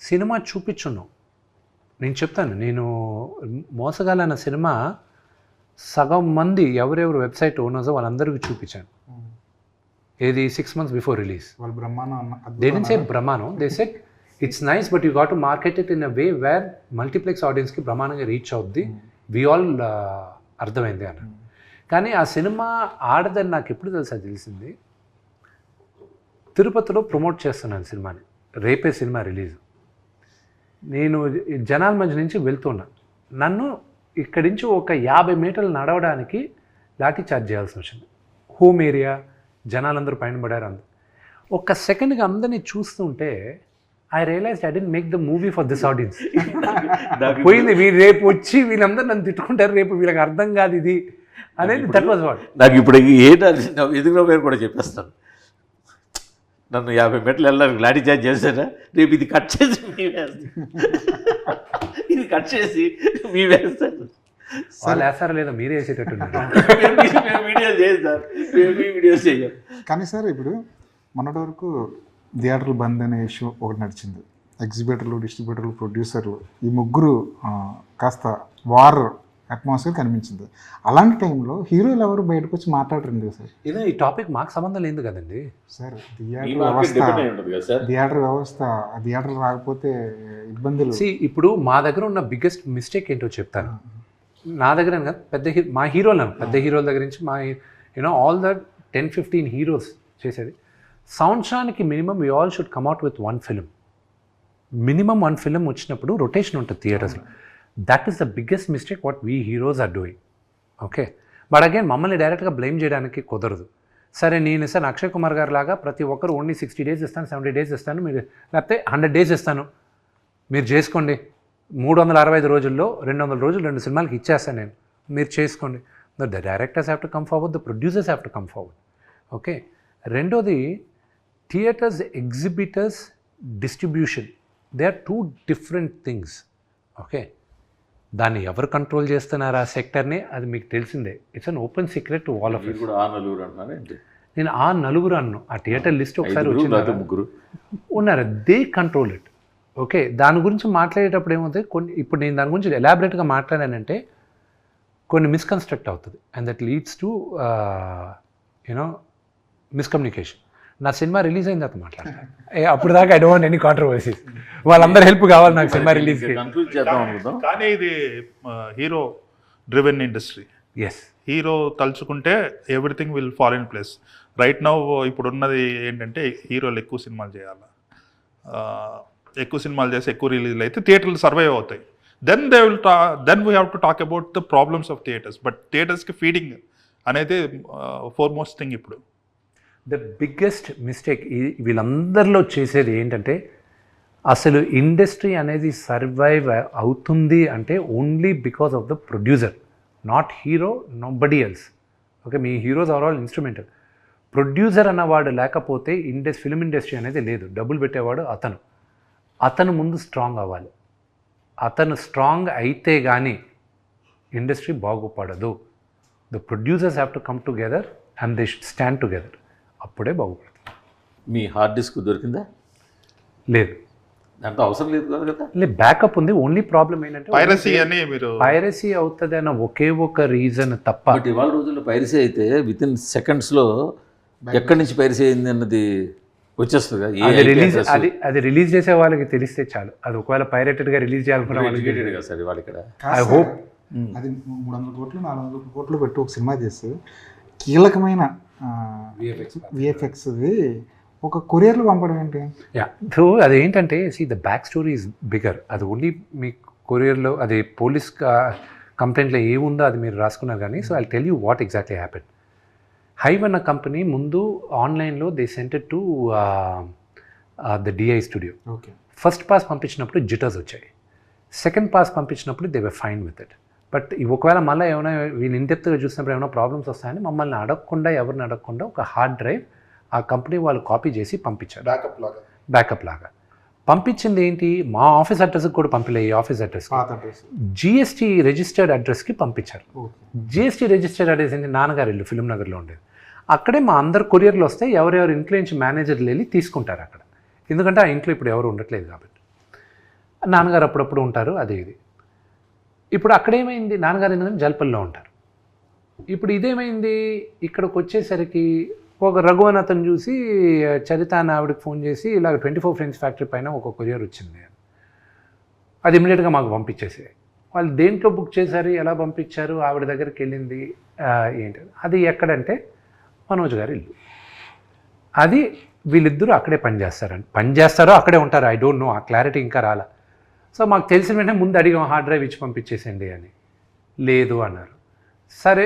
సినిమా చూపించున్నాం. నేను చెప్తాను, నేను మోసగాలన్న సినిమా సగం మంది ఎవరెవరు వెబ్సైట్ ఓనర్స్ వాళ్ళందరికీ చూపించాను. ఏది 6 months before release. They didn't say బ్రహ్మానం, they said it's nice but you got to market it in a way where multiplex ఆడియన్స్కి బ్రహ్మాండంగా రీచ్ అవుద్ది, వి ఆల్ అర్థమైంది అన్న. కానీ ఆ సినిమా ఆడదని నాకు ఎప్పుడు తెలిసింది, తిరుపతిలో ప్రమోట్ చేస్తున్నాను సినిమాని, రేపే సినిమా రిలీజ్. నేను జనాల మధ్య నుంచి వెళ్తున్నా, నన్ను ఇక్కడి నుంచి ఒక 50 మీటర్లు నడవడానికి లాఠీ చార్జ్ చేయాల్సి వచ్చింది. హోమ్ ఏరియా, జనాలందరూ పైన పడారు. ఒక్క సెకండ్గా అందరినీ చూస్తుంటే I realised I didn't make the movie for this audience. పోయింది, వీళ్ళు రేపు వచ్చి వీళ్ళందరూ నన్ను తిట్టుకుంటారు, రేపు వీళ్ళకి అర్థం కాదు ఇది అనేది. That was what. నాకు ఇప్పుడు ఎదుగులో పేరు కూడా చెప్పేస్తాను, నన్ను 50 మీటర్లు వెళ్ళడానికి లాఠీ చార్జ్ చేస్తారా, రేపు ఇది కట్ చేసి మీ వేస్తాను, ఇది కట్ చేసి మీ వేస్తాను. వాళ్ళు వేస్తారా లేదా మీరే వేసేటట్టున్నారు. వీడియోస్ చేస్తారు, వీడియోస్ చేయం. కానీ సార్ ఇప్పుడు మొన్నటి వరకు థియేటర్లు బంద్ అనే ఇష్యూ ఒకటి నడిచింది. ఎగ్జిబిటర్లు, డిస్ట్రిబ్యూటర్లు, ప్రొడ్యూసర్లు, ఈ ముగ్గురు కాస్త వార్ అట్మాస్ఫియర్ కనిపించింది. అలాంటి టైంలో హీరోలు ఎవరు బయటకు వచ్చి మాట్లాడరండి సార్. ఇది ఈ టాపిక్ మాకు సంబంధం లేదు కదండి. సార్ ఈ మార్కెట్ డిపెండ్ అయి ఉంటుంది కదా సార్. థియేటర్ రాకపోతే ఇబ్బందులు. ఇప్పుడు మా దగ్గర ఉన్న బిగ్గెస్ట్ మిస్టేక్ ఏంటో చెప్తాను. నా దగ్గర అని కాదు, మా హీరోలు పెద్ద హీరోల దగ్గర నుంచి మా ఆల్ ద 10-15 హీరోస్ చేసేది సంవత్సరానికి minimum we all should come out with 1 film. Minimum 1 film వచ్చినప్పుడు రొటేషన్ ఉంటుంది థియేటర్స్లో. That is the biggest mistake what we heroes are doing. Okay, but again మమ్మల్ని డైరెక్ట్గా బ్లేమ్ చేయడానికి కుదరదు. సరే నేను ఇస్తాను అక్షయ్ కుమార్ గారు లాగా ప్రతి ఒక్కరు ఓన్లీ 60 days ఇస్తాను, 70 days ఇస్తాను, మీరు లేకపోతే 100 days ఇస్తాను, మీరు చేసుకోండి. 365 రోజుల్లో 200 రోజులు 2 సినిమాలకి ఇచ్చేస్తాను నేను, మీరు చేసుకోండి. The directors have to come forward, the producers have to come forward. Okay, రెండోది theatres, exhibitors, distribution, they are 2 different things. Okay, దాన్ని ఎవరు కంట్రోల్ చేస్తున్నారు ఆ సెక్టర్ని, అది మీకు తెలిసిందే. It's an open secret to all of మీరు కూడా ఆ నలుగురు అంటున్నారు ఏంటి? నేను ఆ నలుగురు అన్ను, ఆ థియేటర్ లిస్ట్ ఒకసారి లేకపోతే ముగ్గురు ఉన్నారు, దే కంట్రోల్ ఇట్. ఓకే, దాని గురించి మాట్లాడేటప్పుడు ఏమవుతుంది, ఇప్పుడు నేను దాని గురించి ఎలాబరేట్గా మాట్లాడానంటే కొన్ని మిస్కన్స్ట్రక్ట్ అవుతుంది, and that leads to miscommunication. నా సినిమా రిలీజ్ అయిన తర్వాత మాట్లాడతాను, అప్పుడు దాకా I don't want any controversies. వాళ్ళందరూ హెల్ప్ కావాలి నాకు సినిమా రిలీజ్కి. కన్క్లూడ్ చేద్దాం అనుకుందాం. కానీ ఇది hero driven industry. Yes, hero తలుచుకుంటే everything will fall in place. Right now ఇప్పుడు ఉన్నది ఏంటంటే హీరోలు ఎక్కువ సినిమాలు చేయాలి, ఎక్కువ సినిమాలు చేసి ఎక్కువ రిలీజ్లు అయితే థియేటర్లు సర్వైవ్ అవుతాయి. Then then we have to talk about the problems of theatres. But థియేటర్స్కి ఫీడింగ్ అనేది ఫోర్మోస్ట్ థింగ్ ఇప్పుడు. ద బిగ్గెస్ట్ మిస్టేక్ వీళ్ళందరిలో చేసేది ఏంటంటే, అసలు ఇండస్ట్రీ అనేది సర్వైవ్ అవుతుంది అంటే only because of the producer, not hero, nobody else. Okay, మీ heroes are all instrumental. Producer అన్నవాడు లేకపోతే ఫిల్మ్ ఇండస్ట్రీ అనేది లేదు. డబ్బులు పెట్టేవాడు అతను ముందు స్ట్రాంగ్ అవ్వాలి. అతను స్ట్రాంగ్ అయితే కానీ ఇండస్ట్రీ బాగుపడదు. The producers have to come together and they should stand together, అప్పుడే బాగుపడుతుంది. మీ హార్డ్ డిస్క్ దొరికిందా? లేదు, దాంట్లో అవసరం లేదు కదా. లేదు, బ్యాకప్ ఉంది. ఓన్లీ ప్రాబ్లం ఏంటంటే పైరసీ అని మీరు పైరసీ అవుతుంది అన్న ఒకే ఒక రీజన్ తప్ప. బట్ ఇవాళ రోజుల్లో పైరసీ అయితే విత్ ఇన్ సెకండ్స్లో ఎక్కడి నుంచి పైరసీ అయింది అన్నది వచ్చేస్తుంది కదా. అది రిలీజ్ చేసే వాళ్ళకి తెలిస్తే చాలు. అది ఒకవేళ పైరేటెడ్గా రిలీజ్ చేయాలనుకున్న వాళ్ళకి కదా సార్ ఇవాళ ఇక్కడ. ఐ హోప్ అది 300 కోట్లు 400 కోట్లు పెట్టి ఒక సినిమా చేస్తే కీలకమైన విఎఫ్ఎక్స్ది ఒక కొరియర్లో పంపడం ఏంటి? సో అదేంటంటే the back story is bigger. అది ఓన్లీ మీ కొరియర్లో అది పోలీస్ కంప్లైంట్లో ఏముందో అది మీరు రాసుకున్నారు కానీ. So I tell you what exactly happen. Hive అన్న కంపెనీ ముందు ఆన్లైన్లో they sented to the DI studio. Okay, first pass పంపించినప్పుడు జిటర్స్ వచ్చాయి, సెకండ్ పాస్ పంపించినప్పుడు they were fine with it. But ఒకవేళ మళ్ళీ ఏమైనా వీళ్ళు ఇండెప్త్గా చూసినప్పుడు ఏమైనా ప్రాబ్లమ్స్ వస్తాయని మమ్మల్ని అడగకుండా, ఎవరిని అడగకుండా ఒక హార్డ్ డ్రైవ్ ఆ కంపెనీ వాళ్ళు కాపీ చేసి పంపించారు, బ్యాకప్ లాగా. పంపించింది ఏంటి, మా ఆఫీస్ అడ్రస్కి కూడా పంపిలే, ఈ ఆఫీస్ అడ్రస్ జిఎస్టీ రిజిస్టర్డ్ అడ్రస్కి పంపించారు. జిఎస్టీ రిజిస్టర్డ్ అడ్రస్ ఏంటి, నాన్నగారి ఇల్లు ఫిల్మ్ నగర్లో ఉండేది. అక్కడే మా అందరు కొరియర్లు వస్తే ఎవరెవరు ఇంట్లో నుంచి మేనేజర్లు వెళ్ళి తీసుకుంటారు అక్కడ, ఎందుకంటే ఆ ఇంట్లో ఇప్పుడు ఎవరు ఉండట్లేదు కాబట్టి. నాన్నగారు అప్పుడప్పుడు ఉంటారు, అది ఇది. ఇప్పుడు అక్కడేమైంది, నాన్నగారు ఎందుకంటే జల్పల్లో ఉంటారు. ఇప్పుడు ఇదేమైంది, ఇక్కడికి వచ్చేసరికి ఒక రఘు అని అతను చూసి చరిత అని ఆవిడకి ఫోన్ చేసి ఇలాగ 24 ఫ్రెండ్స్ ఫ్యాక్టరీ పైన ఒక కొరియర్ వచ్చింది, అది ఇమ్మీడియట్గా మాకు పంపించేసి. వాళ్ళు దేంట్లో బుక్ చేశారు, ఎలా పంపించారు, ఆవిడ దగ్గరికి వెళ్ళింది ఏంటి, అది ఎక్కడంటే మనోజ్ గారి ఇల్లు. అది వీళ్ళిద్దరూ అక్కడే పనిచేస్తారో అక్కడే ఉంటారు, ఐ డోంట్ నో, ఆ క్లారిటీ ఇంకా రాలా. సో మాకు తెలిసిన వెంటనే ముందు అడిగాం హార్డ్ డ్రైవ్ ఇచ్చి పంపించేసేయండి అని. లేదు అన్నారు. సరే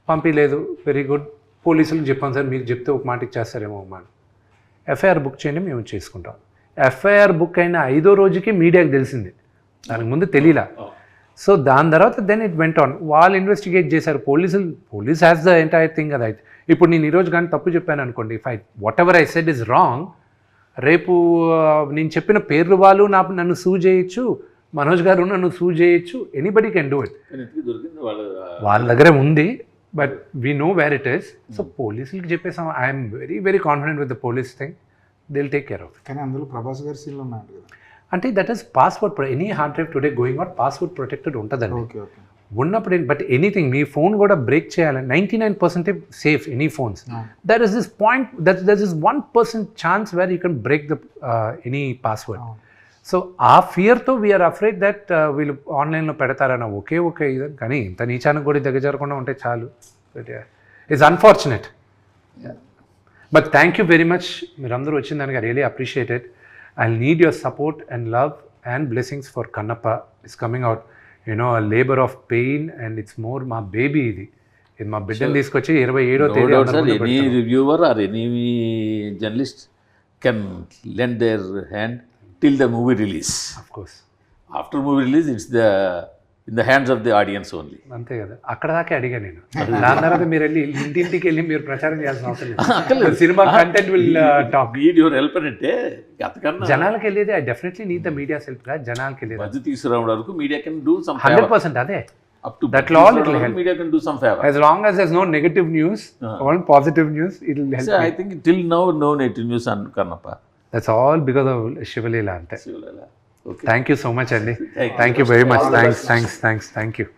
పంపించలేదు, వెరీ గుడ్. పోలీసులకు చెప్పాను సార్, మీకు చెప్తే ఒక మాట ఇచ్చేస్తారేమో అమ్మా. ఎఫ్ఐఆర్ బుక్ చేయండి, మేము చేసుకుంటాం. ఎఫ్ఐఆర్ బుక్ అయిన 5వ రోజుకి మీడియాకి తెలిసింది, దానికి ముందు తెలియలా. సో దాని తర్వాత దెన్ ఇట్ వెంట్ ఆన్, వాళ్ళు ఇన్వెస్టిగేట్ చేశారు. Police has the entire thing. అది అయితే ఇప్పుడు నేను ఈరోజు కానీ తప్పు చెప్పాను అనుకోండి, if what ever I said is wrong, రేపు నేను చెప్పిన పేర్లు వాళ్ళు నన్ను సూ చేయొచ్చు, మనోజ్ గారు నన్ను సూ చేయొచ్చు, ఎనీబడి కెన్ డూ ఇట్. వాళ్ళ దగ్గరే ఉంది, but we know where it is. So పోలీసులకి చెప్పేసాం, I'm very very confident with the police thing, they will take care of. కానీ అందులో ప్రభాస్ గారి సీన్లు ఉన్నాయి కదా, అంటే that is password, any hard drive today going out password protected ఉంటుందండి. ఉన్నప్పుడు బట్ ఎనీథింగ్ మీ ఫోన్ కూడా బ్రేక్ చేయాలని 99% safe any phones there is this point there is 1% chance where you can break the any password. So ఆ ఫియర్తో వీఆర్ అఫ్రైడ్ దట్ వీళ్ళు ఆన్లైన్లో పెడతారన్న ఒకే ఇది, కానీ ఇంత నీచానికి కూడా దగ్గరకుండా ఉంటే చాలు. It's unfortunate. But thank you very much, మీరందరూ వచ్చిన దానికి I really appreciated. I need your support and love and blessings for Kannappa. It's coming out a labor of pain, and it's more మా బేబీ ఇది మా బిడ్డను తీసుకొచ్చి 27వ తేదీ any reviewer or any journalist can lend their hand till the movie release. Of course after movie release it's in the hands of the audience only. అంతే కదా, అక్కడ దాకా అడిగా నేను. దాని తర్వాత మీరు వెళ్ళి ఇంటింటికి వెళ్ళి మీరు ప్రచారం చేయాల్సిన అవసరం లేదు. Cinema content will talk. Need your help అంటే అంతకన్నా జనాలకు వెళ్ళేది. I definitely need the media help గా జనాలకు వెళ్ళేది. మధ్య తీసుకురావడం వరకు మీడియా కెన్ డూ సమ్ 100%. అదే up to that all it will help. Media can do some favor as long as there's no negative news, only positive news, it will help. So I think till now no negative news on Karnappa. That's all because of Shivalila ante. Shivalila. Okay. Thank you so much, Andy. Thank you very much. Thanks. Thank you.